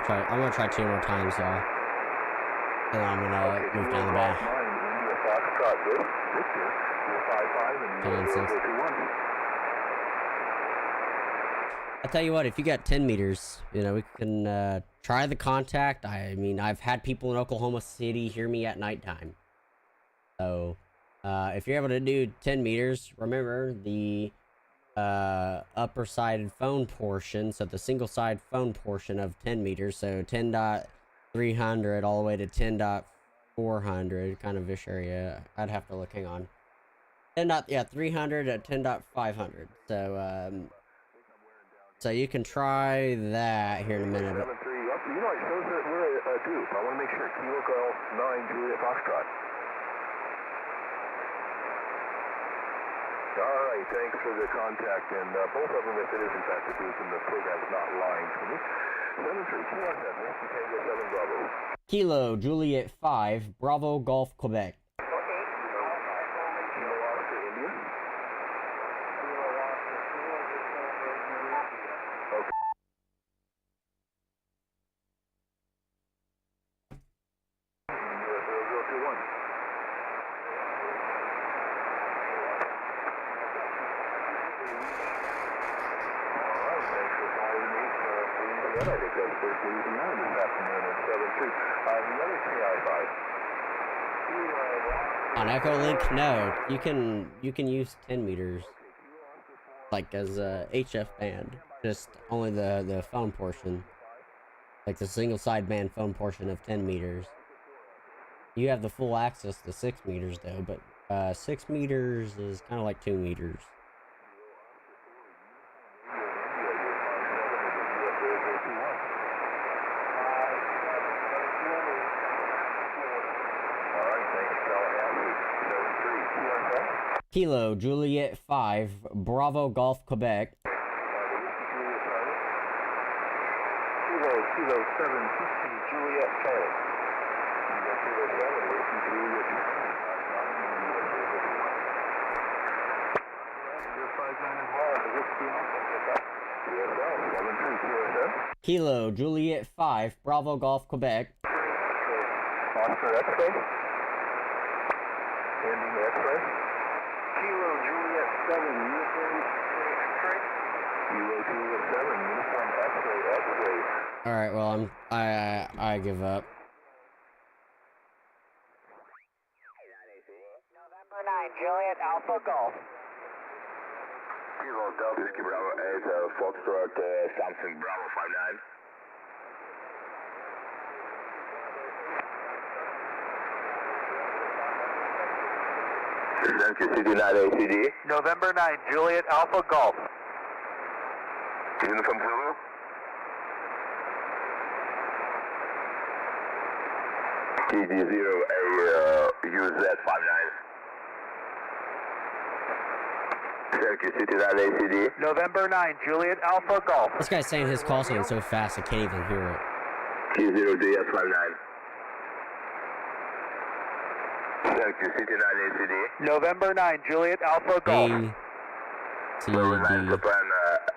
9. I'm gonna try 2 more times, y'all. And I'm gonna move down the band. India Foxtrot, good. Victor, you're 5-5 and 0021. I tell you what, if you got 10 meters, you know, we can try the contact. I mean, I've had people in Oklahoma City hear me at nighttime. So, if you're able to do 10 meters, remember the upper sided phone portion, so the single side phone portion of 10 meters, so 10.300 all the way to 10.400, kind of ish area. I'd have to look, hang on. 300 at 10.500. So you can try that here in a minute. 7-3, you know, it shows that we're a dupe. I want to make sure. Kilo Golf 9 Juliet Foxtrot. All right, thanks for the contact, and both of them, if it is in fact a dupe and the program's not lying to me. Kilo Juliet 5 Bravo Golf Quebec. On Echo Link, no, you can use 10 meters, like as a HF band, just only the phone portion, like the single sideband phone portion of 10 meters. You have the full access to 6 meters though, but 6 meters is kind of like 2 meters. Kilo Juliet 5 Bravo Golf Quebec. Kilo 7 Juliet Charlie. Kilo Juliet 5 Bravo Golf Quebec. Oscar X-ray. Ending X-ray. Kilo Juliet 7 uniform X-ray. Kilo Juliet 7 uniform X-ray X-ray. All right, well I give up. November 9, Juliet Alpha Golf. Kilo Delta Whiskey Bravo 8 Foxtrot Samsung Bravo 59. Thank you, CD9 ACD. November 9, Juliet Alpha Golf. Uniform Zulu. TD0 UZ59. Thank you, CD9 ACD. November 9, Juliet Alpha Golf. This guy's saying his call sign so fast I can't even hear it. T0DS59. Thank you, CD9 ACD. November 9, Juliet Alpha Golf. Japan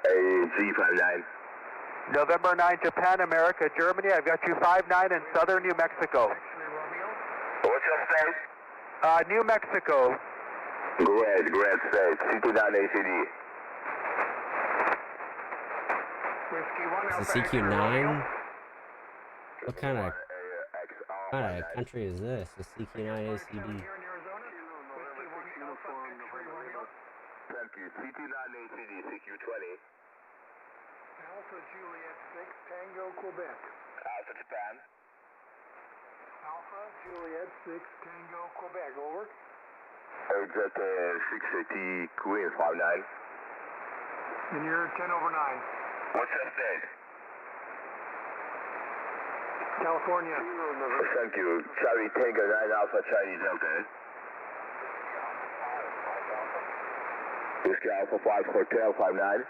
AG59. November 9, Japan, America, Germany. I've got you 59 in southern New Mexico. What's your state? New Mexico. Great state. CD9 ACD. Is the CQ9? What kind of country is this? The CQ9 ACD. Thank you, CD9 ACD, CQ20. Alpha Juliet 6 Tango Quebec. Alpha Japan. Alpha Juliet 6 Tango Quebec, over. Jet 680 Queen 59. And you're 10 over 9. What's your state? California. Thank you. Charlie Tango 9 Alpha Charlie Delta. Whiskey Alpha 5 Hotel 59.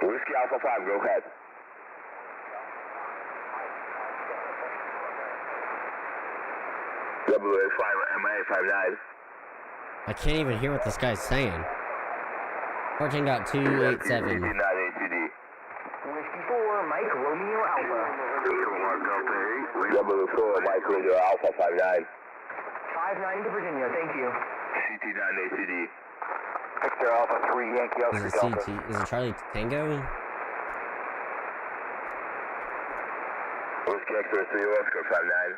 Whiskey Alpha 5, go ahead. WA5 MA 59. I can't even hear what this guy's saying. 14.287. Whiskey 4, Mike Romeo Alpha. W4 Mike Romeo Alpha 59. 59 to Virginia, thank you. CT9 ACD. Victor Alpha 3 Yankee Oscar Is it Delta. CT? Is it Charlie Tango? Whiskey X-ray 3 Oscar 59.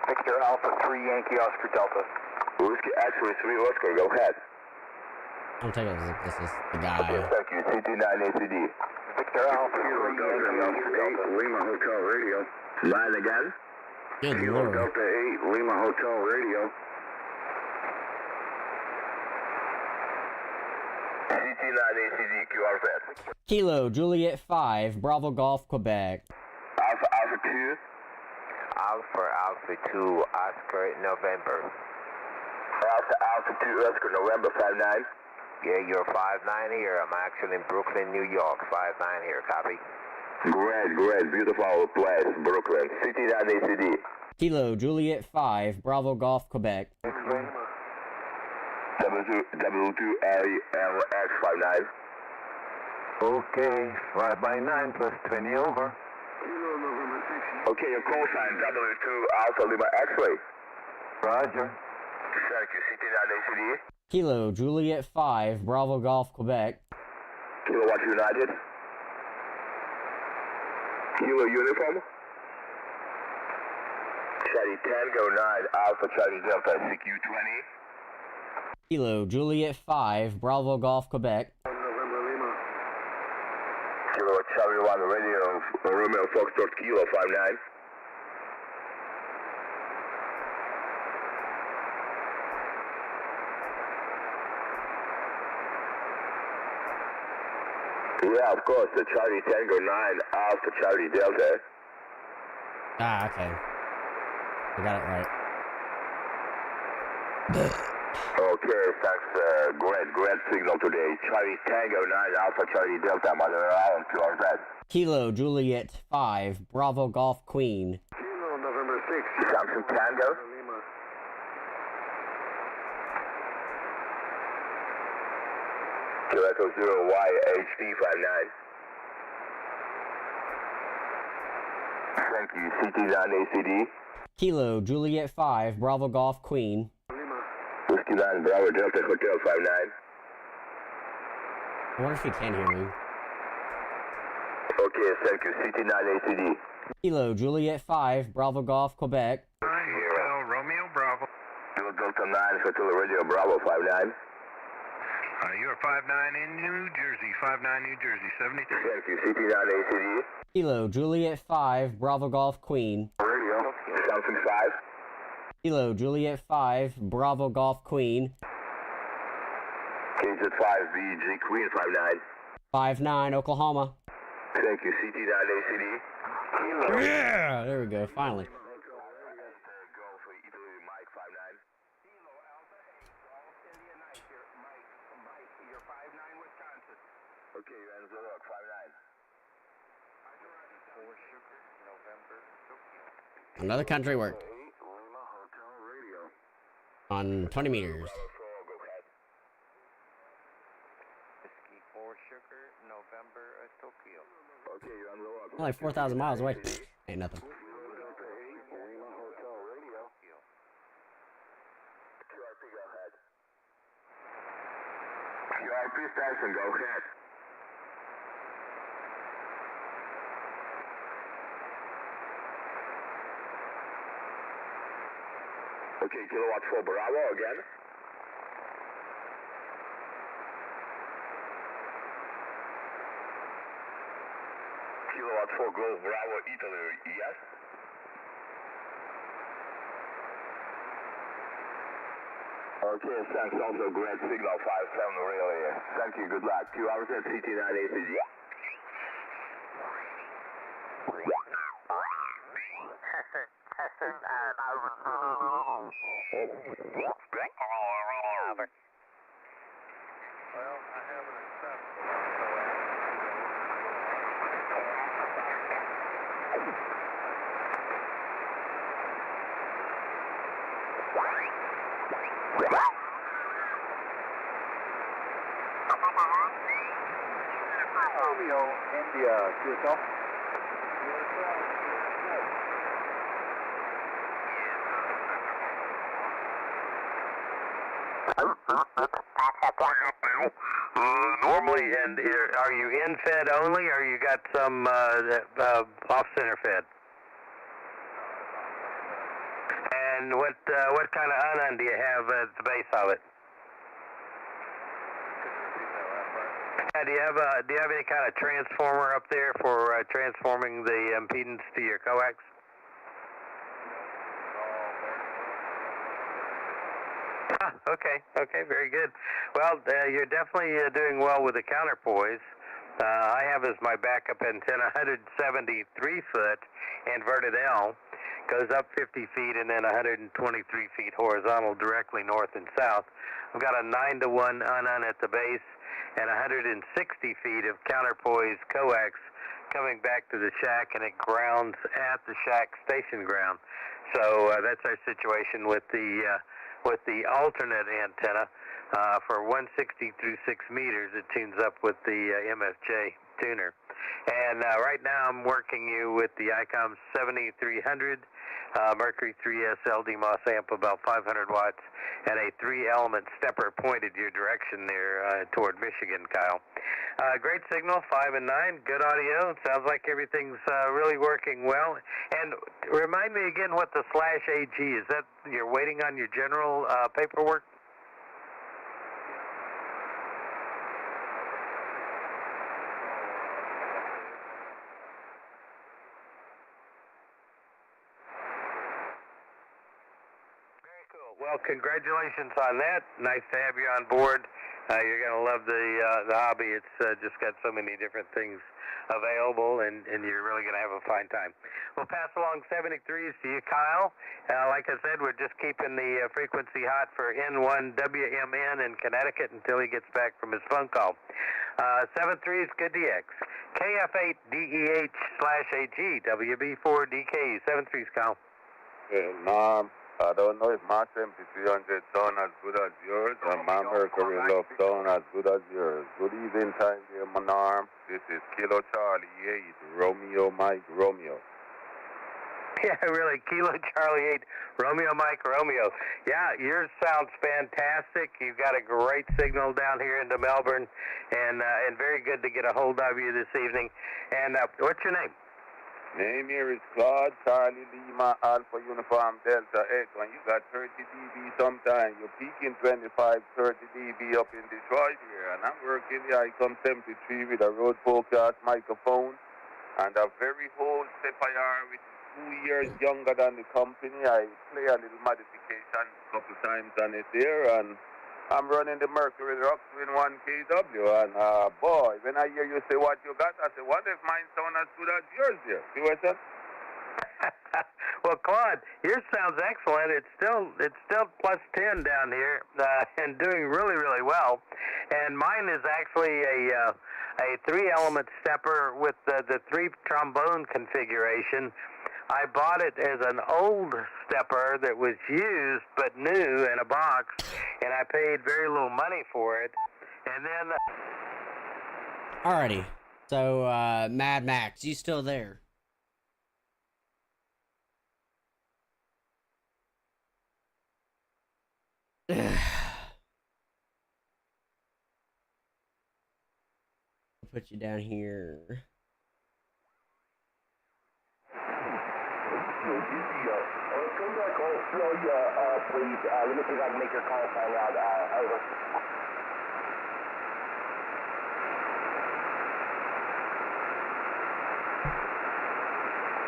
Victor Alpha 3 Yankee Oscar Delta. Whiskey X-ray 3 Oscar, go ahead. I'm taking this is the guy. Thank you, CT9 ACD. Victor Alpha 3 Yankee Oscar Delta. Lima Hotel Radio. Line again. Good Kilo lord. Delta 8, Lima Hotel Radio. CT9 ACD, QRZ. Kilo Juliet 5 Bravo Golf Quebec. Alpha 2. Alpha 2 Oscar November. Alpha 2 Oscar November 59. Yeah, you're 5-9 here. I'm actually in Brooklyn, New York. 5-9 here. Copy. Great. Beautiful place, Brooklyn. City and ACD. Kilo Juliet 5, Bravo Golf, Quebec. W2LX59. Okay, 5-9 plus 20 over. Okay, your call sign W2 Alpha Lima X-ray. Roger. Thank you, City and ACD. Kilo Juliet 5, Bravo Golf, Quebec. Kilowatt United. Kilo Uniform. Charlie Tango 9 Alpha Charlie Delta CQ20. Kilo Juliet 5, Bravo Golf, Quebec. Kilo Charlie 1 Radio Romeo Foxtrot Kilo 59. Yeah, of course, the Charlie Tango 9 Alpha Charlie Delta. Ah, okay. I got it right. Okay, thanks. Great signal today. Charlie Tango 9 Alpha Charlie Delta, Mother Island, to our bed. Kilo Juliet 5, Bravo Golf, Queen. Kilo November 6. Samsung Tango. Kilo Echo 0 YHD 59. Thank you. CT9 ACD. Kilo Juliet 5, Bravo Golf, Queen. Whiskey 9 Bravo Delta Hotel 59. I wonder if he can hear me. Okay, thank you. CT9 ACD. Kilo Juliet 5, Bravo Golf, Quebec. Hotel Romeo Bravo. Kilo Delta 9 Hotel Radio Bravo 59. You are 5-9 in New Jersey. 5-9 New Jersey. 73. Thank you. CT9 ACD. Kilo Juliet 5, Bravo Golf, Queen. Radio. Samsung 5. Kilo Juliet 5, Bravo Golf, Queen. KZ5 BG Queen 59. 5-9, Oklahoma. Thank you. CT9 ACD. Yeah! There we go, finally. Go for Italy Mike 59. Kilo Alpha 8, all India Night here. Mike, you're 5-9 Wisconsin. Okay, you're in Zurich 59. For Sugar, November, Tokyo. Another country work. Lima Hotel Radio. On 20 meters. Go ahead. Whiskey 4 Sugar, November, Tokyo. Okay, you're on Zurich. Only 4,000 miles away. Ain't nothing. Lima Hotel Radio. QRP, go ahead. QRP station, go ahead. Okay, kilowatt 4 Bravo again. Kilowatt 4 Golf Bravo Italy, yes? Okay, thanks. Also great signal 5-7 really. Thank you, good luck. 2 hours at CT9 ACD. Over. Well, I haven't accepted. Romeo, India, QSL. Normally, and are you in fed only, or you got some off center fed? And what kind of unan do you have at the base of it? Do you have any kind of transformer up there for transforming the impedance to your coax? Okay, very good. Well, you're definitely doing well with the counterpoise. I have as my backup antenna 173 foot inverted L goes up 50 feet and then 123 feet horizontal directly north and south. I've got a 9-to-1 unun at the base and 160 feet of counterpoise coax coming back to the shack, and it grounds at the shack station ground. So that's our situation with the alternate antenna. For 160 through 6 meters, it tunes up with the MFJ tuner. And right now I'm working you with the ICOM 7300, Mercury 3S LD Moss amp, about 500 watts, and a 3-element stepper pointed your direction there toward Michigan, Kyle. Great signal, 5 and 9, good audio. Sounds like everything's really working well. And remind me again what the /AG is. That you're waiting on your general paperwork? Well, congratulations on that. Nice to have you on board. You're going to love the hobby. It's just got so many different things available, and you're really going to have a fine time. We'll pass along 73s to you, Kyle. Like I said, we're just keeping the frequency hot for N1WMN in Connecticut until he gets back from his phone call. 73s, good DX. KF8DEH/AG, WB4DK, 73s, Kyle. I don't know if my 7300 sound as good as yours, and my Mercury Love sound as good as yours. Good evening time here, Manarm. This is Kilo Charlie 8, Romeo Mike Romeo. Yeah, really, Kilo Charlie 8, Romeo Mike Romeo. Yeah, yours sounds fantastic. You've got a great signal down here into Melbourne, and very good to get a hold of you this evening. And what's your name? Name here is Claude Charlie Lima Alpha Uniform Delta X. When you got 30 dB sometime, you're peaking 25, 30 dB up in Detroit here. And I'm working the ICOM 73 with a road forecast microphone and a very old SEPIR which is 2 years younger than the company. I play a little modification a couple times on it there, and I'm running the Mercury Rock Twin 1 kW, and boy, when I hear you say what you got, I say, what if mine sound as good as yours here? See what I said? Well, Claude, yours sounds excellent. It's still plus 10 down here, and doing really, really well. And mine is actually a 3-element stepper with the 3-trombone configuration. I bought it as an old stepper that was used but new in a box, and I paid very little money for it. And then... Alrighty. So, Mad Max, you still there? I'll put you down here. Come back Australia, please. Let me see if I can make your call sign out. Over.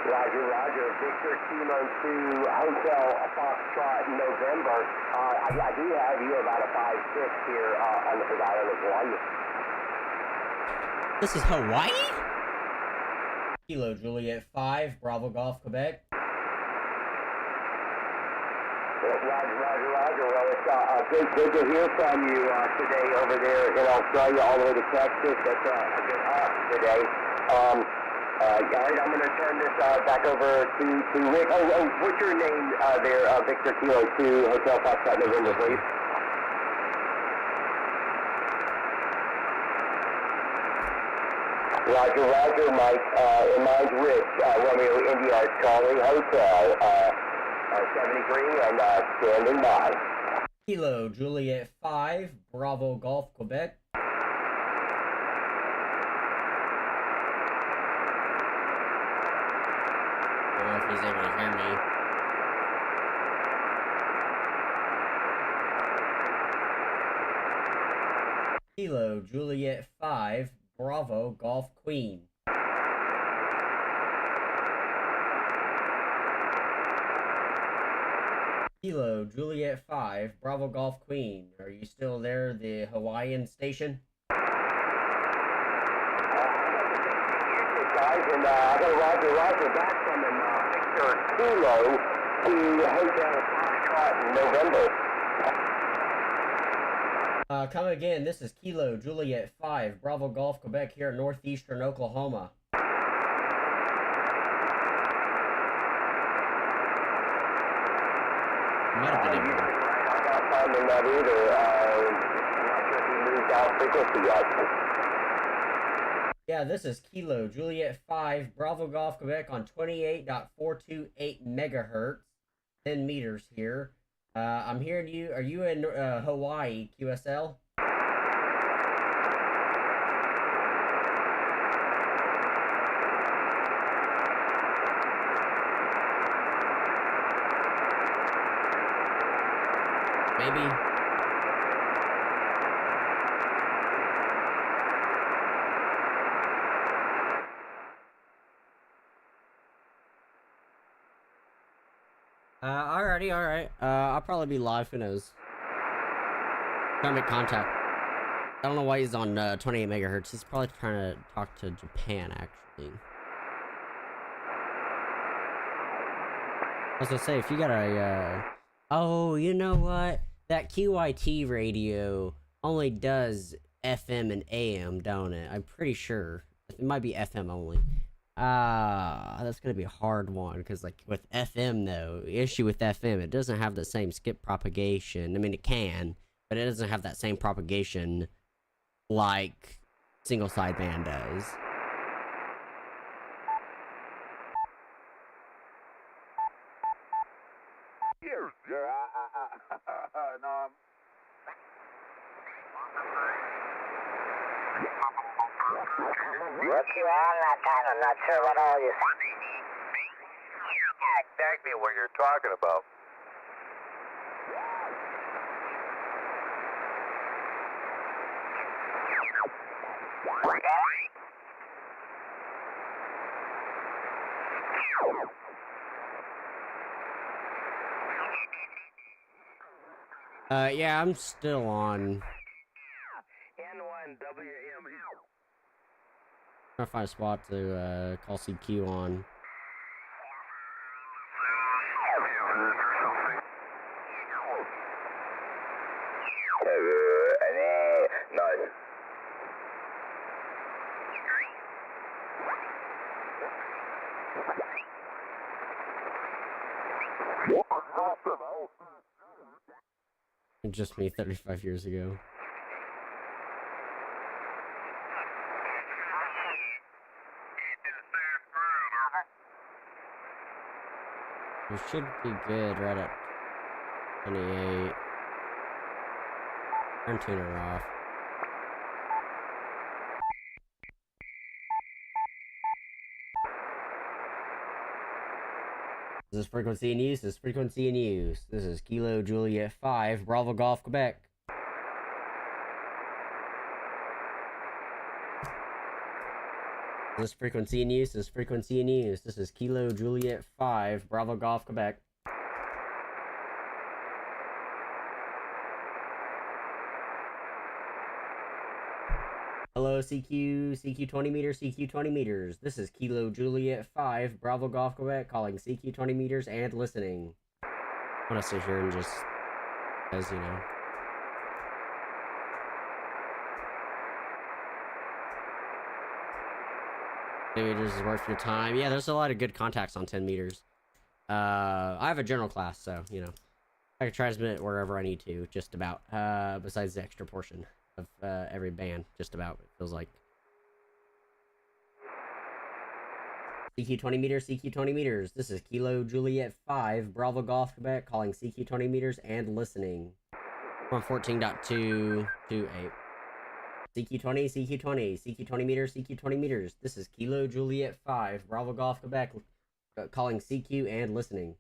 Roger. Victor Kilo 2, Hotel Foxtrot, November. I do have you about a 5-6 here on the Big Island of Hawaii. This is Hawaii? Kilo Juliet 5, Bravo Golf, Quebec. Roger. Well, it's good to hear from you today over there in Australia, all the way to Texas. That's a good hop today. All right, I'm going to turn this back over to Rick. Oh, what's your name there, Victor Kilo 2, Hotel Foxtrot, November, please? Roger, Mike. And mine's Rich, Romeo India Charlie Hotel. 73 and standing by. Kilo Juliet 5, Bravo Golf, Quebec. I don't know if he's able to hear me. Kilo Juliet 5, Bravo Golf Queen. Kilo Juliet 5, Bravo Golf Queen. Are you still there, the Hawaiian station? Guys, and I got Roger back from him. Victor Kilo to Hotel Foxtrot in November. Come again, this is Kilo Juliet 5, Bravo Golf, Quebec, here in northeastern Oklahoma. Might have been in there. I'm not finding that either. I'm not sure if he moved out frequency yet. Yeah, this is Kilo Juliet 5, Bravo Golf, Quebec on 28.428 megahertz, 10 meters here. I'm hearing you. Are you in Hawaii, QSL? Maybe. Alrighty, alright. I'll probably be live, who knows. Trying to make contact. I don't know why he's on 28 megahertz. He's probably trying to talk to Japan, actually. I was gonna say, if you got a, oh, you know what? That QIT radio only does FM and AM, don't it? I'm pretty sure. It might be FM only. That's gonna be a hard one, because like with FM though, the issue with FM, it doesn't have the same skip propagation. I mean, it can, but it doesn't have that same propagation like single sideband does. Look you on that time, I'm not sure what all you said. Exactly what you're talking about. Yeah, I'm still on. Trying to find a spot to call CQ on. Just me 35 years ago. We should be good right at 28. Turn tuner off. This is frequency in use. This is frequency in use. This is Kilo Juliet 5, Bravo Golf, Quebec. This is frequency in use. This is frequency in use. This is Kilo Juliet 5, Bravo Golf, Quebec. Hello, CQ, CQ 20 meters, CQ 20 meters. This is Kilo Juliet 5, Bravo Golf, Quebec, calling CQ 20 meters and listening. I'm gonna sit here and just, as you know. Meters is worth your time. Yeah, there's a lot of good contacts on 10 meters. I have a general class, so, you know, I can transmit wherever I need to, just about, besides the extra portion of every band, just about, it feels like. CQ 20 meters, CQ 20 meters. This is Kilo Juliet 5, Bravo Golf, Quebec, calling CQ 20 meters and listening. We're on 14.228. CQ 20, CQ 20, CQ 20 meters, CQ 20 meters. This is Kilo Juliet 5, Bravo Golf, Quebec, calling CQ and listening.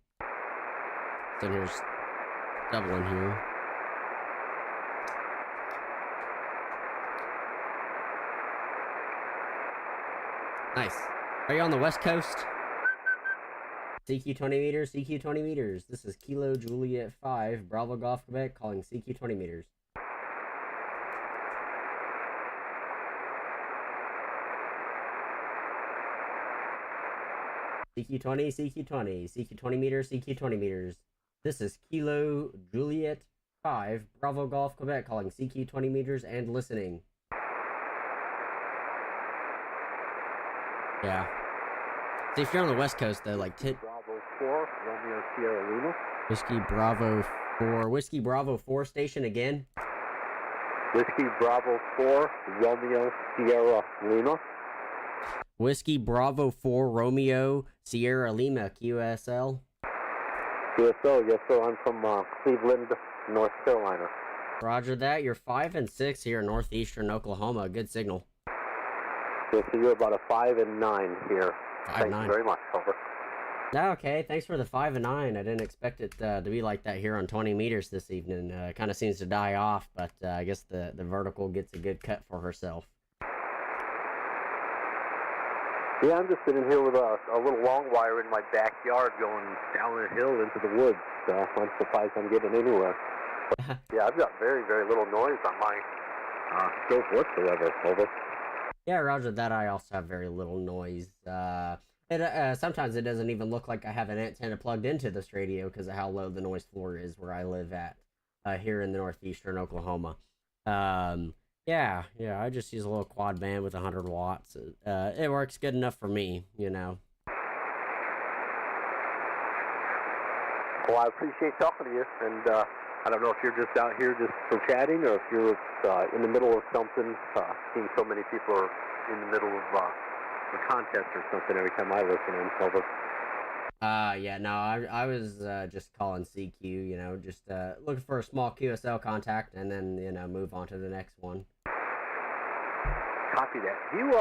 So here's doubling here. Nice. Are you on the West Coast? CQ 20 meters, CQ 20 meters. This is Kilo Juliet 5, Bravo Golf, Quebec, calling CQ 20 meters. CQ20, CQ20, CQ20 meters, CQ20 meters. This is Kilo Juliet 5, Bravo Golf, Quebec, calling CQ20 meters and listening. Yeah. See, if you're on the West Coast, though, like... Bravo 4, Romeo Sierra Lima. Whiskey Bravo 4. Whiskey Bravo 4 station again. Whiskey Bravo 4, Romeo Sierra Lima. Whiskey Bravo 4, Romeo Sierra Lima, QSL. QSL, yes sir, I'm from Cleveland, North Carolina. Roger that, you're 5 and 6 here in northeastern Oklahoma. Good signal. Yes, so you're about a 5 and 9 here. 5 Thank 9. you very much, over. Okay, thanks for the 5 and 9. I didn't expect it to be like that here on 20 meters this evening. It kind of seems to die off, but I guess the vertical gets a good cut for herself. Yeah, I'm just sitting here with a little long wire in my backyard going down a hill into the woods. I'm surprised I'm getting anywhere. But, yeah, I've got very, very little noise on my scope whatsoever, over. Yeah, roger that. I also have very little noise. Sometimes it doesn't even look like I have an antenna plugged into this radio because of how low the noise floor is where I live at here in the northeastern Oklahoma. Yeah, I just use a little quad band with 100 watts. It works good enough for me, you know. Well, I appreciate talking to you, and I don't know if you're just out here just for chatting or if you're in the middle of something. Seeing so many people are in the middle of a contest or something every time I listen in, over. Yeah, no, I was just calling CQ, you know, just looking for a small QSL contact and then, you know, move on to the next one. Copy that. Do you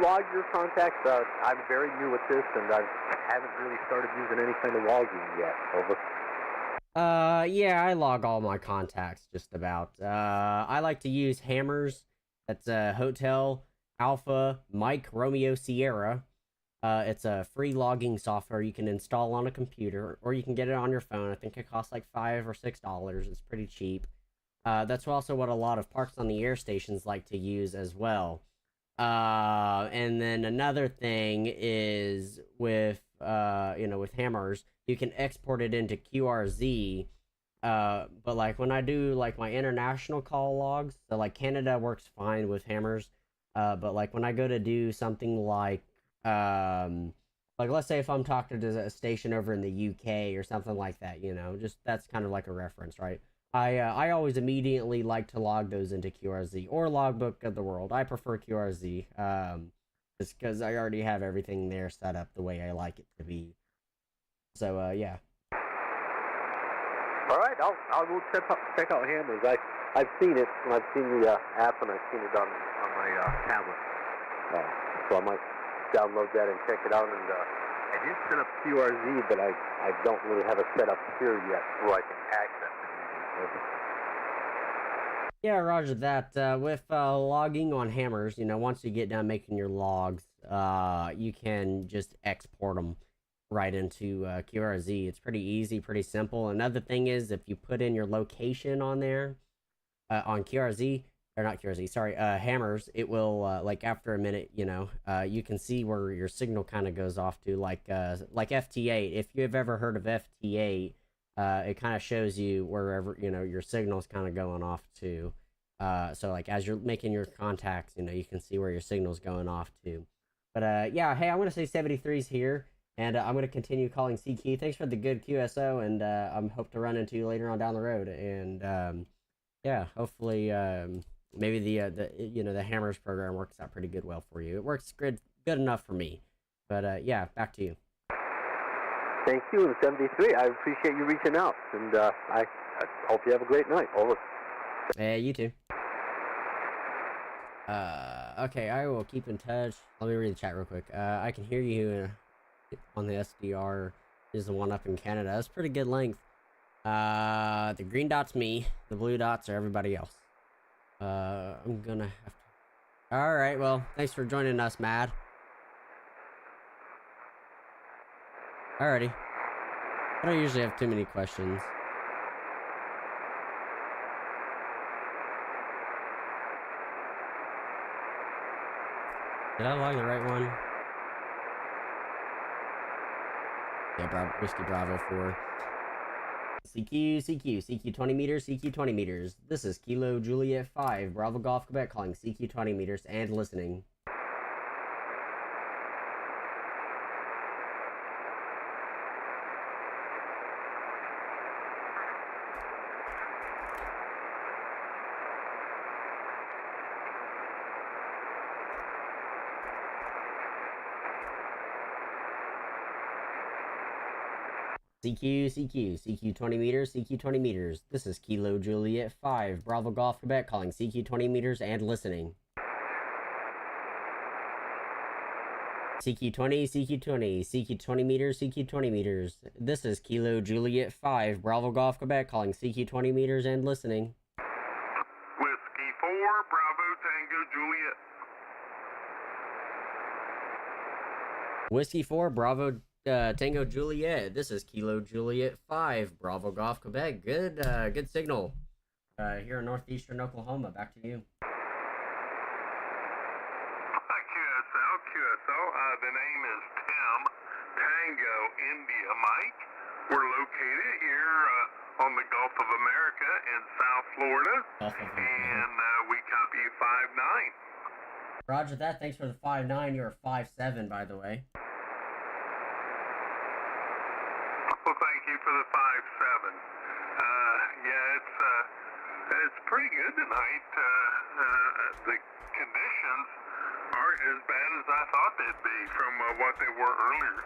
log your contacts? I'm very new at this, and I haven't really started using any kind of logging yet, over. Yeah, I log all my contacts just about. I like to use Hammers. That's Hotel Alpha Mike Romeo Sierra. It's a free logging software you can install on a computer, or you can get it on your phone. I think it costs like $5 or $6. It's pretty cheap. That's also what a lot of parks on the air stations like to use as well. And then another thing is with with Hammers, you can export it into QRZ. But like when I do like my international call logs, so like Canada works fine with Hammers. But like when I go to do something like let's say if I'm talking to a station over in the UK or something like that, you know, just that's kind of like a reference, right? I always immediately like to log those into QRZ or Logbook of the World. I prefer QRZ, just because I already have everything there set up the way I like it to be. So yeah. All right, I'll go check out Hammers. I've seen it, and I've seen the app, and I've seen it on my tablet. So I might download that and check it out. And I did set up QRZ, but I don't really have it set up here yet where I can access it. Yeah, roger that. With logging on Hammers, you know, once you get done making your logs, you can just export them right into QRZ. It's pretty easy, pretty simple. Another thing is if you put in your location on there, on QRZ, or not QRZ, sorry, Hammers, it will, like after a minute, you know, you can see where your signal kind of goes off to, like FT8. If you've ever heard of FT8, it kind of shows you wherever, you know, your signal's kind of going off to. So like as you're making your contacts, you know, you can see where your signal's going off to. But yeah, hey, I'm going to say 73's here, and I'm going to continue calling CQ. Thanks for the good QSO, and I hope to run into you later on down the road. And yeah, hopefully maybe the Hammers program works out pretty well for you. It works good enough for me. But yeah, back to you. Thank you, and 73. I appreciate you reaching out, and I hope you have a great night. Over. You too. Okay, I will keep in touch. Let me read the chat real quick. I can hear you on the SDR. Is the one up in Canada. That's pretty good length. The green dot's me. The blue dots are everybody else. I'm gonna have to... Alright, well, thanks for joining us, Mad. Alrighty. I don't usually have too many questions. Did I log the right one? Yeah, Whiskey Bravo 4. CQ 20 meters, CQ 20 meters. This is Kilo Juliet 5, Bravo Golf Quebec calling CQ 20 meters and listening. CQ 20 meters, CQ 20 meters. This is Kilo Juliet 5, Bravo Golf Quebec calling CQ 20 meters and listening. CQ 20, CQ 20, CQ 20 meters, CQ 20 meters. This is Kilo Juliet 5, Bravo Golf Quebec calling CQ 20 meters and listening. Whiskey 4, Bravo Tango Juliet. Whiskey 4, Bravo Tango Juliet. This is Kilo Juliet 5, Bravo Golf Quebec. Good signal. Here in northeastern Oklahoma. Back to you. QSL. The name is Tim, Tango India Mike. We're located here on the Gulf of America in South Florida, and we copy 5-9. Roger that. Thanks for the 5-9. You're 5-7, by the way. Well, thank you for the 5-7. Yeah, it's pretty good tonight. The conditions aren't as bad as I thought they'd be from what they were earlier.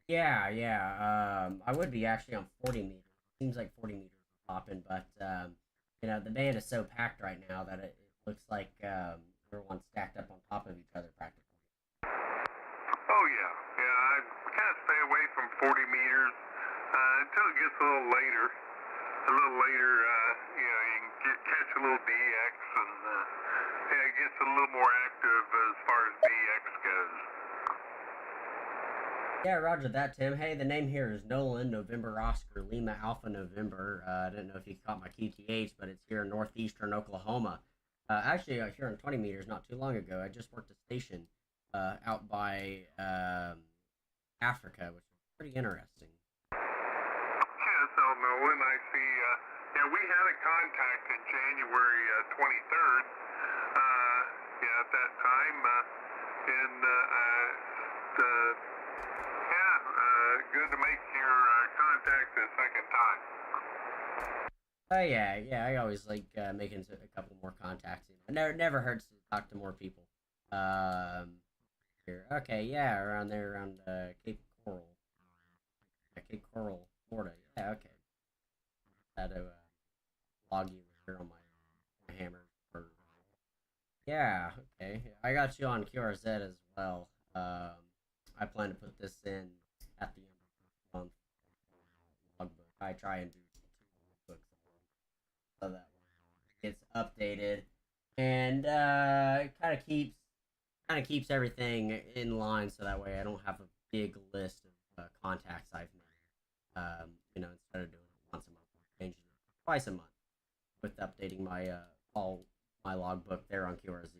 Yeah. I would be actually on 40 meters. Seems like 40 meters are popping, but the band is so packed right now that it looks like everyone's stacked up on top of each other practically. Oh yeah. I kind of stay away from 40 meters until it gets a little later. You can catch a little DX and it gets a little more active as far as DX goes. Yeah, roger that, Tim. Hey, the name here is Nolan, November Oscar, Lima Alpha November. I didn't know if you caught my QTH, but it's here in northeastern Oklahoma. Actually, here in 20 meters not too long ago, I just worked a station out by Africa, which is pretty interesting. So Nolan, I see. We had a contact in January 23rd. At that time, good to make your contact the second time. Oh yeah. I always like making a couple more contacts. It never hurts to talk to more people. Here, okay, yeah, around Cape Coral, Florida. Yeah, okay. Had to log you here on my hammer. Yeah, okay. I got you on QRZ as well. I plan to put this in at the end of the month. Logbook. I try and do 2 books so that it gets updated and kind of keeps everything in line, so that way I don't have a big list of contacts I've made. Instead of doing it once a month, I'm changing it twice a month with updating my all my logbook there on QRZ.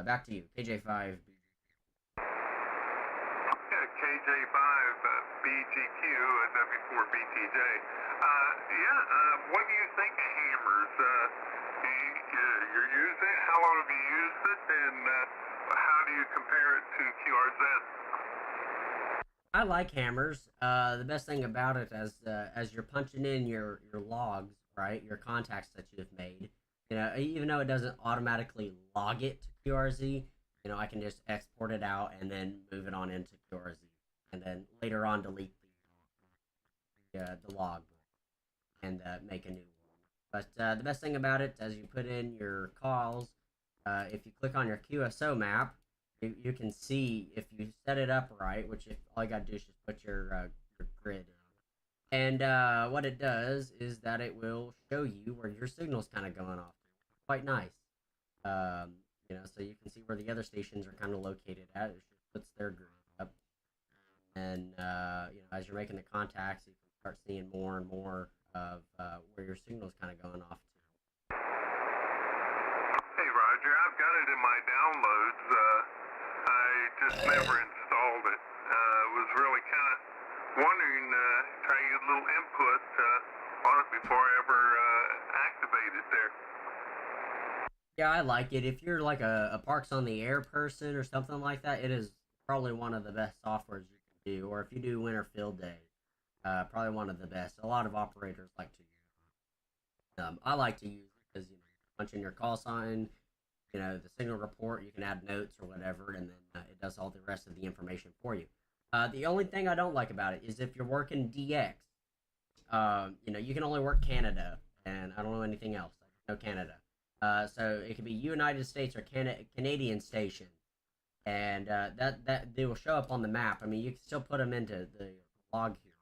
Back to you, KJ5. KJ5 BGQ W4BTJ. What do you think of hammers? You're using it? How long have you used it? And how do you compare it to QRZ? I like hammers. The best thing about it, as you're punching in your logs, right, your contacts that you've made, even though it doesn't automatically log it to QRZ, I can just export it out and then move it on into QRZ, and then later on delete the log and make a new one. But the best thing about it, as you put in your calls, if you click on your QSO map, you can see if you set it up right, which if all you gotta do is just put your grid in. And what it does is that it will show you where your signal's kind of going off. Quite nice. So you can see where the other stations are kind of located at. It just puts their grid up. And, as you're making the contacts, you can start seeing more and more of where your signal's kind of going off to. Hey, Roger, I've got it in my downloads. I just never installed it. It was really kind of before I ever activate it there. Yeah, I like it. If you're like a Parks on the Air person or something like that, it is probably one of the best softwares you can do. Or if you do Winter Field Day, probably one of the best. A lot of operators like to use it. I like to use it because, you punch in your call sign, the signal report, you can add notes or whatever, and then it does all the rest of the information for you. The only thing I don't like about it is if you're working DX, you can only work Canada, and I don't know anything else. I just know Canada. So it could be United States or Canadian station, and that they will show up on the map. I mean, you can still put them into the log here,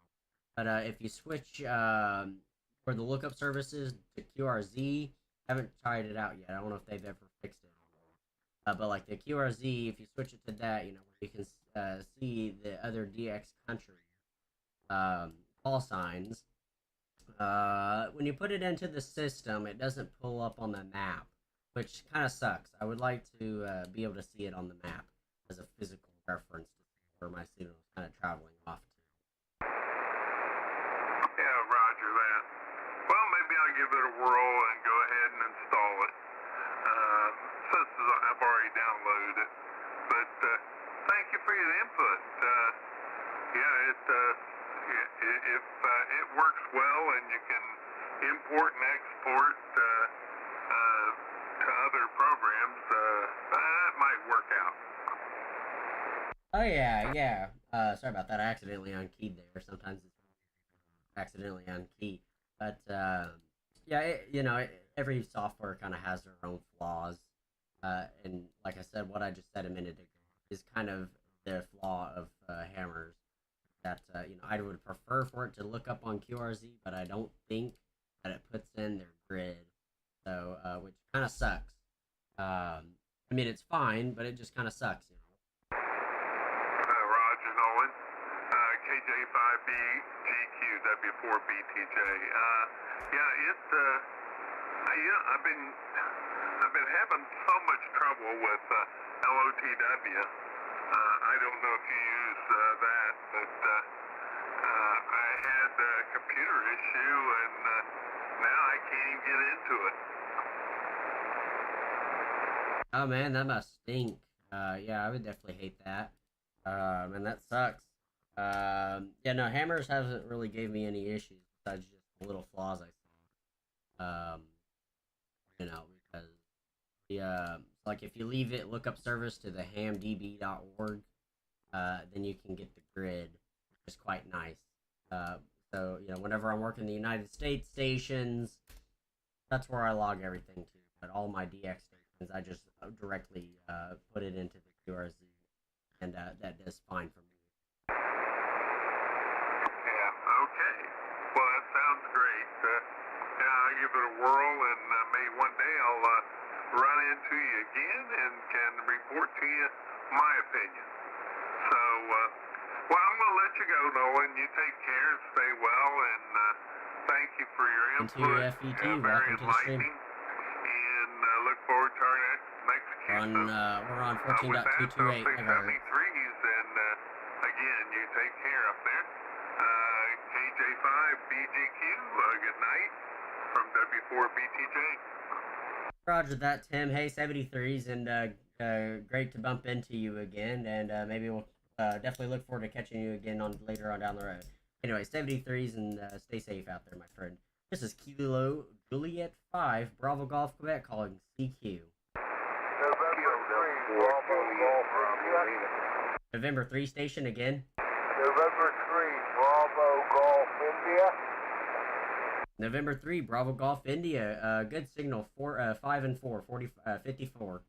but if you switch for the lookup services to QRZ, haven't tried it out yet. I don't know if they've ever fixed it. But like the QRZ, if you switch it to that, where you can see the other DX country call signs. When you put it into the system, it doesn't pull up on the map, which kind of sucks. I would like to be able to see it on the map as a physical reference to where my signal is kind of traveling off to. Yeah, roger that. Well, maybe I'll give it a whirl and go ahead and install it. Since I've already downloaded it. But thank you for your input. If it works well and you can import and export to other programs, that might work out. Oh yeah. Sorry about that. I accidentally unkeyed there. Sometimes it's accidentally unkeyed, but every software kind of has their own flaws. And like I said, what I just said a minute ago is kind of the flaw of hammers. That I would prefer for it to look up on QRZ, but I don't think that it puts in their grid. So, which kind of sucks. I mean, it's fine, but it just kind of sucks. Roger Nolan, KJ5BGQW4BTJ. I've been having so much trouble with LOTW. I don't know if you use that, but I had a computer issue, and now I can't even get into it. Oh man, that must stink. Yeah, I would definitely hate that. And that sucks. No, hammers hasn't really gave me any issues besides just the little flaws I saw. Because like if you leave it lookup service to the hamdb.org, then you can get the grid, which is quite nice. So whenever I'm working the United States stations, that's where I log everything to. But all my DX stations, I just directly put it into the QRZ, and that does fine for me. Yeah, okay. Well, that sounds great. I'll give it a whirl, and maybe one day I'll run into you again and can report to you my opinion. So, I'm going to let you go, Nolan. You take care and stay well, and thank you for your input. Into your FET, welcome to the stream. And look forward to our next We're on 14.228 megahertz. And again, you take care up there. KJ5BGQ, good night from W4BTJ. Roger that, Tim. Hey, 73s, and great to bump into you again, and maybe we'll definitely look forward to catching you again later on down the road. Anyway, 73s, and stay safe out there, my friend. This is Kilo Juliet 5, Bravo Golf Quebec, calling CQ. November 3 station again. November 3, Bravo Golf India. November 3, Bravo Golf India. Good signal, 5 and 4, 54.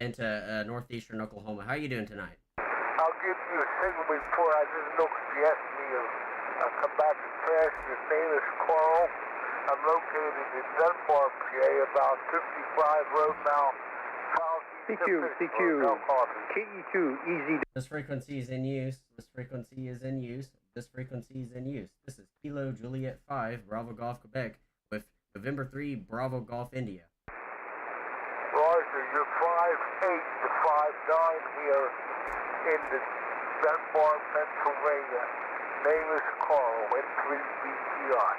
Into northeastern Oklahoma. How are you doing tonight? I'll give you a signal before I just look at the estimate. I'll come back and pass. Your name is Carl. I'm located in Dunbar, PA, about 55 Road Mount. CQ, KE2, easy. This frequency is in use. This frequency is in use. This frequency is in use. This is Kilo Juliet 5, Bravo Golf Quebec, with November 3, Bravo Golf India. Roger, you're 5'8 to 5'9 here in the Dunbar, Pennsylvania. Name is Carl, waiting for you to be on.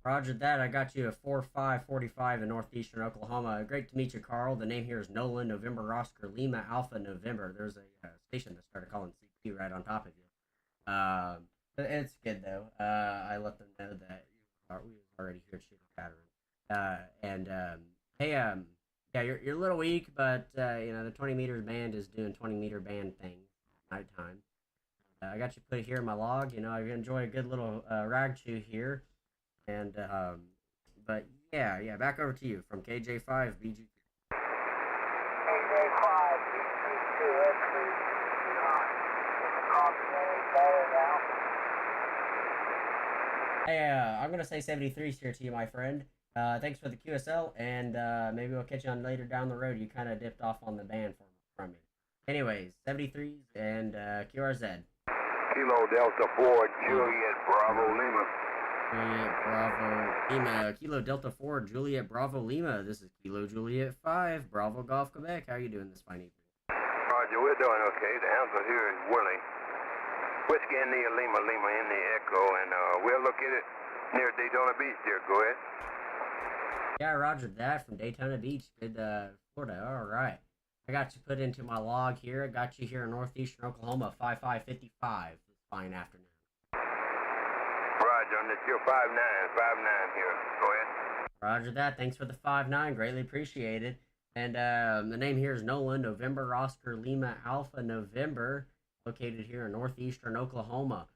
Roger that. I got you a 4545 in northeastern Oklahoma. Great to meet you, Carl. The name here is Nolan, November Oscar Lima Alpha November. There's a station that started calling CQ right on top of you. It's good though. I let them know that we was already here shooting pattern. Hey, yeah, you're a little weak, but you know the 20 meters band is doing 20 meter band things nighttime. I got you put it here in my log. You know, I enjoy a good little rag chew here. And, but yeah, back over to you from KJ5 BG. KJ5, BG2, Hey, I'm gonna say 73's here to you, my friend. Thanks for the QSL, and maybe we'll catch you on later down the road. You kind of dipped off on the band from me. Anyways, 73's and QRZ. Kilo Delta 4, Juliet Bravo Lima. Juliet Bravo Lima. Kilo Delta 4, Juliet Bravo Lima. This is Kilo Juliet 5, Bravo Golf Quebec. How are you doing this fine evening? Roger, we're doing okay. The answer here is Willie. Whiskey India Lima, Lima in the Echo, and we're located near Daytona Beach there. Go ahead. Yeah, roger that from Daytona Beach, good Florida. All right. I got you put into my log here. I got you here in northeastern Oklahoma, 5555 this fine afternoon. Roger, and it's your 59 here. Go ahead. Roger that. Thanks for the 59. Greatly appreciated. And the name here is Nolan, November Oscar Lima Alpha November, located here in northeastern Oklahoma.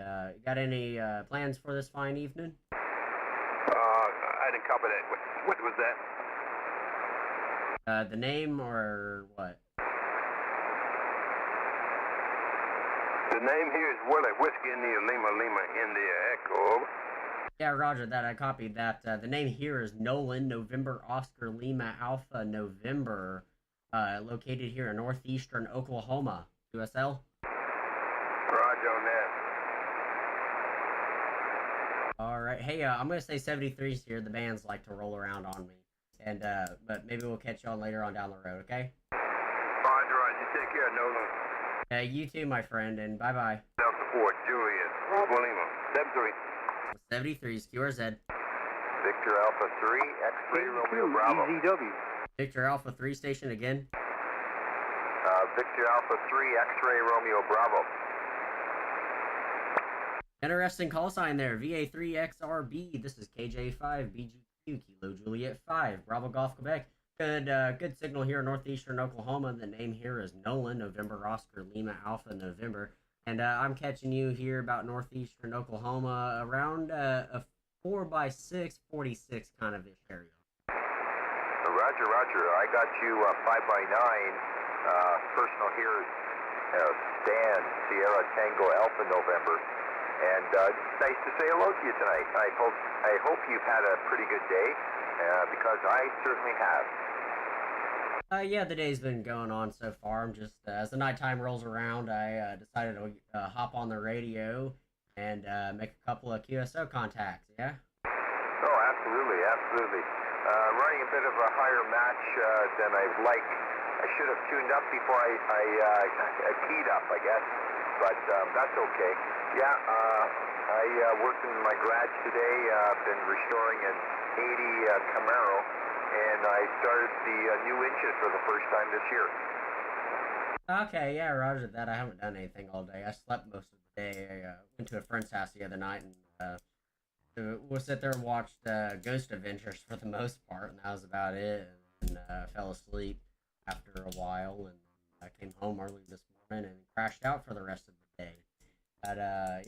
You got any plans for this fine evening? I didn't copy that. What was that? The name or what? The name here is Willie. Whiskey India Lima, Lima India Echo. Yeah, roger that. I copied that. The name here is Nolan, November Oscar Lima Alpha November, located here in northeastern Oklahoma. USL? Roger on that. All right. Hey, I'm going to say 73's here. The bands like to roll around on me. And, but maybe we'll catch you on later on down the road, okay? Roger. You take care, Nolan. You too, my friend, and bye-bye. Delta 4, Juliet, Lima, 73. 73's QRZ. Victor Alpha 3, X-Ray Romeo Bravo. EZW. Victor Alpha 3 station again. Victor Alpha 3, X-Ray Romeo Bravo. Interesting call sign there. VA3XRB. This is KJ5 BGQ, Kilo Juliet 5, Bravo Golf Quebec. Good signal here in northeastern Oklahoma. The name here is Nolan, November Oscar Lima Alpha November. And I'm catching you here about northeastern Oklahoma around a 4x6, 46 kind of ish area. Roger. I got you 5x9. Personal here, Stan, Sierra Tango Alpha November. And it's nice to say hello to you tonight. I hope you've had a pretty good day, because I certainly have. Yeah, the day's been going on so far. I'm just, as the nighttime rolls around, I decided to hop on the radio and make a couple of QSO contacts, yeah? Oh, absolutely. Running a bit of a higher match than I'd like. I should have tuned up before I keyed up, I guess. But that's okay. Yeah, I worked in my garage today. I've been restoring an 80 Camaro, and I started the new inches for the first time this year. Okay, yeah, roger that. I haven't done anything all day. I slept most of the day. I went to a friend's house the other night, and we'll sit there and watch Ghost Adventures for the most part, and that was about it. And fell asleep after a while, and I came home early this morning and crashed out for the rest of the day. But I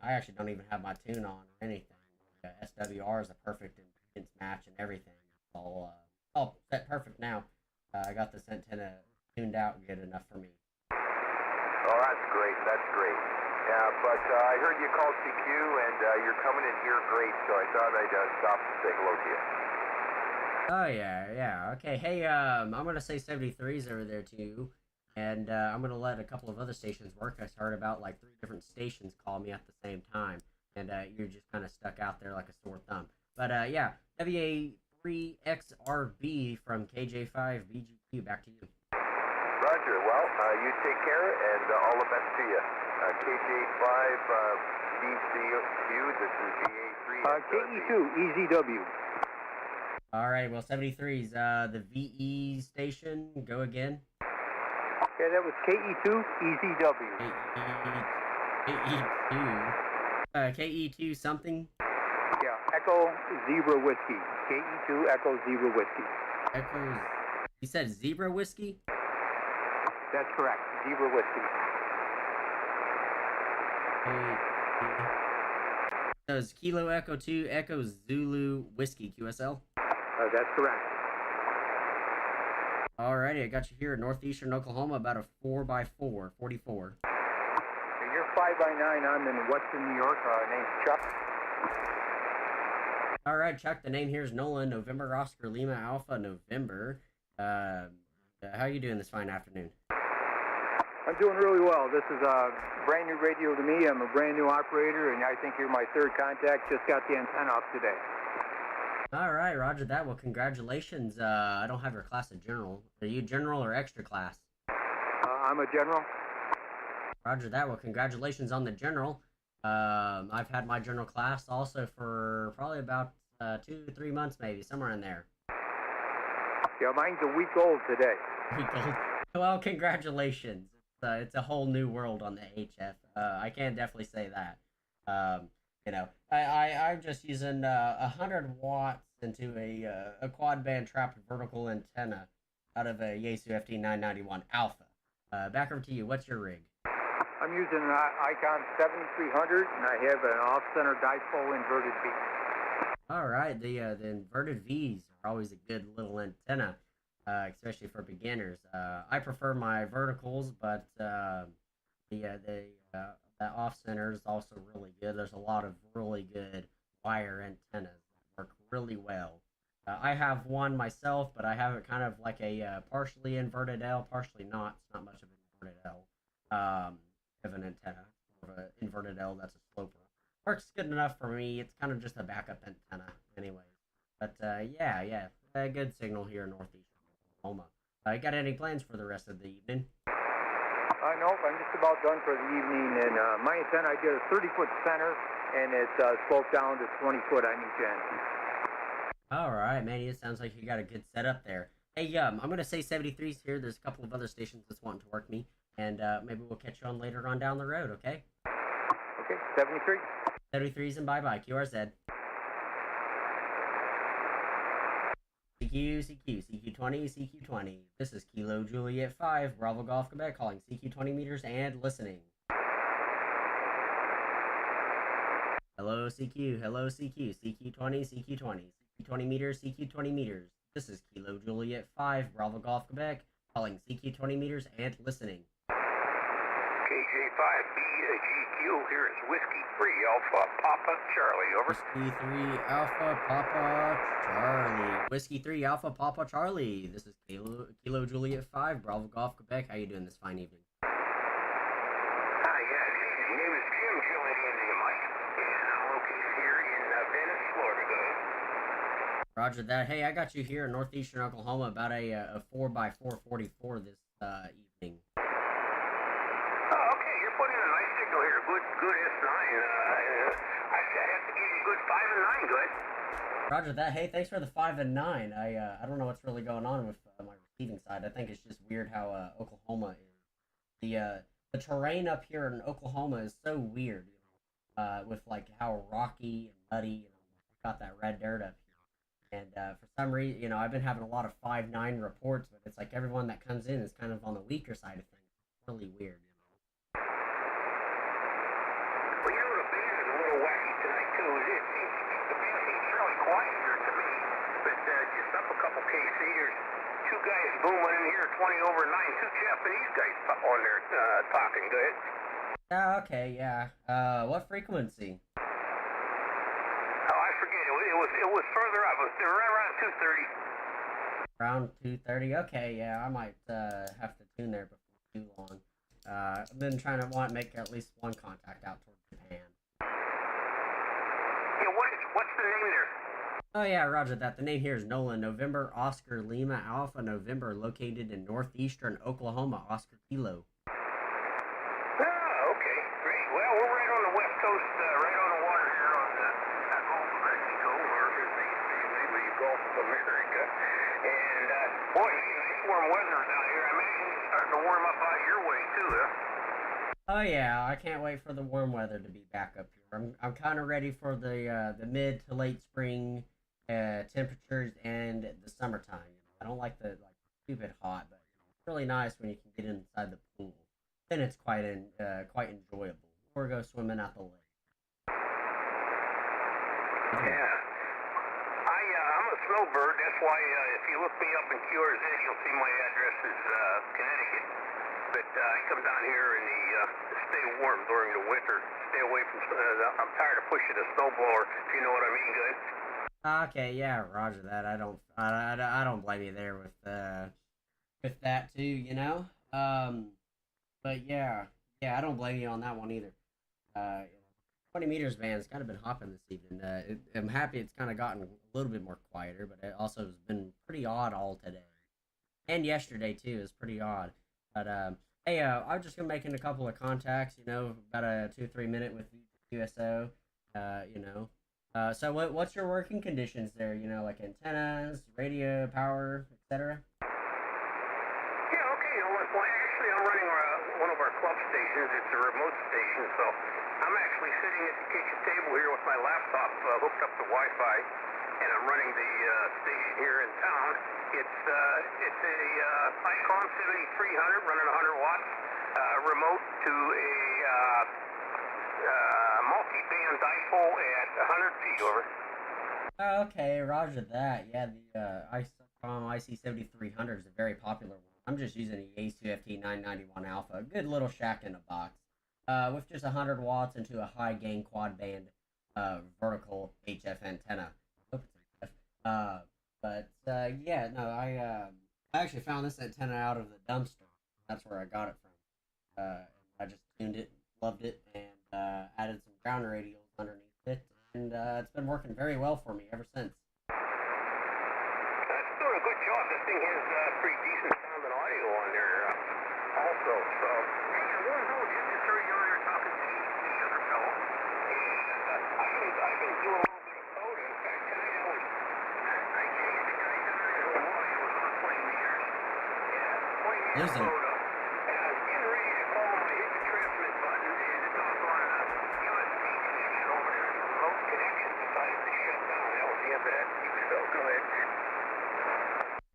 actually don't even have my tune on or anything. SWR is a perfect impedance match and everything. It's all set perfect now. I got this antenna tuned out good enough for me. Oh, that's great. Yeah, but I heard you called CQ, and you're coming in here great, so I thought I'd stop and say hello to you. Oh, yeah, okay. Hey, I'm going to say 73's over there, too, and I'm going to let a couple of other stations work. I started about, 3 different stations call me at the same time, and you're just kind of stuck out there like a sore thumb. But, yeah, WA3XRB from KJ5BGQ, back to you. Roger. Well, you take care, and all the best to you. KJ5 BCQ, this is VA3. KE2 EZW. All right, well, 73's the VE station. Go again. Okay, that was KE2 EZW. KE2. KE2 something. Yeah, Echo Zebra Whiskey. KE2 Echo Zebra Whiskey. Echoes. You said zebra whiskey? That's correct. Zebra Whiskey. So it's Kilo Echo 2 Echo Zulu Whiskey QSL? That's correct. Alrighty, I got you here in northeastern Oklahoma, about a 4x4, 44. And you're 5x9. I'm in western New York. Name's Chuck. Alright, Chuck, the name here is Nolan, November Oscar Lima Alpha November. How you doing this fine afternoon? I'm doing really well. This is brand new radio to me. I'm a brand new operator, and I think you're my third contact. Just got the antenna up today. All right, roger that. Well, congratulations. I don't have your class of general. Are you general or extra class? I'm a general. Roger that. Well, congratulations on the general. I've had my general class also for probably about 2 to 3 months, maybe, somewhere in there. Yeah, mine's a week old today. Week old. Well, congratulations. It's a whole new world on the HF. I can definitely say that. You know, I'm just using 100 watts into a quad band trapped vertical antenna out of a Yaesu FT991 Alpha. Back over to you. What's your rig? I'm using an Icon 7300, and I have an off-center dipole inverted V. All right, the inverted V's are always a good little antenna, especially for beginners. I prefer my verticals, but the off center is also really good. There's a lot of really good wire antennas that work really well. I have one myself, but I have it kind of like a partially inverted L, partially not. It's not much of an inverted L of an antenna. More of an inverted L that's a sloper. Works good enough for me. It's kind of just a backup antenna anyway. But yeah, a good signal here in northeast Oklahoma. You got any plans for the rest of the evening? Nope, I'm just about done for the evening, and my antenna, I did a 30-foot center, and it's sloped down to 20 foot on each end. Alright, man, it sounds like you got a good setup there. Hey, I'm going to say 73's here. There's a couple of other stations that's wanting to work me, and maybe we'll catch you on later on down the road, okay? Okay, 73. 73's and bye-bye, QRZ. CQ20, CQ20. This is Kilo Juliet 5, Bravo Golf Quebec, calling CQ20 meters and listening. Hello, CQ, CQ20, CQ20, CQ20 meters, CQ20 meters. This is Kilo Juliet 5, Bravo Golf Quebec, calling CQ20 meters and listening. KJ5BGQ, here is Whiskey 3 Alpha Papa Charlie, over. Whiskey 3 Alpha Papa Charlie. Whiskey 3 Alpha Papa Charlie. This is Kilo Juliet 5, Bravo Golf Quebec. How you doing this fine evening? Hi, yes, my name is Jim Julian Mike, and I'm located here in Venice, Florida, guys. Roger that. Hey, I got you here in northeastern Oklahoma, about a 4x4 44 this evening. Oh, okay, you're putting in a nice signal here. Good S9. I have to give you a good 5 and 9, good. Roger that. Hey, thanks for the 5 and 9. I don't know what's really going on with my receiving side. I think it's just weird how Oklahoma is. The terrain up here in Oklahoma is so weird, with like how rocky and muddy, got that red dirt up here. And for some reason, I've been having a lot of 5-9 reports, but it's like everyone that comes in is kind of on the weaker side of things. It's really weird. Well, the band is a little wacky tonight, too. The band seems fairly quiet here to me, but just up a couple KC, there's 2 guys booming in here, 20 over 9, 2 Japanese guys on there talking, good. Okay, yeah. What frequency? Oh, I forget. It was further up. It was right around 230. Around 230? Okay, yeah, I might have to tune there before too long. I've been trying to make at least one contact out towards Japan. Yeah, what's the name there? Oh yeah, roger that. The name here is Nolan, November Oscar Lima Alpha November, located in northeastern Oklahoma, Oscar Kilo. Oh, okay, great. Gulf of America. And, boy, nice warm weather down here. I imagine it's starting to warm up out your way, too, huh? Oh yeah, I can't wait for the warm weather to be back up here. I'm kind of ready for the mid to late spring temperatures and the summertime. I don't like the stupid hot, but it's really nice when you can get inside the pool. Then it's quite enjoyable. Or go swimming out the lake. Yeah. I'm a snowbird. That's why if you look me up in QRZ, you'll see my address is Connecticut. But I come down here in to stay warm during the winter. Stay away from. I'm tired of pushing a snowblower. If you know what I mean, guys. Okay, yeah, Roger that. I don't blame you there with that too. But yeah, I don't blame you on that one either. 20 meters van's kind of been hopping this evening. I'm happy it's kind of gotten a little bit more quieter, but it also has been pretty odd all today. And yesterday, too, is pretty odd. But, hey, I'm just going to make a couple of contacts, about a 2-3 minute with QSO, So what's your working conditions there, like antennas, radio, power, etc.? Yeah, okay. Well, actually, I'm running one of our club stations. It's a remote station, so I'm actually sitting at the kitchen table here with my laptop hooked up to Wi-Fi, and I'm running the station here in town. It's a Icon 7300 running 100 watts, remote to a multi-band dipole at 100 feet, over. Okay, roger that. Yeah, the IC7300 is a very popular one. I'm just using the A2FT991 Alpha. A good little shack in a box. With just 100 watts into a high gain quad band vertical HF antenna. I hope it's HF. Yeah, no, I actually found this antenna out of the dumpster. That's where I got it from. I just tuned it, loved it, and added some ground radials underneath it, and it's been working very well for me ever since. It's doing a good job. This thing has pretty decent sound and audio on there also. So, hey, I won't hold you. Just heard you earlier talking to the other fellow. And I can do a little bit of code. In fact, tonight I chased the guy down in Hawaii. It was on 20 meters. Yeah, 20 meters Listen. photo. And I was getting ready to call him. I hit the transmit button, and the doggone USB connection over there, the remote connection, decided to shut down. That was the end of that. So, go ahead.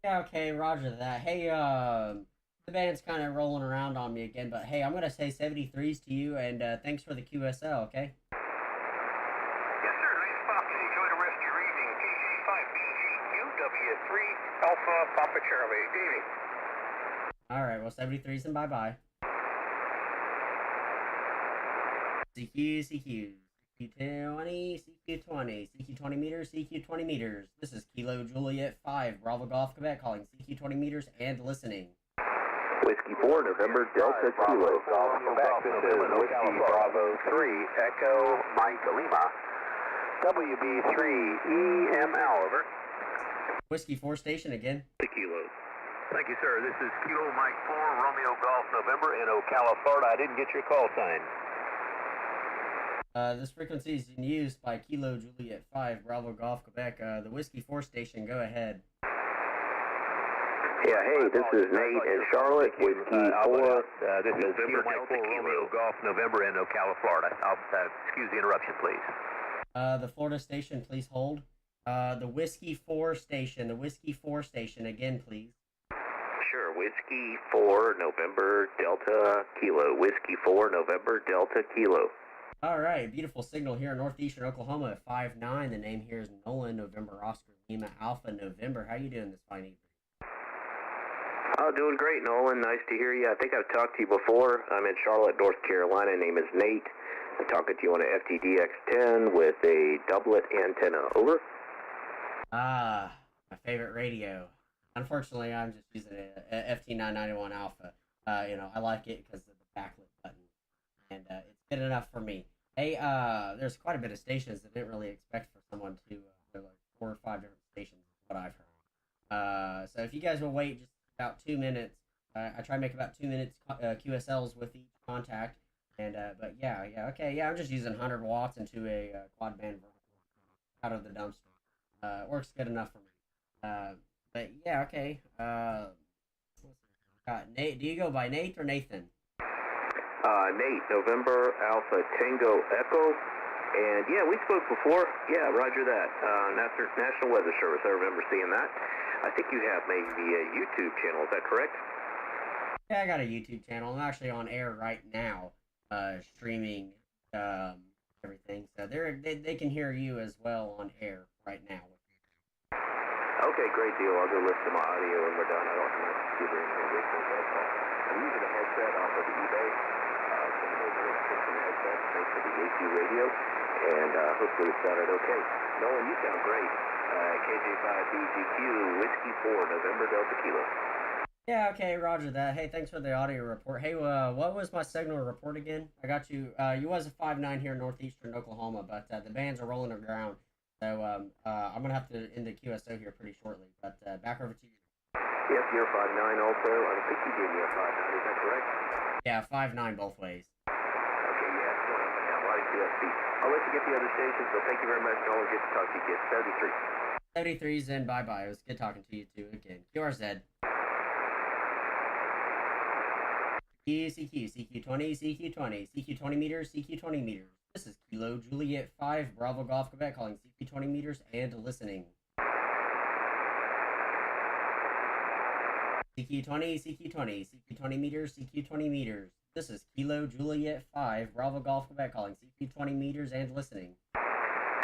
Yeah, okay, roger that. Hey, the band's kind of rolling around on me again, but hey, I'm going to say 73s to you, and thanks for the QSL, okay? Yes, sir. Nice talking to you. Enjoy the rest of your evening. KC5BGQW3 Alpha Papa Charlie. Good evening. Alright, well, 73s and bye-bye. CQ, CQ20, CQ20, CQ20 meters, CQ20 meters. This is Kilo Juliet 5, Bravo Golf, Quebec, calling CQ20 meters and listening. Whiskey 4, November, Delta, Kilo. Golf, Quebec, this is Whiskey Bravo 3, Echo, Mike, Lima. WB3, over. Whiskey 4 station again. Kilo. Thank you, sir. This is Kilo Mike 4, Romeo Golf, November, in Ocala, Florida. I didn't get your call sign. This frequency is in use by Kilo Juliet 5, Bravo Golf, Quebec. The Whiskey 4 station, go ahead. Yeah, hey, this is Nate in Charlotte, Whiskey 4. This is Kilo Mike 4, Romeo Golf, November, in Ocala, Florida. Excuse the interruption, please. The Florida station, please hold. The Whiskey 4 station, again, please. Sure, Whiskey 4, November, Delta, Kilo. Whiskey 4, November, Delta, Kilo. Alright, beautiful signal here in northeastern Oklahoma at 5-9. The name here is Nolan, November, Oscar, Lima, Alpha, November. How you doing this fine evening? Oh, doing great, Nolan. Nice to hear you. I think I've talked to you before. I'm in Charlotte, North Carolina. Name is Nate. I'm talking to you on a FTDX10 with a doublet antenna. Over. Ah, my favorite radio. Unfortunately, I'm just using a FT991 Alpha. I like it because of the backlit button, and it's good enough for me. Hey, there's quite a bit of stations that didn't really expect for someone to like 4 or 5 different stations, is what I've heard. So if you guys will wait just about 2 minutes, I try to make about 2 minutes QSLs with each contact, and but yeah, okay, yeah, I'm just using 100 watts into a quad band vertical out of the dumpster. Works good enough for me. But yeah, okay. Nate, do you go by Nate or Nathan? Nate, November Alpha Tango Echo. And yeah, we spoke before. Yeah, roger that. National Weather Service, I remember seeing that. I think you have maybe a YouTube channel, is that correct? Yeah, I got a YouTube channel. I'm actually on air right now, streaming everything. So they can hear you as well on air right now. Okay, great deal. I'll go listen to my audio when we're done. I don't have my computer in here with me, but I'm using a headset off of eBay. Some of those extension headsets made for the AC radio, and hopefully it sounded okay. Nolan, you sound great. KJ5BGQ, Whiskey 4, November Delta Kilo. Yeah, okay, roger that. Hey, thanks for the audio report. Hey, what was my signal report again? I got you. You was a 5-9 here in northeastern Oklahoma, but the bands are rolling around. So I'm going to have to end the QSO here pretty shortly, but back over to you. Yep, you're 5'9" also. I think you gave me a 5'9", is that correct? Yeah, 5'9" both ways. Okay, yeah, yeah, a lot of QSB. I'll let you get the other stations, so thank you very much, Nolan. Good to talk to you, kid. 73. 73's in, bye-bye. It was good talking to you, too, again. QRZ. CQ, CQ20, CQ20, CQ20 meters, CQ20 meters. This is Kilo Juliet 5, Bravo Golf Quebec, calling CQ20 meters and listening. CQ20, CQ20, CQ20 meters, CQ20 meters. This is Kilo Juliet 5, Bravo Golf Quebec, calling CQ20 meters and listening.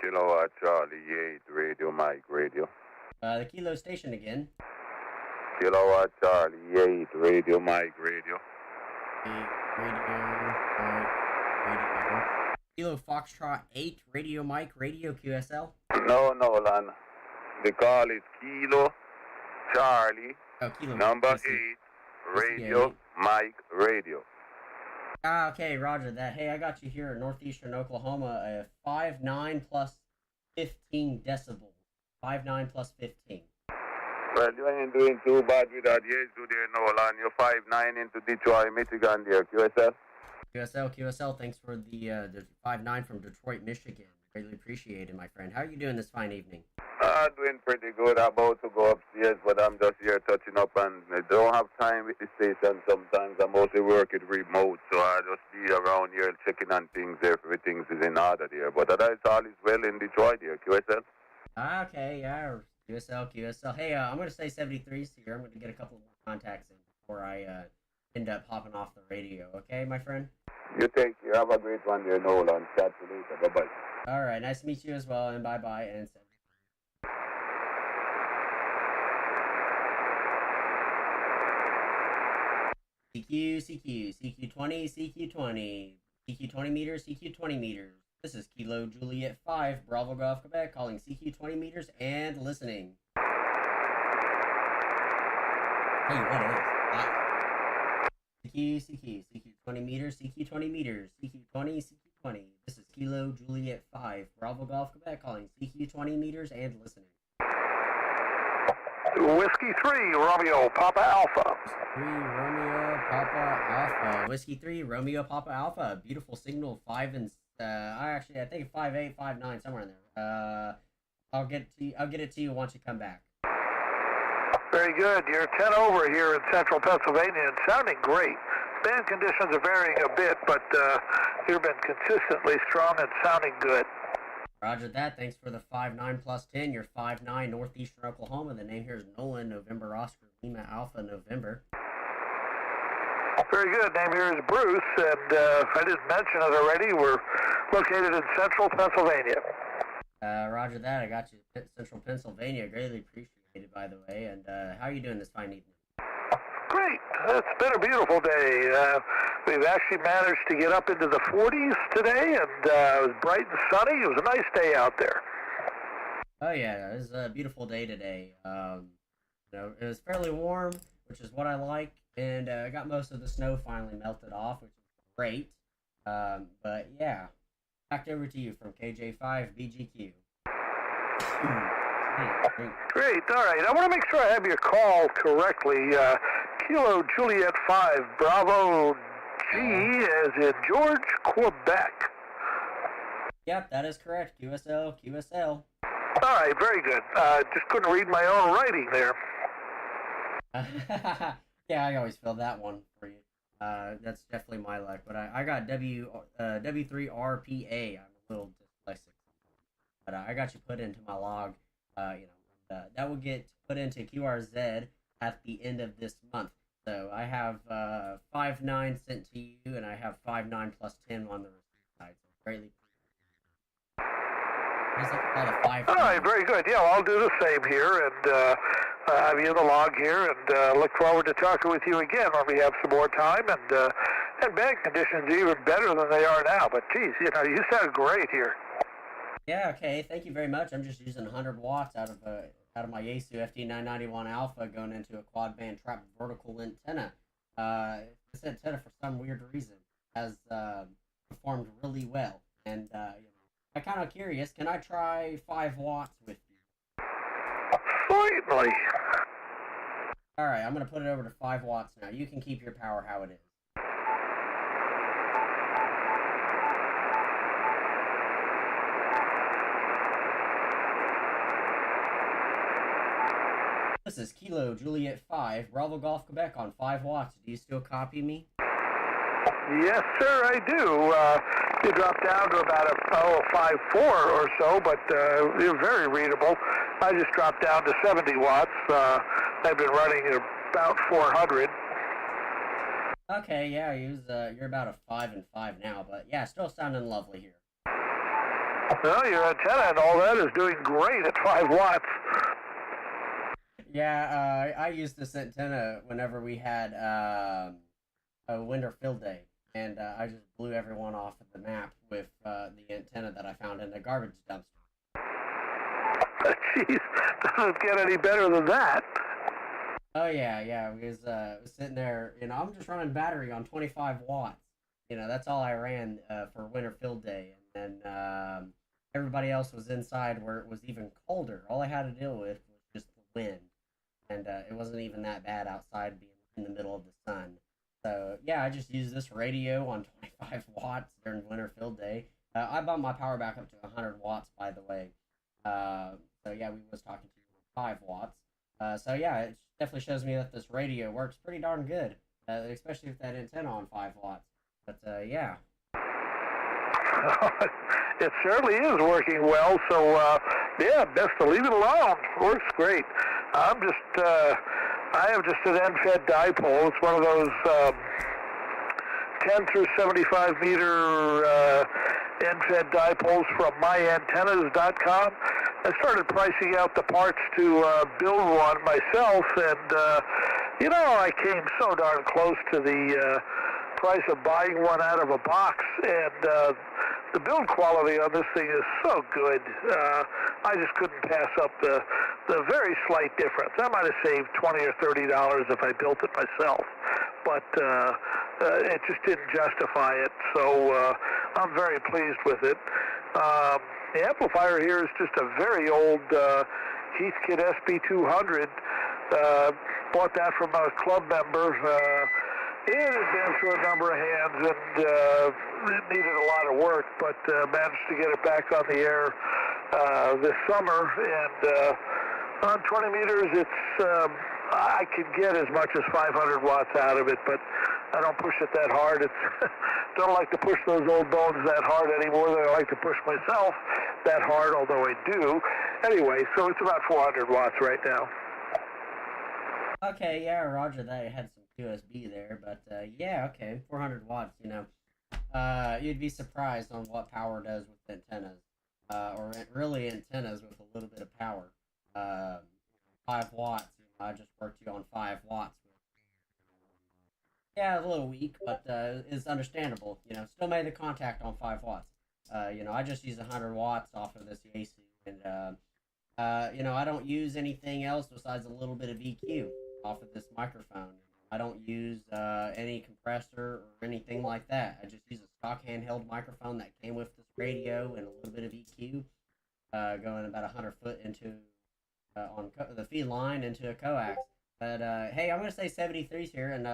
Kilo Charlie 8, radio, Mike, radio. The Kilo station again. Kilo Charlie 8, radio, Mike, radio. Radio. Kilo Foxtrot 8, Radio Mike, Radio QSL. No, Nolan. The call is Kilo Charlie, number 8, Radio Mike, radio. Okay, roger that. Hey, I got you here in northeastern Oklahoma, 5'9" plus 15 decibels. 5'9" plus 15. Well, you ain't doing too bad with that. Yes, do there, Nolan. You're 5'9" into Detroit, Michigan there, QSL. QSL, thanks for the 5'9" from Detroit, Michigan. Greatly appreciated, my friend. How are you doing this fine evening? Doing pretty good. About to go upstairs, but I'm just here touching up, and I don't have time with the station sometimes. I mostly work it remote, so I just be around here checking on things if everything's in order there. But that's all is well in Detroit here, QSL. Okay, yeah, QSL. Hey, I'm going to say 73's here. I'm going to get a couple more contacts in before I end up hopping off the radio. Okay, my friend? You take care. Have a great one there, Nolan. Chat to you later. Bye-bye. All right, nice to meet you as well, and bye-bye, and 73. CQ20, CQ20 meters, CQ20 meters. This is Kilo Juliet 5, Bravo Golf Quebec, calling CQ20 meters and listening. Hey, what is CQ20 meters, CQ20 meters, CQ20. This is Kilo Juliet 5, Bravo Golf Quebec, calling CQ20 meters and listening. Whiskey 3, Romeo, Papa Alpha. 3, Romeo, Papa Alpha. Whiskey 3, Romeo, Papa Alpha. Beautiful signal, 5 and I think 5'8", 5'9", somewhere in there. I'll get it to you once you come back. Very good. You're 10 over here in central Pennsylvania and sounding great. Band conditions are varying a bit, but you've been consistently strong and sounding good. Roger that. Thanks for the 5'9" plus 10. You're 5'9", northeastern Oklahoma. The name here is Nolan, November, Oscar, Lima, Alpha, November. Very good. Name here is Bruce, and I didn't mention it already. We're located in central Pennsylvania. Roger that. I got you central Pennsylvania. Greatly appreciated, by the way. And how are you doing this fine evening? Great. It's been a beautiful day. We've actually managed to get up into the 40s today, and it was bright and sunny. It was a nice day out there. Oh, yeah. It was a beautiful day today. It was fairly warm, which is what I like. And I got most of the snow finally melted off, which is great. But yeah, back over to you from KJ5 BGQ. Great. All right. I want to make sure I have your call correctly. Kilo Juliet 5, Bravo G as in George, Quebec. Yep, that is correct. QSL. All right, very good. Just couldn't read my own writing there. Yeah, I always feel that one for you. That's definitely my luck. But I got W3RPA. I'm a little dyslexic, but I got you put into my log. That will get put into QRZ at the end of this month. So I have 5.9 sent to you, and I have 5.9 plus 10 on the receipt side. So greatly. All right, very good. Yeah, well, I'll do the same here, and have you in the log here, and look forward to talking with you again when we have some more time, and bed conditions even better than they are now. But geez, you sound great here. Yeah, okay. Thank you very much. I'm just using 100 watts out of my Yaesu FD991 Alpha going into a quad band trap vertical antenna. This antenna, for some weird reason, has performed really well, and I'm kind of curious. Can I try 5 watts with you? Certainly. All right, I'm gonna put it over to 5 watts now. You can keep your power how it is. This is Kilo Juliet 5, Bravo Golf Quebec on 5 watts. Do you still copy me? Yes, sir, I do. You dropped down to about a 5.4 or so, but you're very readable. I just dropped down to 70 watts. I've been running about 400. Okay, yeah, you're about a 5 and 5 now, but yeah, still sounding lovely here. Well, your antenna and all that is doing great at 5 watts. Yeah, I used this antenna whenever we had a winter field day, and I just blew everyone off of the map with the antenna that I found in a garbage dumpster. Jeez, doesn't get any better than that. Oh yeah, it was sitting there, I'm just running battery on 25 watts. That's all I ran for winter field day, and then everybody else was inside where it was even colder. All I had to deal with was just the wind. And it wasn't even that bad outside being in the middle of the sun. So, yeah, I just used this radio on 25 watts during winter field day. I bumped my power back up to 100 watts, by the way. So, yeah, we was talking to you with 5 watts. So, yeah, it definitely shows me that this radio works pretty darn good, especially with that antenna on 5 watts. But, yeah. It certainly is working well, so, yeah, best to leave it alone. Works great. I have just an end-fed dipole. It's one of those 10 through 75 meter end-fed dipoles from myantennas.com. I started pricing out the parts to build one myself, and I came so darn close to the price of buying one out of a box, and the build quality on this thing is so good. I just couldn't pass up the very slight difference. I might have saved $20 or $30 if I built it myself, but it just didn't justify it. So I'm very pleased with it. The amplifier here is just a very old Heathkit SB200. Bought that from a club member. It had been through a number of hands, and it needed a lot of work, but managed to get it back on the air this summer. And on 20 meters, it's I could get as much as 500 watts out of it, but I don't push it that hard. It's don't like to push those old bones that hard anymore than I like to push myself that hard, although I do. Anyway, so it's about 400 watts right now. Okay, yeah, roger that. It had some USB there, but yeah, okay, 400 watts, you'd be surprised on what power does with antennas, or really antennas with a little bit of power. 5 watts, I just worked you on 5 watts. Yeah, a little weak, but it's understandable, still made the contact on 5 watts. I just use 100 watts off of this Yaesu, and, I don't use anything else besides a little bit of EQ off of this microphone. I don't use any compressor or anything like that. I just use a stock handheld microphone that came with this radio and a little bit of EQ, going about 100 foot into on the feed line into a coax. But hey, I'm gonna say 73's here, and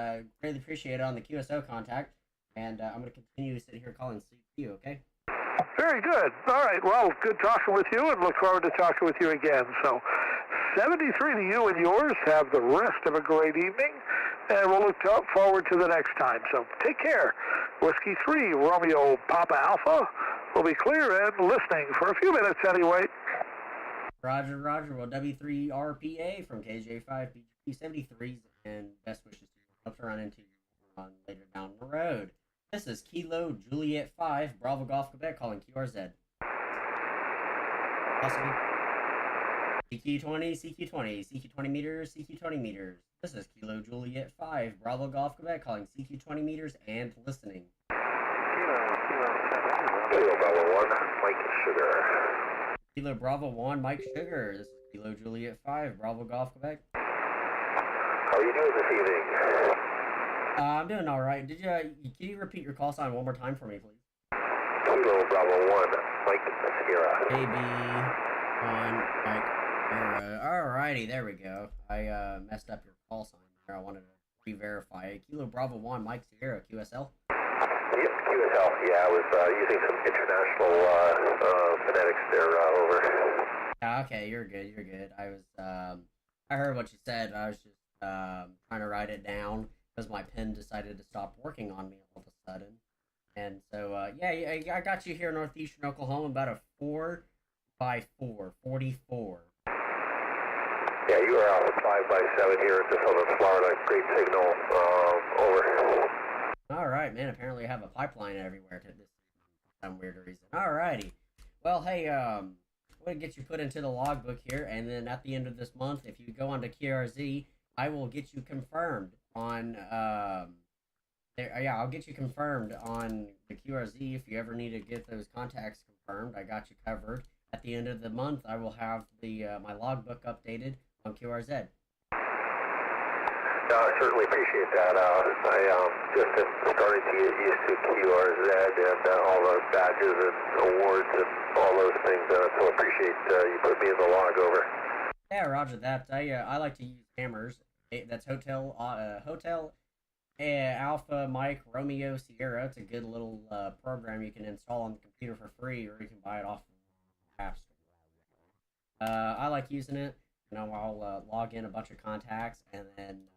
really appreciate it on the QSO contact. And I'm gonna continue to sit here calling CQ. Okay. Very good. All right. Well, good talking with you, and look forward to talking with you again. So, 73 to you and yours. Have the rest of a great evening, and we'll look forward to the next time. So, take care. Whiskey 3, Romeo Papa Alpha will be clear and listening for a few minutes anyway. Roger, Roger. Well, W3RPA from KJ5 BGP 73s, and best wishes to you. Hope to run into you later down the road. This is Kilo Juliet 5, Bravo Golf Quebec, calling QRZ. Possibly. CQ20, CQ20, CQ20 meters, CQ20 meters. This is Kilo Juliet 5, Bravo Golf Quebec, calling CQ20 meters and listening. Kilo Bravo 1, Mike Sugar. Kilo Bravo 1, Mike Sugar. This is Kilo Juliet 5, Bravo Golf Quebec. How are you doing this evening? I'm doing all right. Can you repeat your call sign one more time for me, please? Kilo Bravo 1, Mike Sierra. AB1, Mike Sierra. Alrighty, there we go. I messed up your call sign there. I wanted to re-verify it. Kilo Bravo 1, Mike Sierra, QSL? Yep, QSL. Yeah, I was using some international phonetics there, over. Okay, you're good, you're good. I heard what you said. I was just trying to write it down because my pen decided to stop working on me all of a sudden. And so, yeah, I got you here in northeastern Oklahoma, about a 4x4, 44. Yeah, you are out 5x7 here in Southern Florida. Great signal, over. All right, man. Apparently I have a pipeline everywhere to this for some weird reason. All righty. Well, hey, I'm going to get you put into the logbook here, and then at the end of this month, if you go on to KRZ, I will get you confirmed on, I'll get you confirmed on the QRZ if you ever need to get those contacts confirmed. I got you covered. At the end of the month, I will have the my logbook updated on QRZ. I certainly appreciate that. I just am starting to get used to QRZ and all those badges and awards and all those things, so appreciate you put me in the log over. Yeah, roger that. I like to use hammers. That's Hotel Alpha Mike Romeo Sierra. It's a good little program you can install on the computer for free, or you can buy it off the App Store. I like using it. You know, I'll log in a bunch of contacts, and then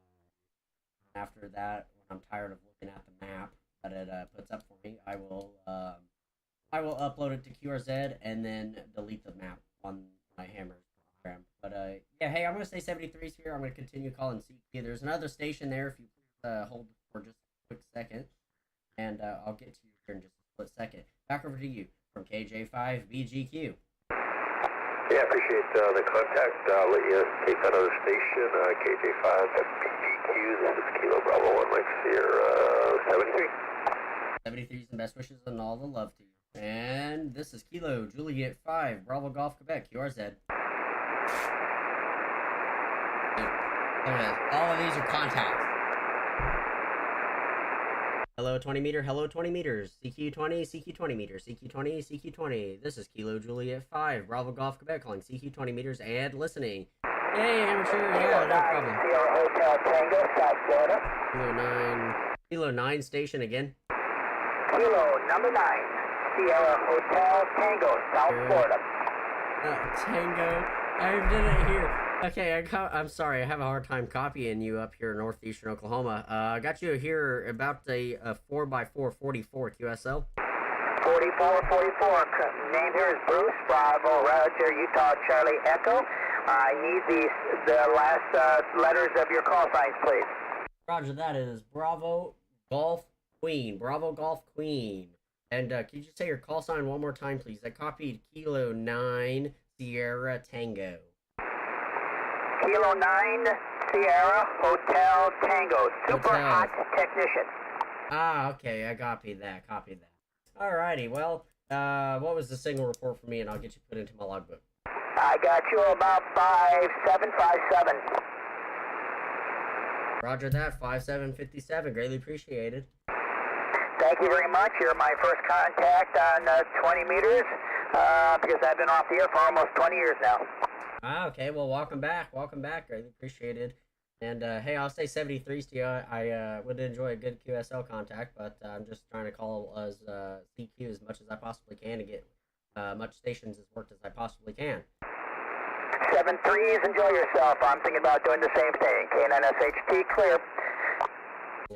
after that, when I'm tired of looking at the map that it puts up for me, I will upload it to QRZ and then delete the map on my hammers program. But yeah, hey, I'm gonna say 73's here. I'm gonna continue calling CQ. There's another station there. If you please hold for just a quick second, and I'll get to you here in just a split second. Back over to you from KJ5BGQ. Yeah, appreciate the contact. I'll let you take that other station, KJ5 BGQ. This is Kilo Bravo 1, Mike Sierra, 73. 73s and best wishes and all the love to you. And this is Kilo Juliet 5, Bravo Golf Quebec, QRZ. Look at this. All of these are contacts. Hello 20 meter, hello 20 meters, CQ20, CQ20 meters, CQ20, CQ20. This is Kilo Juliet 5, Bravo Golf Quebec, calling CQ20 meters and listening. Hey, amateur, yeah, no problem. Sierra Hotel Tango, South Florida. Kilo 9 station again. Kilo number 9, Sierra Hotel Tango, South Florida. Tango, I did it here. Okay, I'm sorry, I have a hard time copying you up here in northeastern Oklahoma. I got you here about a 4x4 44 QSL. 4444, name here is Bruce, Bravo, Roger, Utah, Charlie, Echo. I need the last letters of your call signs, please. Roger, that is Bravo Golf Queen. Bravo Golf Queen. And could you just say your call sign one more time, please? I copied Kilo 9 Sierra Tango. Kilo 9 Sierra Hotel Tango. Super hot technician. Ah, okay, I copied that. Alrighty, well, what was the signal report for me, and I'll get you put into my logbook. I got you about 5757. Roger that, 5757. Greatly appreciated. Thank you very much. You're my first contact on 20 meters, because I've been off the air for almost 20 years now. Ah, okay, well, welcome back. Greatly appreciated. And hey, I'll say 73s to you. I would enjoy a good QSL contact, but I'm just trying to call as CQ as much as I possibly can to get much stations as worked as I possibly can. 7-3s, enjoy yourself. I'm thinking about doing the same thing. K9SHT, clear.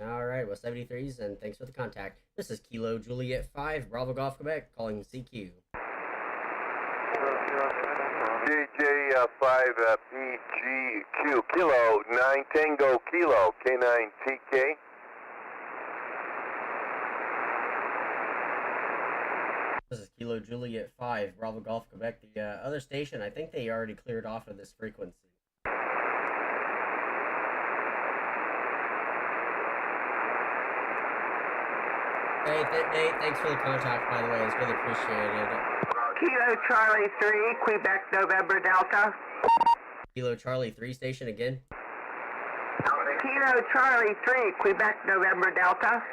All right, well, 73s, and thanks for the contact. This is Kilo Juliet 5, Bravo Golf Quebec, calling CQ. DJ 5 PGQ, Kilo 9 Tango Kilo, K9 TK. This is Kilo Juliet 5, Bravo Golf Quebec. The other station, I think they already cleared off of this frequency. Hey, thanks for the contact, by the way. It's really appreciated. Kilo Charlie 3, Quebec November Delta. Kilo Charlie 3 station again. Kilo Charlie 3, Quebec November Delta.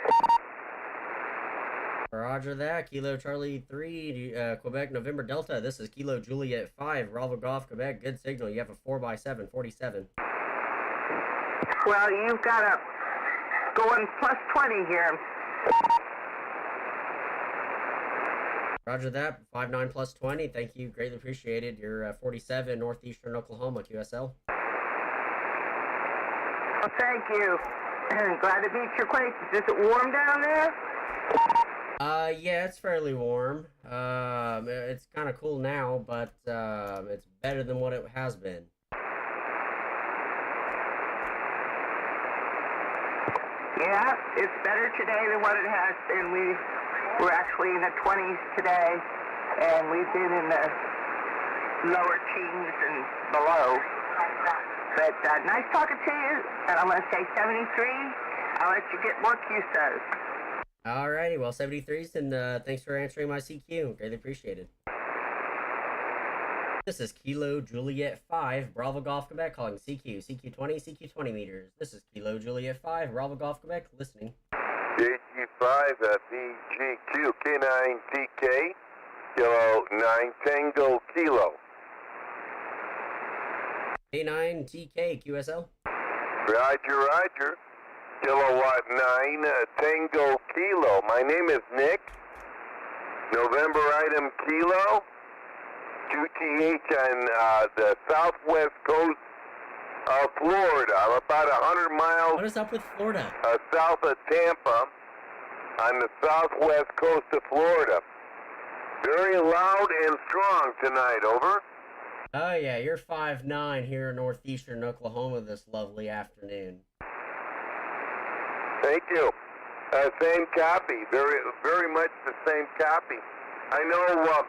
Roger that. Kilo Charlie 3, Quebec November Delta. This is Kilo Juliet 5, Bravo Golf Quebec. Good signal. You have a 4x7, 47. Well, you've got a going plus 20 here. Roger that. 59 plus 20. Thank you. Greatly appreciated. You're 47, Northeastern Oklahoma, QSL. Well, thank you. Glad to meet your acquaintance. Is it warm down there? Yeah, it's fairly warm. It's kind of cool now, but it's better than what it has been. Yeah, it's better today than what it has been. We're actually in the 20s today, and we've been in the lower teens and below. But nice talking to you, and I'm going to say 73. I'll let you get more QSOs. Alrighty, well, 73s, and thanks for answering my CQ. Greatly appreciated. This is Kilo Juliet 5, Bravo Golf Quebec, calling CQ. CQ20, CQ20 meters. This is Kilo Juliet 5, Bravo Golf Quebec, listening. JG5 PGQ, K9 TK, Kilo 9 Tango Kilo. K9 TK, QSL. Roger, roger. Kilowatt 9 Tango Kilo. My name is Nick. November item Kilo. QTH on the southwest coast of Florida. I'm about 100 miles. What is up with Florida? South of Tampa on the southwest coast of Florida. Very loud and strong tonight, over. Oh yeah, you're 5'9" here in northeastern Oklahoma this lovely afternoon. Thank you. Same copy. Very, very much the same copy. I know.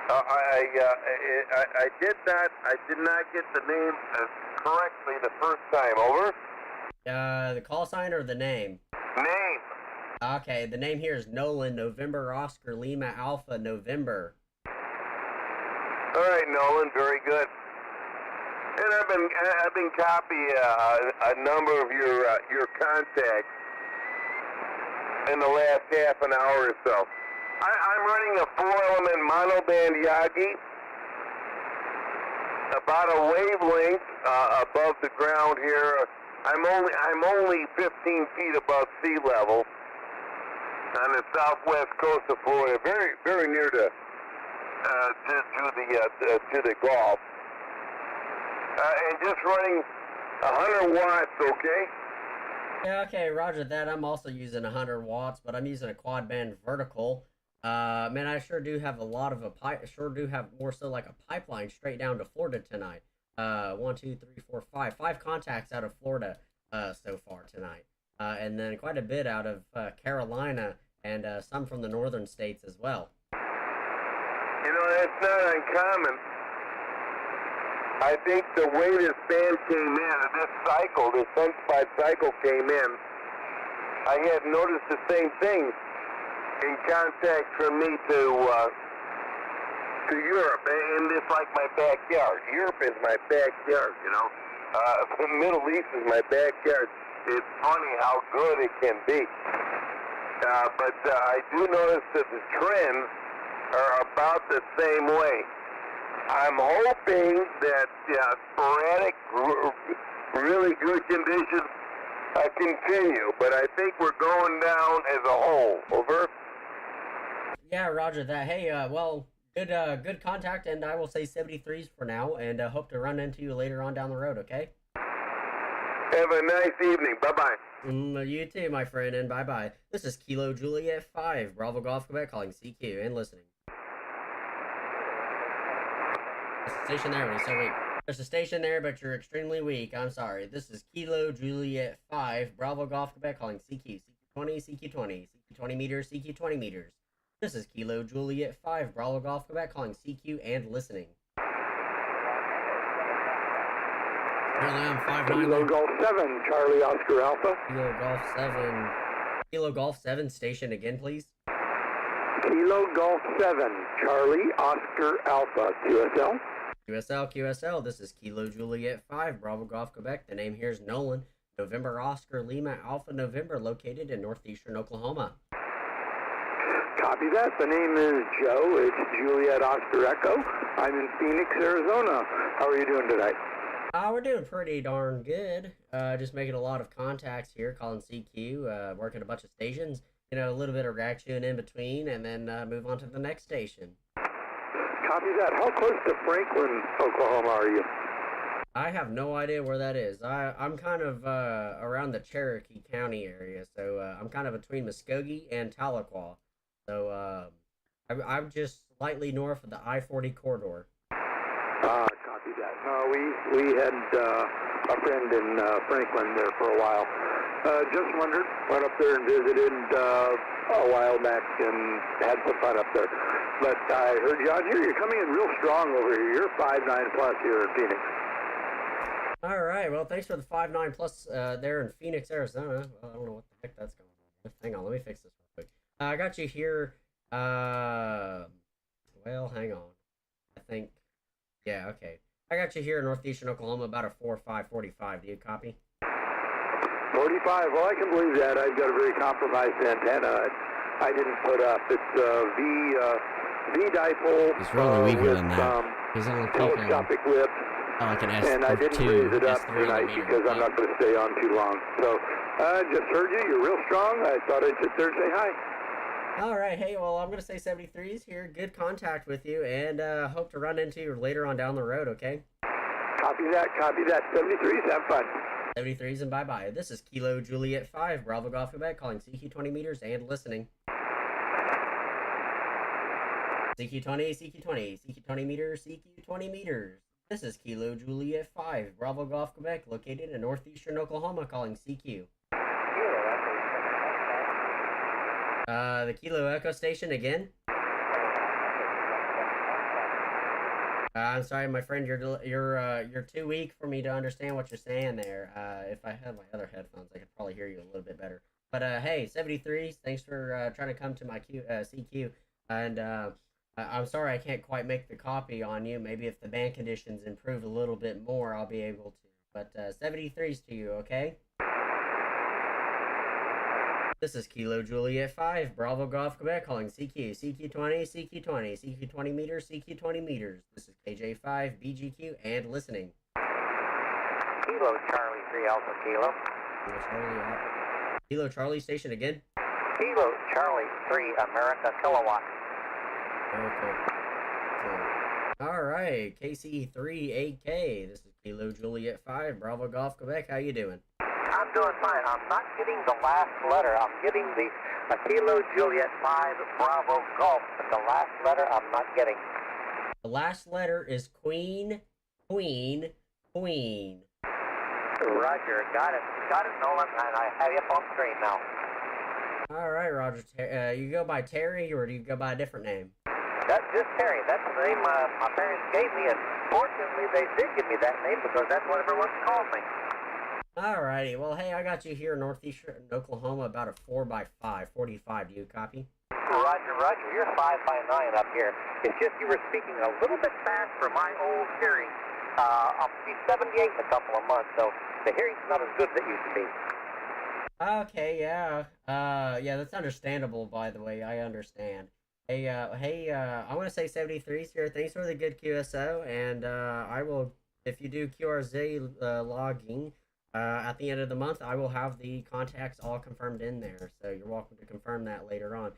I did not. I did not get the name correctly the first time. Over. The call sign or the name? Name. Okay, the name here is Nolan. November Oscar Lima Alpha November. All right, Nolan. Very good. And I've been copying a number of your contacts in the last half an hour or so. I'm running a 4-element monoband Yagi, about a wavelength above the ground here. I'm only 15 feet above sea level on the southwest coast of Florida, very very near to the Gulf. And just running 100 watts, okay? Yeah, okay, roger that. I'm also using 100 watts, but I'm using a quad band vertical. Man, I sure do have more so like a pipeline straight down to Florida tonight. 1, 2, 3, 4, 5. 5 contacts out of Florida so far tonight. And then quite a bit out of Carolina and some from the northern states as well. You know, that's not uncommon. I think the way this band came in, this cycle, this sunspot cycle came in, I had noticed the same thing in contact from me to Europe, and it's like my backyard. Europe is my backyard, you know. The Middle East is my backyard. It's funny how good it can be. But I do notice that the trends are about the same way. I'm hoping that sporadic Really good condition. Continue, but I think we're going down as a whole. Over. Yeah, roger that. Hey, well, good contact, and I will say 73s for now, and hope to run into you later on down the road, okay? Have a nice evening. Bye-bye. You too, my friend, and bye-bye. This is Kilo Juliet 5, Bravo Golf Quebec calling CQ and listening. There's a station there, so wait. There's a station there, but you're extremely weak. I'm sorry. This is Kilo Juliet 5, Bravo Golf Quebec calling CQ. CQ20, CQ20, CQ20 meters, CQ20 meters. This is Kilo Juliet 5, Bravo Golf Quebec calling CQ and listening. Apparently I'm 5'9". Kilo Golf 7, Charlie Oscar Alpha. Kilo Golf 7. Kilo Golf 7, station again, please. Kilo Golf 7, Charlie Oscar Alpha, QSL. QSL, this is Kilo Juliet 5, Bravo Golf Quebec. The name here is Nolan. November Oscar Lima Alpha November, located in northeastern Oklahoma. Copy that. The name is Joe. It's Juliet Oscar Echo. I'm in Phoenix, Arizona. How are you doing today? We're doing pretty darn good. Just making a lot of contacts here, calling CQ, working a bunch of stations, you know, a little bit of rack chewing in between, and then move on to the next station. Copy that. How close to Franklin, Oklahoma are you? I have no idea where that is. I'm kind of around the Cherokee County area, so I'm kind of between Muskogee and Tahlequah. So I'm just slightly north of the I-40 corridor. Copy that. No, we had a friend in Franklin there for a while. Just wondered, went up there and visited a while back and had some fun up there. But I heard you out here. You're coming in real strong over here. You're 5'9" plus here in Phoenix. All right. Well, thanks for the 5'9" plus there in Phoenix, Arizona. Well, I don't know what the heck that's going on. Hang on, let me fix this real quick. I got you here. Well, hang on. I think. Yeah. Okay. I got you here in northeastern Oklahoma, about a 4.5/45. Do you copy? 45. Well, I can believe that. I've got a very compromised antenna. I didn't put up. It's V dipole. It's really weaker with, than that. He's only telescopic whip. Like an and I didn't raise it up tonight because I'm not going to stay on too long. So I just heard you. You're real strong. I thought I'd sit there and say hi. All right. Hey, well, I'm going to say 73s here. Good contact with you, and hope to run into you later on down the road, okay? Copy that. Copy that. 73s. Have fun. 73s and bye-bye. This is Kilo Juliet 5, Bravo Golf Quebec, calling CQ20 meters and listening. CQ20, CQ20, CQ20 meters, CQ20 meters. This is Kilo Juliet 5, Bravo Golf Quebec, located in northeastern Oklahoma, calling CQ. The Kilo Echo station again? I'm sorry, my friend. You're too weak for me to understand what you're saying there. If I had my other headphones, I could probably hear you a little bit better. But hey, 73s. Thanks for trying to come to my CQ. And I'm sorry I can't quite make the copy on you. Maybe if the band conditions improve a little bit more, I'll be able to. But 73s to you, okay? This is Kilo Juliet 5, Bravo Golf Quebec, calling CQ, CQ20, CQ20, CQ20 meters, CQ20 meters. This is KJ5, BGQ, and listening. Kilo Charlie 3 Alpha Kilo. Kilo Charlie station again. Kilo Charlie 3 America Kilowatt. Okay. All right, KC3AK. This is Kilo Juliet 5, Bravo Golf Quebec. How you doing? I'm doing fine. I'm not getting the last letter. I'm getting the Kilo Juliet 5 Bravo Golf, but the last letter I'm not getting. The last letter is Queen, Queen, Queen. Roger. Got it. Got it, Nolan, and I have you up on screen now. All right, Roger. You go by Terry, or do you go by a different name? That's just Terry. That's the name my parents gave me, and fortunately they did give me that name because that's what everyone called me. Alrighty, well, hey, I got you here in northeastern Oklahoma, about a 4x5/45. Do you copy? Roger, Roger. You're 5'9" up here. It's just you were speaking a little bit fast for my old hearing. I'll be 78 in a couple of months, so the hearing's not as good as it used to be. Okay, yeah. Yeah, that's understandable, by the way. I understand. Hey, I want to say 73s here. Thanks for the good QSO, and I will, if you do QRZ logging, At the end of the month, I will have the contacts all confirmed in there, so you're welcome to confirm that later on.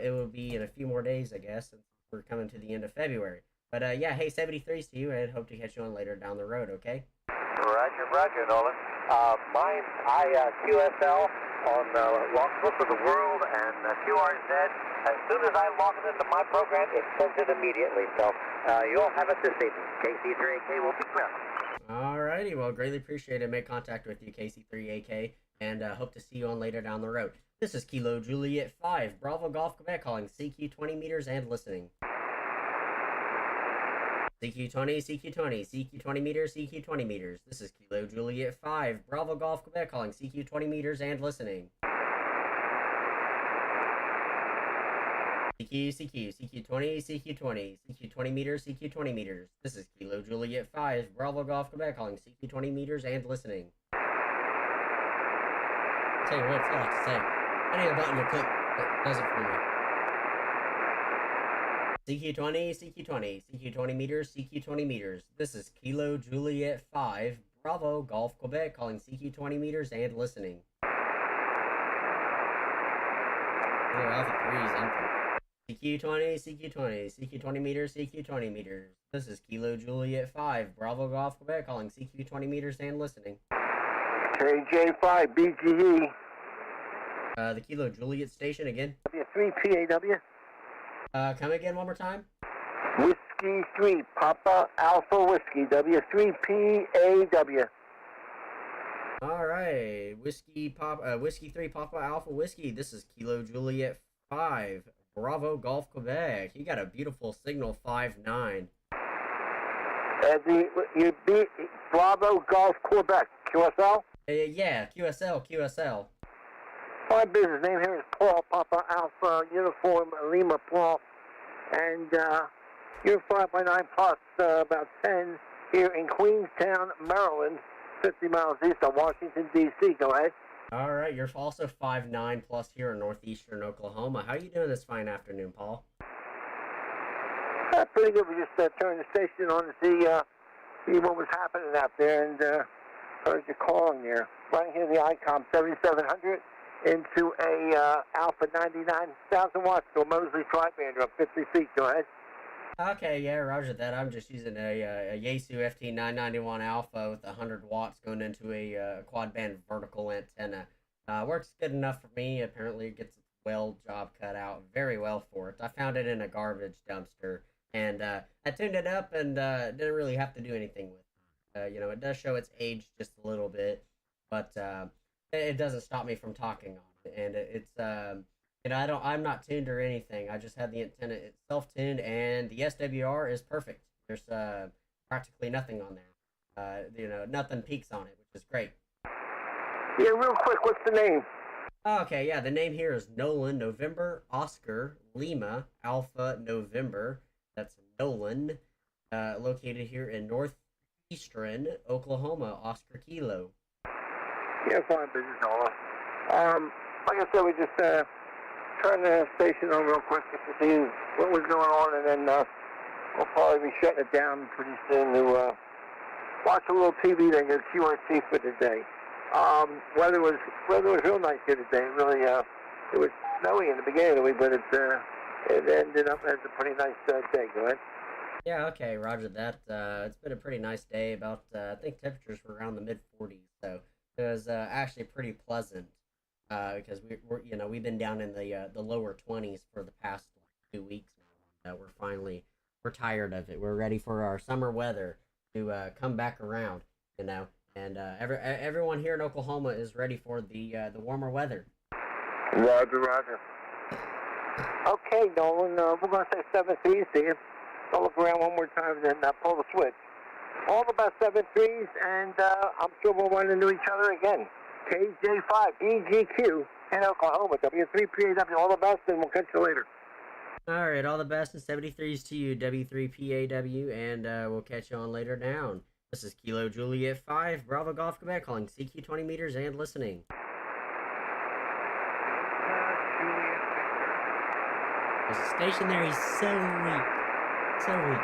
It will be in a few more days, I guess, since we're coming to the end of February. But yeah, hey, 73s to you, and hope to catch you on later down the road, okay? Roger, Nolan. I QSL on Logbook of the World and QRZ. As soon as I log it into my program, it sends it immediately. So you'll have it this evening. KC3AK will be clear. Alrighty, well, greatly appreciate it. Make contact with you, KC3AK, and hope to see you on later down the road. This is Kilo Juliet 5, Bravo Golf Quebec, calling CQ 20 meters and listening. CQ20, CQ20, CQ 20 meters, CQ 20 meters. This is Kilo Juliet 5, Bravo Golf Quebec, calling CQ 20 meters and listening. CQ20, CQ20, CQ 20 meters, CQ 20 meters. This is Kilo Juliet 5, Bravo Golf Quebec, calling CQ 20 meters and listening. Tell you what, it's a lot to say. I need a button to click that does it for me. CQ20, CQ20, CQ 20 meters, CQ 20 meters. This is Kilo Juliet 5, Bravo Golf Quebec, calling CQ 20 meters and listening. Oh, Alpha 3 is empty. CQ20, CQ20, CQ 20 meters, CQ 20 meters. This is Kilo Juliet 5, Bravo Golf Quebec, calling CQ 20 meters and listening. KJ5, BGE. The Kilo Juliet station again. W3PAW. Come again one more time. Whiskey 3, Papa Alpha Whiskey, W3PAW. Alright, Whiskey 3 Papa Alpha Whiskey. This is Kilo Juliet 5, Bravo Golf Quebec. You got a beautiful signal 5-9. You beat Bravo Golf Quebec, QSL? Yeah, QSL. My business name here is Paul, Papa Alpha Uniform Lima Paul, and you're 5x9 plus about 10 here in Queenstown, Maryland, 50 miles east of Washington, D.C. Go ahead. All right, you're also 5'9" plus here in northeastern Oklahoma. How you doing this fine afternoon, Paul? Pretty good. We just turned the station on to see what was happening out there, and heard you calling there. Right here, the ICOM 7700 into a Alpha 99,000 watts to a Mosley tri-bander up 50 feet. Go ahead. Okay, yeah, roger that. I'm just using a Yaesu FT991 Alpha with 100 watts going into a quad band vertical antenna. Works good enough for me. Apparently it gets its weld job cut out very well for it. I found it in a garbage dumpster, and I tuned it up and didn't really have to do anything with it. You know, it does show its age just a little bit, but it doesn't stop me from talking on it. And it's you know, I'm not tuned or anything. I just had the antenna itself tuned, and the SWR is perfect. There's practically nothing on there. You know, nothing peaks on it, which is great. Yeah, real quick, what's the name? Okay, yeah, the name here is Nolan, November, Oscar, Lima, Alpha, November. That's Nolan, located here in northeastern Oklahoma, Oscar Kilo. Yeah, fine business, Nolan. Like I said, we just turned the station on real quick just to see what was going on, and then we'll probably be shutting it down pretty soon to watch a little TV, then go QRC for the day. Weather was real nice here today. Really, it was snowy in the beginning of the week, but it ended up as a pretty nice day. Go ahead. Yeah, okay, roger that. It's been a pretty nice day. About I think temperatures were around the mid 40s, so it was actually pretty pleasant. Because we've been down in the lower 20s for the past 2 weeks now. We're tired of it. We're ready for our summer weather to come back around, you know. And everyone here in Oklahoma is ready for the warmer weather. Roger. Okay, Nolan, we're going to say 7-3s to you. I'll look around one more time, then pull the switch. All the best 7-3s, and I'm sure we'll run into each other again. KJ5 EGQ in Oklahoma, W3PAW. All the best, and we'll catch you later. All right, all the best, and 73s to you, W3PAW, and we'll catch you on later down. This is Kilo Juliet 5, Bravo Golf Quebec, calling CQ 20 meters and listening. There's a station there, he's so weak. So weak.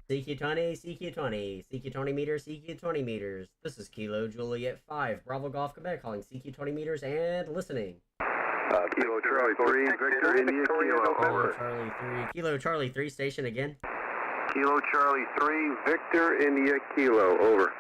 CQ20, CQ20, CQ20 meters, CQ20 meters. This is Kilo Juliet 5, Bravo Golf Quebec, calling CQ20 meters and listening. Kilo Charlie 3, Victor India Kilo, over. Charlie 3, Kilo Charlie 3, station again. Kilo Charlie 3, Victor India Kilo, over.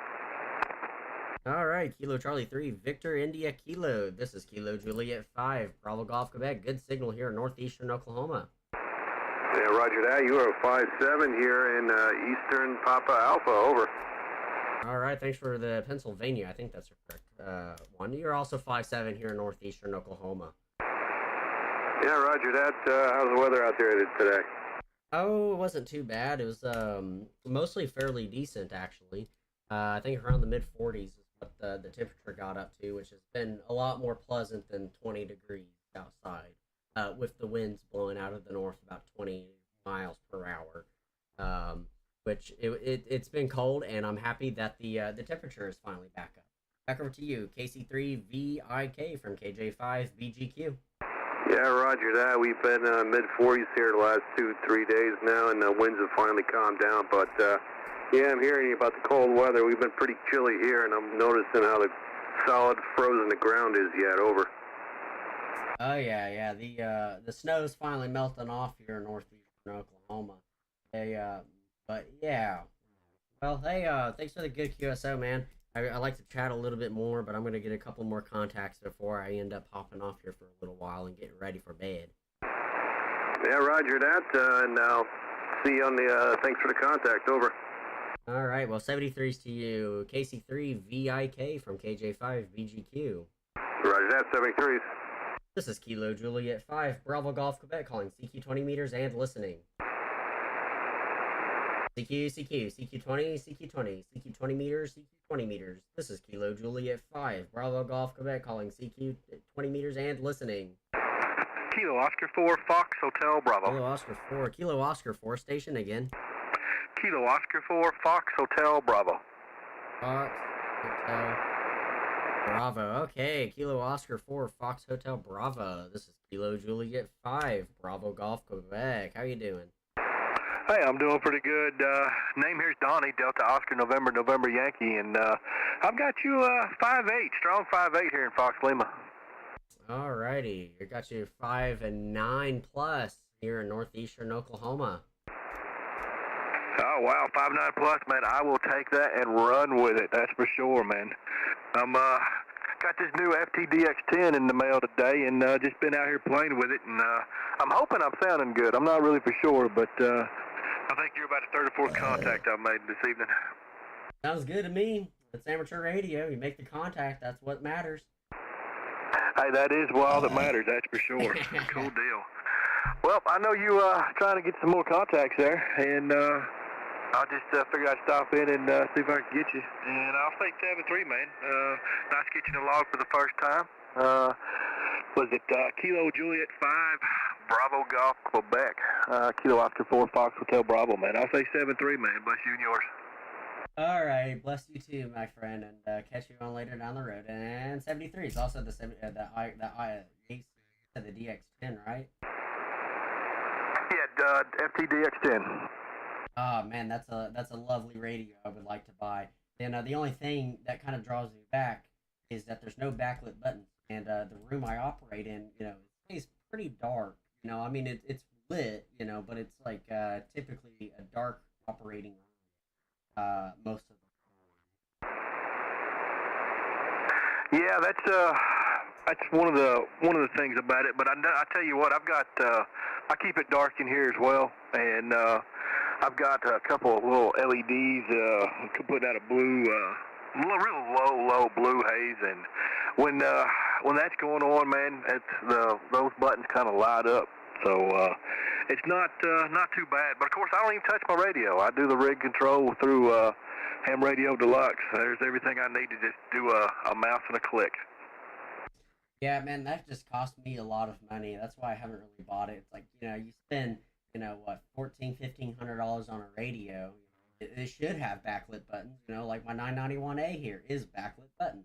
Alright, Kilo Charlie 3, Victor India Kilo. This is Kilo Juliet 5, Bravo Golf Quebec. Good signal here in northeastern Oklahoma. Yeah, roger that. You are 5-7 here in eastern Papa Alpha, over. Alright, thanks for the Pennsylvania. I think that's the correct one. You're also 5-7 here in northeastern Oklahoma. Yeah, roger that. How's the weather out there today? Oh, it wasn't too bad. It was mostly fairly decent, actually. I think around the mid-40s is what the temperature got up to, which has been a lot more pleasant than 20 degrees outside, with the winds blowing out of the north about 20 miles per hour. Which it's been cold, and I'm happy that the temperature is finally back up. Back over to you, KC3VIK from KJ5BGQ. Yeah, roger that. We've been mid-40s here the last 2-3 days now, and the winds have finally calmed down. But yeah, I'm hearing about the cold weather. We've been pretty chilly here, and I'm noticing how the solid frozen the ground is yet, over. Oh yeah. The snow's finally melting off here in northeastern Oklahoma. But yeah. Well, hey, thanks for the good QSO, man. I like to chat a little bit more, but I'm gonna get a couple more contacts before I end up hopping off here for a little while and getting ready for bed. Yeah, roger that. And I'll see you on the. Thanks for the contact. Over. All right. Well, 73s to you, KC3VIK from KJ5BGQ. Roger that. 73s. This is Kilo Juliet 5, Bravo Golf Quebec, calling CQ20 meters and listening. CQ20, CQ20 meters, CQ20 meters. This is Kilo Juliet 5, Bravo Golf Quebec, calling CQ20 meters and listening. Kilo Oscar 4, Fox Hotel Bravo. Kilo Oscar 4, station again. Kilo Oscar 4, Fox Hotel Bravo. Fox Hotel Bravo. Okay, Kilo Oscar 4, Fox Hotel Bravo. This is Kilo Juliet 5, Bravo Golf Quebec. How you doing? Hey, I'm doing pretty good. Name here's Donnie, Delta Oscar November Yankee, and I've got you 5'8", strong 5'8" here in Fox Lima. Alrighty, I got you 5 and 9 plus here in northeastern Oklahoma. Oh wow, 5'9" plus, man. I will take that and run with it. That's for sure, man. I'm got this new FTDX10 in the mail today, and just been out here playing with it, and I'm hoping I'm sounding good. I'm not really for sure, but I think you're about the third or fourth contact I've made this evening. Sounds good to me. It's amateur radio. You make the contact. That's what matters. Hey, that is all that matters. That's for sure. Cool deal. Well, I know you trying to get some more contacts there, and I'll just figure I'd stop in and see if I can get you. And I'll say 7-3, man. Nice to get you in the log for the first time. Was it Kilo Juliet 5, Bravo Golf Quebec, Kilo Oscar 4, Fox Hotel Bravo, man. I'll say 7-3, man. Bless you and yours. All right, bless you too, my friend, and catch you on later down the road. And 73 is also the DX10, right? Yeah, FTDX10. Oh man, that's a lovely radio I would like to buy. And the only thing that kind of draws me back is that there's no backlit buttons, and the room I operate in, it's pretty dark. I mean it's lit, but it's like typically a dark operating room most of the time. Yeah, that's one of the things about it. But I tell you what, I keep it dark in here as well, and I've got a couple of little LEDs putting out a blue, real low blue haze, and when that's going on, man, those buttons kind of light up. So it's not too bad. But of course, I don't even touch my radio. I do the rig control through Ham Radio Deluxe. There's everything I need to just do a mouse and a click. Yeah, man, that just cost me a lot of money. That's why I haven't really bought it. It's like, you spend, what, $1,400-$1,500 on a radio. It should have backlit buttons, like my 991A here is backlit button.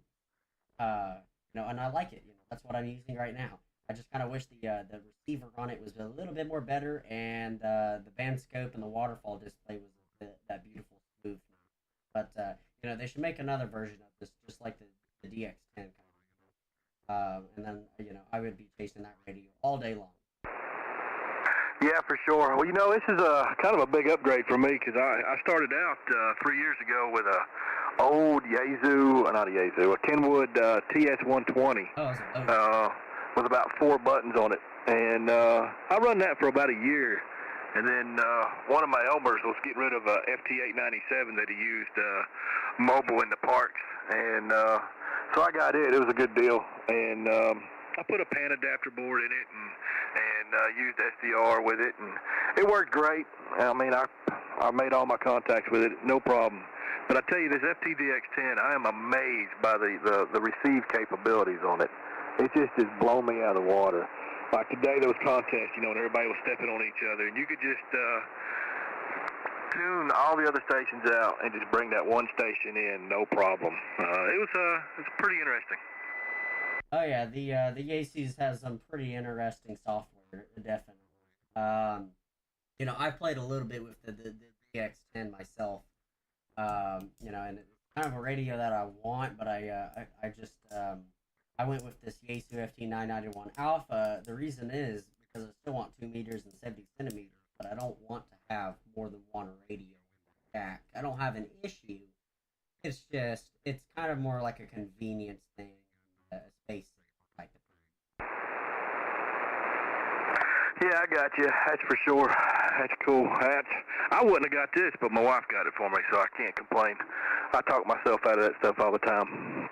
And I like it. That's what I'm using right now. I just kind of wish the receiver on it was a little bit more better, and the band scope and the waterfall display was that beautiful smooth. But they should make another version of this, just like the DX10. And then I would be chasing that radio all day long. Yeah, for sure. Well, this is a kind of a big upgrade for me because I started out 3 years ago with a old a Kenwood TS120 with about 4 buttons on it, and I run that for about a year. And then one of my Elmers was getting rid of a FT897 that he used mobile in the parks, and so I got it. It was a good deal, and I put a pan adapter board in it and used SDR with it, and it worked great. I mean, I made all my contacts with it, no problem. But I tell you, this FTDX10, I am amazed by the receive capabilities on it. It just has blown me out of the water. Like today, there was contests, and everybody was stepping on each other, and you could just tune all the other stations out and just bring that one station in, no problem. It's pretty interesting. Oh yeah, the Yaceys has some pretty interesting software, definitely. I played a little bit with the DX10 myself. And it's kind of a radio that I want, but I went with this Yaesu FT991 Alpha. The reason is because I still want 2 meters and 70 centimeters, but I don't want to have more than one radio in the jack. I don't have an issue. It's kind of more like a convenience thing, a space type of thing. Yeah, I got you. That's for sure. That's cool. I wouldn't have got this, but my wife got it for me, so I can't complain. I talk myself out of that stuff all the time.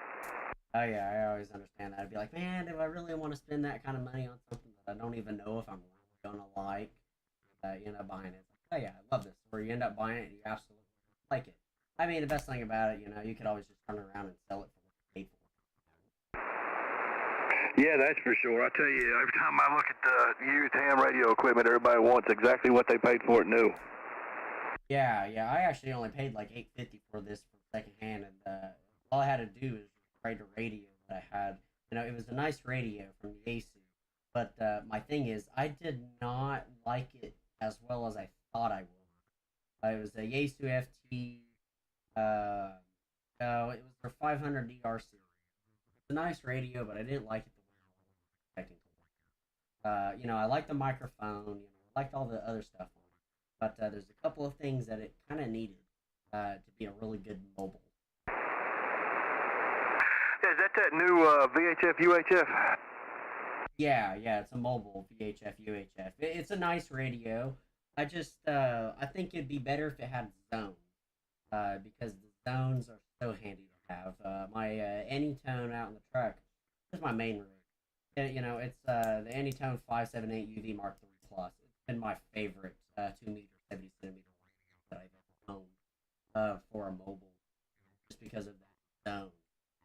Oh yeah, I always understand that. I'd be like, man, do I really want to spend that kind of money on something that I don't even know if I'm really gonna like? You end up buying it. Like, oh yeah, I love this. Or you end up buying it and you absolutely like it. I mean, the best thing about it, you could always just turn around and sell it for what you paid for. Yeah, that's for sure. I tell you, every time I look at the used ham radio equipment, everybody wants exactly what they paid for it new. Yeah, I actually only paid like $8.50 for this from secondhand, and all I had to do was write a radio that I had. It was a nice radio from the Yaesu, but my thing is, I did not like it as well as I thought I would. It was a Yaesu FT. It was their 500 DR series. It's a nice radio, but I didn't like it the way I was expecting to. I liked the microphone. I liked all the other stuff on it, but there's a couple of things that it kind of needed to be a really good mobile. Is that new VHF UHF? Yeah, it's a mobile VHF UHF. It's a nice radio. I think it'd be better if it had zones, because the zones are so handy to have. My Anytone out in the truck is my main rig. It's the Anytone 578 UV Mark III Plus. It's been my favorite 2 meter 70 centimeter radio that I've ever owned for a mobile, just because of that zone.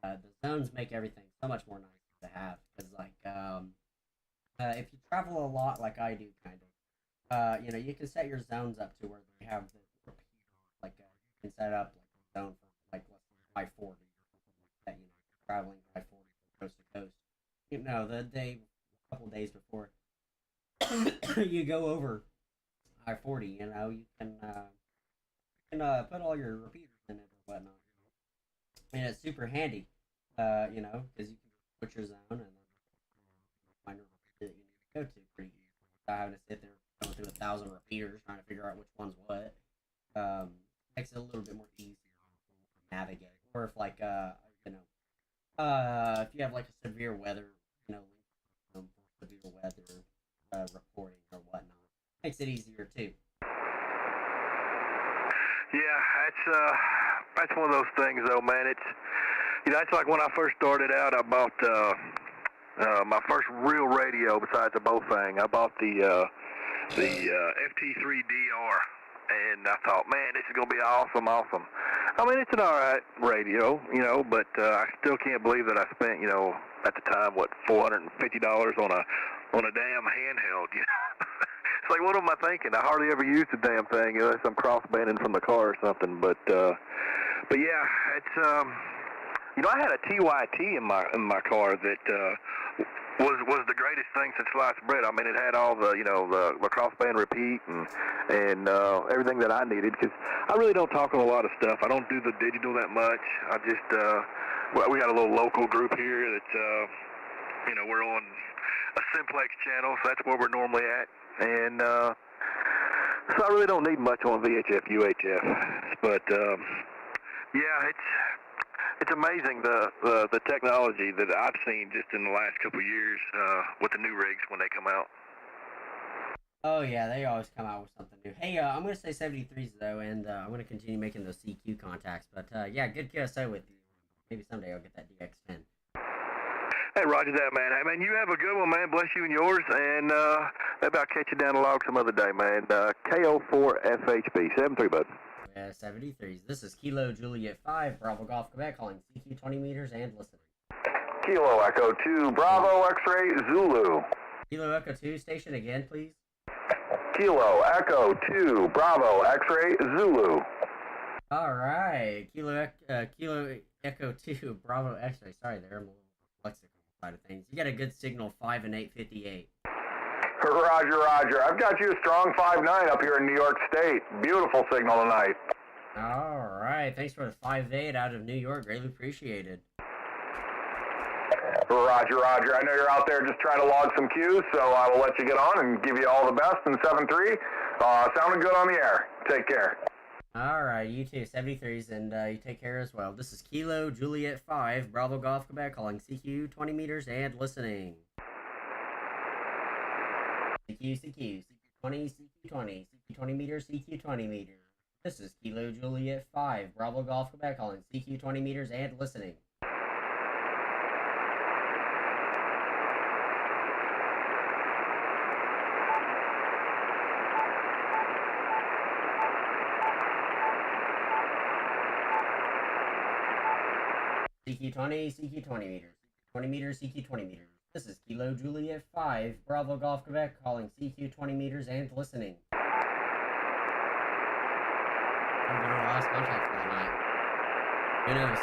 The zones make everything so much more nice to have, because if you travel a lot like I do, kind of, you can set your zones up to where they have the repeater, you can set up a zone for let's say I-40, that traveling I-40 from coast to coast. A couple days before you go over I-40, you can put all your repeaters in it or whatnot, and it's super handy. Because you can put your zone and then find a repeater that you need to go to pretty easy without having to sit there going through 1,000 repeaters trying to figure out which one's what. Makes it a little bit more easier to navigate. Or if if you have a severe weather, severe weather reporting or whatnot, makes it easier too. Yeah, that's one of those things though, man. It's like when I first started out, I bought my first real radio besides the Bofang. I bought the FT3DR, and I thought, man, this is gonna be awesome. I mean, it's an alright radio, but I still can't believe that I spent, at the time, $450 on a damn handheld. It's like, what am I thinking? I hardly ever used the damn thing unless I'm cross-banding from the car or something. But yeah, it's I had a TYT in my car that was the greatest thing since sliced bread. I mean, it had all the the crossband repeat and everything that I needed, because I really don't talk on a lot of stuff. I don't do the digital that much. I just we got a little local group here that we're on a simplex channel, so that's where we're normally at, and so I really don't need much on VHF UHF, but yeah, it's amazing the technology that I've seen just in the last couple of years with the new rigs when they come out. Oh yeah, they always come out with something new. Hey, I'm gonna say 73s though, and I'm gonna continue making those CQ contacts. But yeah, good QSO with you. Maybe someday I'll get that DX10. Hey, roger that, man. Hey, man, you have a good one, man. Bless you and yours, and maybe I'll catch you down the log some other day, man. KO4FHB, 73, bud. 73s. This is Kilo Juliet 5, Bravo Golf Quebec, calling CQ 20 meters and listening. Kilo Echo 2, Bravo X-Ray Zulu. Kilo Echo 2, station again, please. Kilo Echo 2, Bravo X-Ray Zulu. Alright, Kilo Echo 2, Bravo X-Ray. Sorry there, I'm a little lexical side of things. You got a good signal, 5 and 858. Roger. I've got you a strong 5.9 up here in New York State. Beautiful signal tonight. Alright, thanks for the 5.8 out of New York. Greatly appreciated. Roger. I know you're out there just trying to log some cues, so I will let you get on and give you all the best in 7.3. Sounding good on the air. Take care. Alright, you too, 73s, and you take care as well. This is Kilo Juliet 5, Bravo Golf Quebec, calling CQ 20 meters and listening. CQ 20, CQ 20, CQ 20 meters, CQ 20 meters. This is Kilo Juliet 5, Bravo Golf Quebec, calling CQ 20 meters and listening. CQ 20, CQ 20 meters, 20 meters, CQ 20 meters. This is Kilo Juliet 5, Bravo Golf Quebec, calling CQ 20 meters and listening. I'm going to our last contact for the night. Who knows?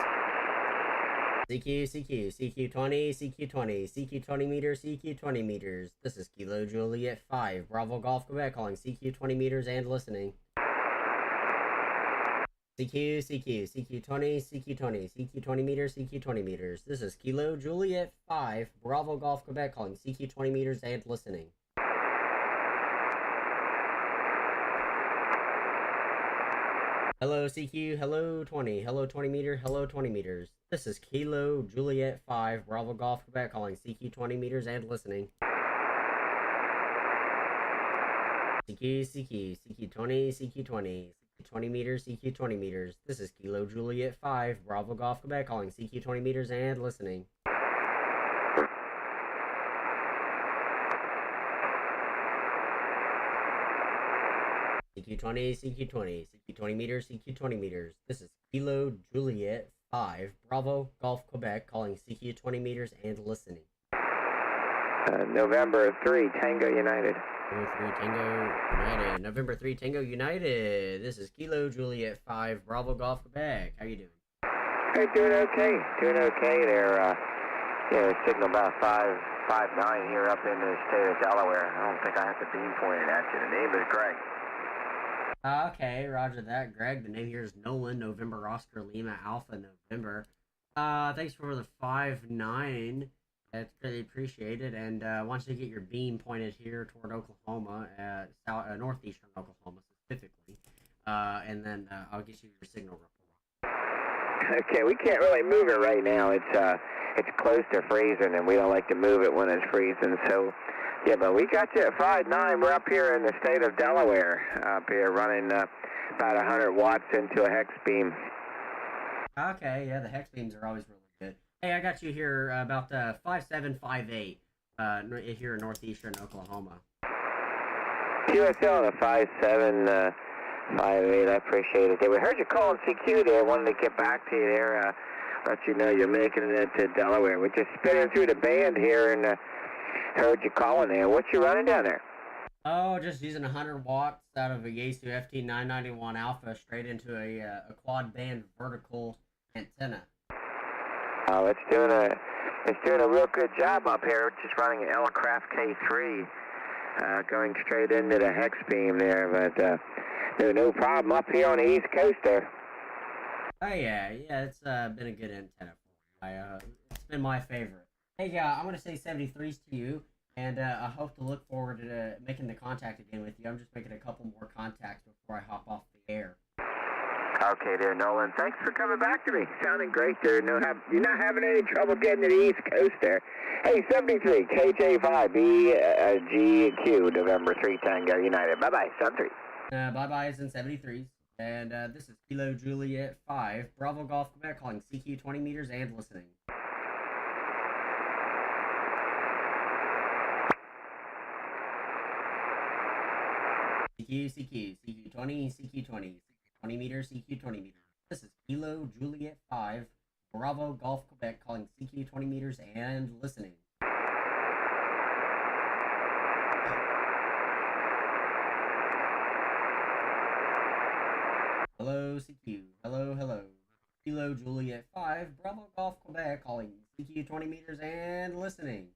CQ 20, CQ 20, CQ 20 meters, CQ 20 meters. This is Kilo Juliet 5, Bravo Golf Quebec, calling CQ 20 meters and listening. CQ 20, CQ 20, CQ 20 meters, CQ 20 meters. This is Kilo Juliet 5, Bravo Golf Quebec, calling CQ 20 meters and listening. Hello CQ, hello 20 meter, hello 20 meters. This is Kilo Juliet 5, Bravo Golf Quebec, calling CQ 20 meters and listening. CQ 20, 20 meters, CQ 20 meters. This is Kilo Juliet 5, Bravo Golf Quebec, calling CQ 20 meters and listening. CQ 20 meters, CQ 20 meters. This is Kilo Juliet 5, Bravo Golf Quebec, calling CQ 20 meters and listening. November 3, Tango United. November 3 Tango United. This is Kilo Juliet 5, Bravo Golf Quebec. How you doing? Hey, doing okay there. Signal about 5.9 here up in the state of Delaware. I don't think I have the beam pointed at you. The name is Greg. Okay, roger that, Greg. The name here is Nolan, November Oscar Lima Alpha November. Thanks for the 5.9. That's really appreciated, and once you get your beam pointed here toward Oklahoma, northeastern Oklahoma specifically, and then I'll get you your signal report. Okay, we can't really move it right now. It's close to freezing, and we don't like to move it when it's freezing. So, yeah, but we got you at 5.9. We're up here in the state of Delaware, up here running about 100 watts into a hex beam. Okay, yeah, the hex beams are always really good. Hey, I got you here about 5758 here in northeastern Oklahoma. QSL on a 5758, I appreciate it. We heard you calling CQ there, wanted to get back to you there, let you know you're making it into Delaware. We're just spinning through the band here and heard you calling there. What you running down there? Oh, just using 100 watts out of a Yaesu FT991 Alpha straight into a quad band vertical antenna. Oh, it's doing a real good job up here. Just running an Elecraft K3, going straight into the hex beam there, but no problem up here on the East Coast there. Oh yeah, it's been a good antenna for me. It's been my favorite. Hey, I'm gonna say 73s to you, and I hope to look forward to making the contact again with you. I'm just making a couple more contacts before I hop off the air. Okay there, Nolan. Thanks for coming back to me. Sounding great there. You're not having any trouble getting to the East Coast there. Hey, 73, KJ5, BGQ, November 3 Tango United. Bye-bye, 73. Bye-byes in 73s. And this is Kilo Juliet 5, Bravo Golf Quebec, calling CQ 20 meters and listening. CQ 20, CQ 20, 20 meters, CQ 20 meters. This is Kilo Juliet 5, Bravo Golf Quebec, calling CQ 20 meters and listening. Hello, CQ. Hello. Kilo Juliet 5, Bravo Golf Quebec, calling CQ 20 meters and listening.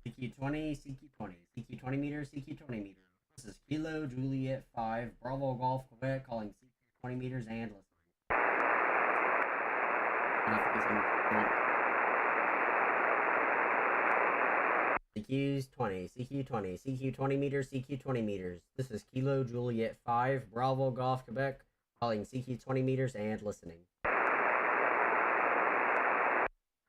CQ 20, CQ 20, CQ 20 meters, CQ 20 meters. This is Kilo Juliet 5, Bravo Golf Quebec, calling CQ 20 meters and listening. CQ's 20, CQ 20, CQ 20 meters, CQ 20 meters. This is Kilo Juliet 5, Bravo Golf Quebec, calling CQ 20 meters and listening.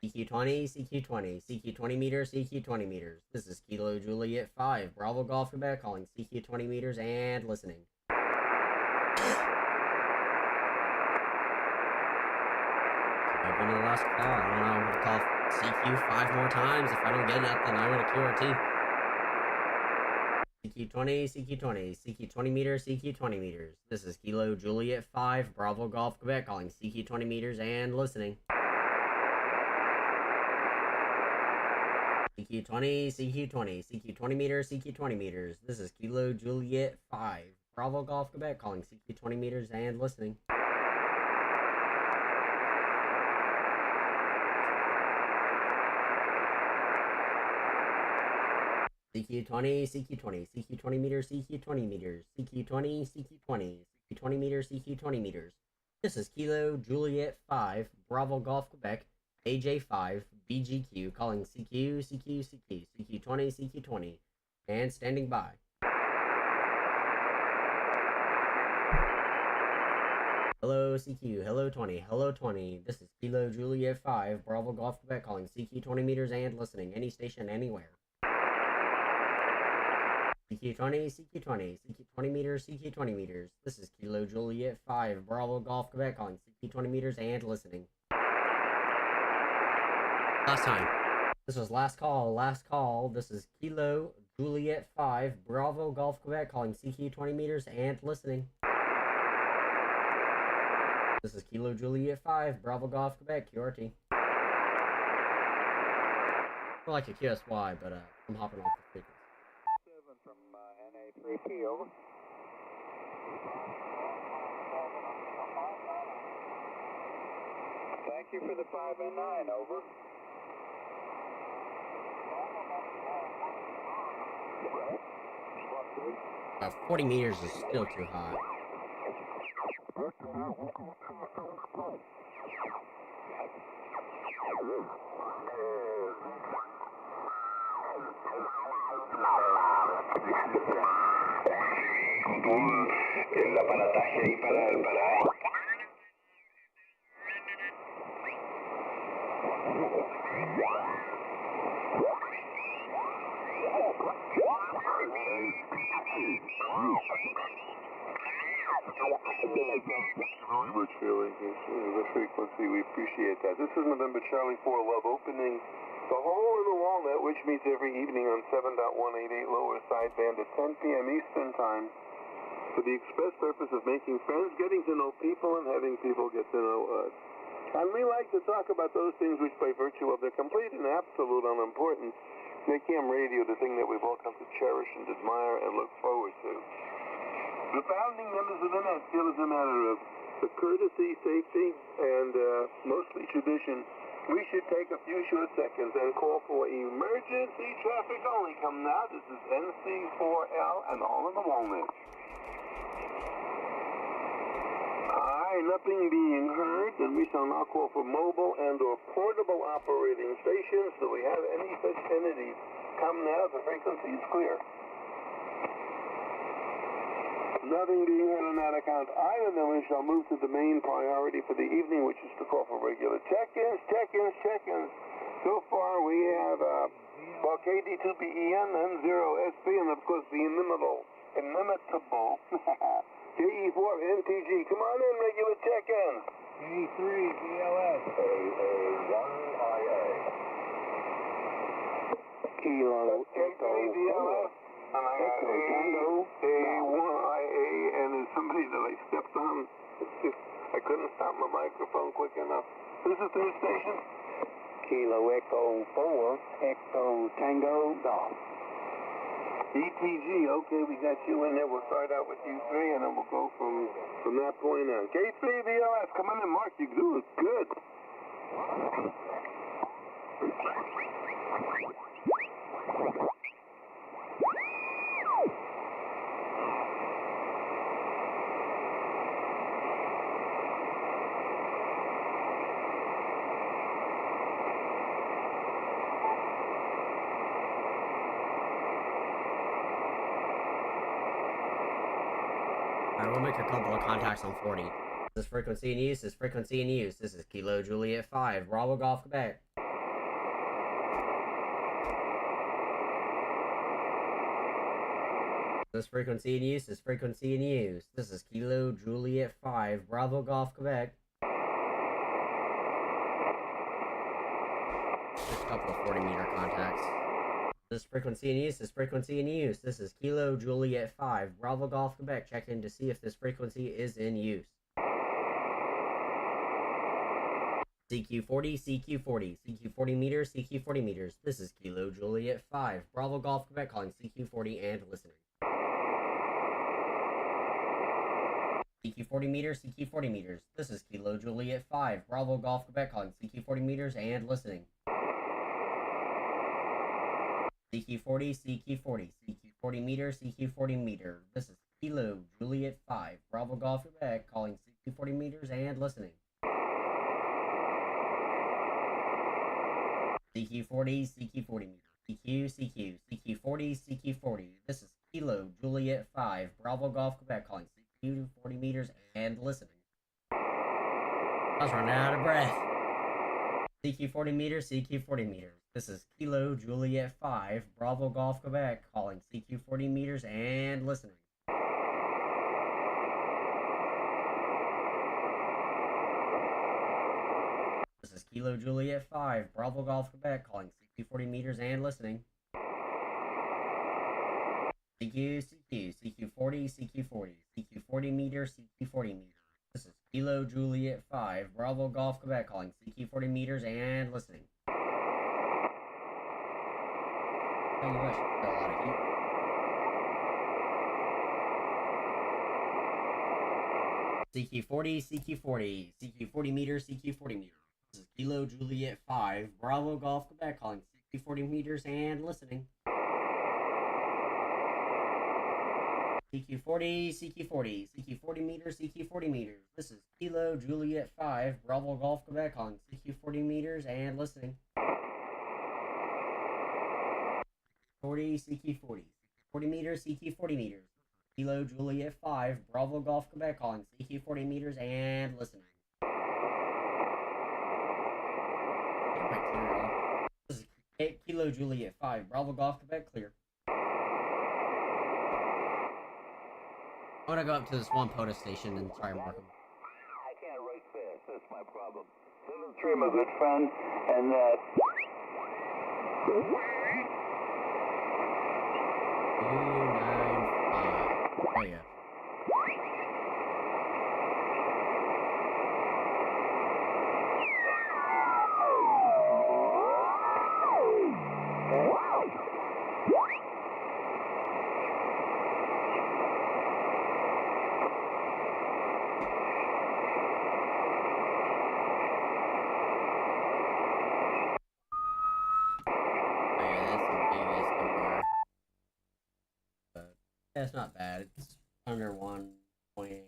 CQ 20, CQ 20, CQ 20 meters, CQ 20 meters. This is Kilo Juliet 5, Bravo Golf Quebec, calling CQ 20 meters and listening. Open to the last call. I don't know. I'm going to call CQ 5 more times. If I don't get it, then I'm going to QRT. CQ 20, CQ 20, CQ 20 meters, CQ 20 meters. This is Kilo Juliet 5, Bravo Golf Quebec, calling CQ 20 meters and listening. CQ 20, CQ 20, CQ 20 meters, CQ 20 meters. This is Kilo Juliet 5, Bravo Golf Quebec, calling CQ 20 meters and listening. CQ 20, CQ 20, CQ 20 meters, CQ 20 meters, CQ 20, CQ 20, CQ 20 meters, CQ 20 meters. This is Kilo Juliet 5, Bravo Golf Quebec, AJ5, BGQ, calling CQ, CQ, CQ, CQ 20, CQ 20, and standing by. Hello CQ, hello 20. This is Kilo Juliet 5, Bravo Golf Quebec, calling CQ 20 meters and listening. Any station, anywhere. CQ 20, CQ 20, CQ 20 meters, CQ 20 meters. This is Kilo Juliet 5, Bravo Golf Quebec, calling CQ 20 meters and listening. Last time. This was last call. This is Kilo Juliet 5, Bravo Golf Quebec, calling CQ 20 meters and listening. This is Kilo Juliet 5, Bravo Golf Quebec, QRT. I like a QSY, but I'm hopping off the frequency. 7 from NA3P, over. Thank you for the 5 and 9, over. 40 meters is still too high. El aparataje ahí para... Very much feeling the frequency. We appreciate that. This is November Charlie 4 Love opening the hole in the walnut, which meets every evening on 7.188 lower sideband at 10 p.m. Eastern Time for the express purpose of making friends, getting to know people, and having people get to know us. And we like to talk about those things which, by virtue of their complete and absolute unimportance, make ham radio the thing that we've all come to cherish and admire and look forward to. The founding members of the net feel as a matter of For courtesy, safety, and mostly tradition, we should take a few short seconds and call for emergency traffic only. Come now, this is NC4L and all in the Walnut. Hi, nothing being heard, then we shall now call for mobile and or portable operating stations. Do we have any such entities? Come now, the frequency is clear. Nothing being heard on that account either, then we shall move to the main priority for the evening, which is to call for regular check-ins. So far we have KD2BEN, N0SP, and of course the inimitable KE4NTG. Come on in, regular check-in. KE3BLS. AA1IA. Kilo Echo BLS. And I got A1IA, and there's somebody that I stepped on. I couldn't stop my microphone quick enough. This is third station. Kilo Echo 4, Echo Tango Golf. ETG, okay, we got you in there. We'll start out with you three, and then we'll go from that point on. K3BLS, come on in, Mark, you're doing good. Alright, we'll make a couple of contacts on 40. This is frequency in use, this frequency in use. This is Kilo Juliet 5, Bravo Golf Quebec. This frequency in use, this frequency in use. This is Kilo Juliet 5, Bravo Golf Quebec. Just a couple of 40-meter contacts. This frequency in use, this frequency in use. This is Kilo Juliet 5, Bravo Golf Quebec. Check in to see if this frequency is in use. CQ40, CQ40, CQ40 meters, CQ40 meters. This is Kilo Juliet 5, Bravo Golf Quebec calling CQ40 and listening. CQ40 meters, CQ40 meters. This is Kilo Juliet 5, Bravo Golf Quebec calling CQ40 meters and listening. CQ40, CQ40, CQ40 meter, CQ40 meter. This is Kilo Juliet 5, Bravo Golf Quebec calling CQ40 meters and listening. CQ40, CQ40 meter. CQ, CQ40, CQ40. This is Kilo Juliet 5, Bravo Golf Quebec calling CQ40 meters and listening. I was running out of breath. CQ40 meters, CQ40 meters. This is Kilo Juliet 5, Bravo Golf Quebec calling CQ40 meters and listening. This is Kilo Juliet 5, Bravo Golf Quebec calling CQ40 meters and listening. CQ, CQ40, CQ40, CQ40 meter, CQ40 meter. This is Kilo Juliet 5, Bravo Golf Quebec calling CQ40 meters and listening. Oh, you guys got a lot of heat. CQ40, CQ40, CQ40 meter, CQ40 meter. This is Kilo Juliet 5, Bravo Golf Quebec calling CQ40 meters and listening. CQ40, CQ40, CQ40 meters, CQ40 meters. This is Kilo Juliet 5, Bravo Golf Quebec calling CQ40 meters and listening. 40, CQ40, CQ40 meters, CQ40 meters. Kilo Juliet 5, Bravo Golf Quebec calling CQ40 meters and listening. This is Kilo Juliet 5, Bravo Golf Quebec clear. I want to go up to this one POTUS station and try and mark them. I can't write fast, that's my problem. 7-3, my good friend, and 295. Oh yeah. it's not bad. It's under 1.8.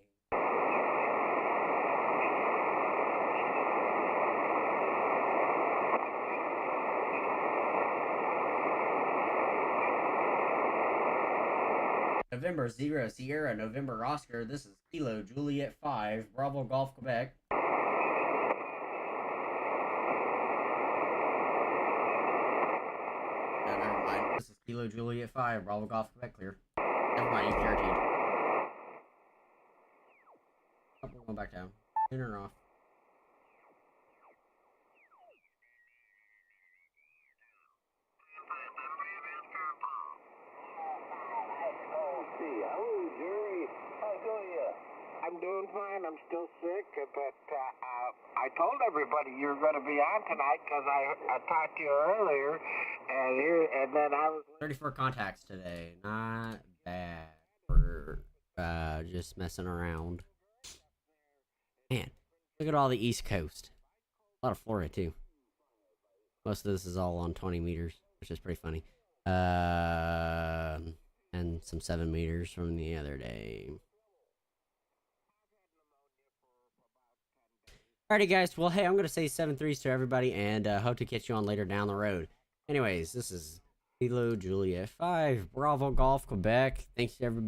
November 0 Sierra, November Oscar. This is Kilo Juliet 5, Bravo Golf Quebec. Yeah, never mind. This is Kilo Juliet 5, Bravo Golf Quebec clear. Never mind, he's guaranteed. Oh, we're going back down. Turn her off. I'm doing fine. I'm still sick, but I told everybody you were going to be on tonight because I talked to you earlier, and then I was 34 contacts today. Not bad for just messing around. Man, look at all the East Coast. A lot of Florida too. Most of this is all on 20 meters, which is pretty funny. And some 7 meters from the other day. Alrighty, guys. Well, hey, I'm gonna say 7-3s to everybody, and hope to catch you on later down the road. Anyways, this is Kilo Juliet 5, Bravo Golf Quebec. Thanks to everybody.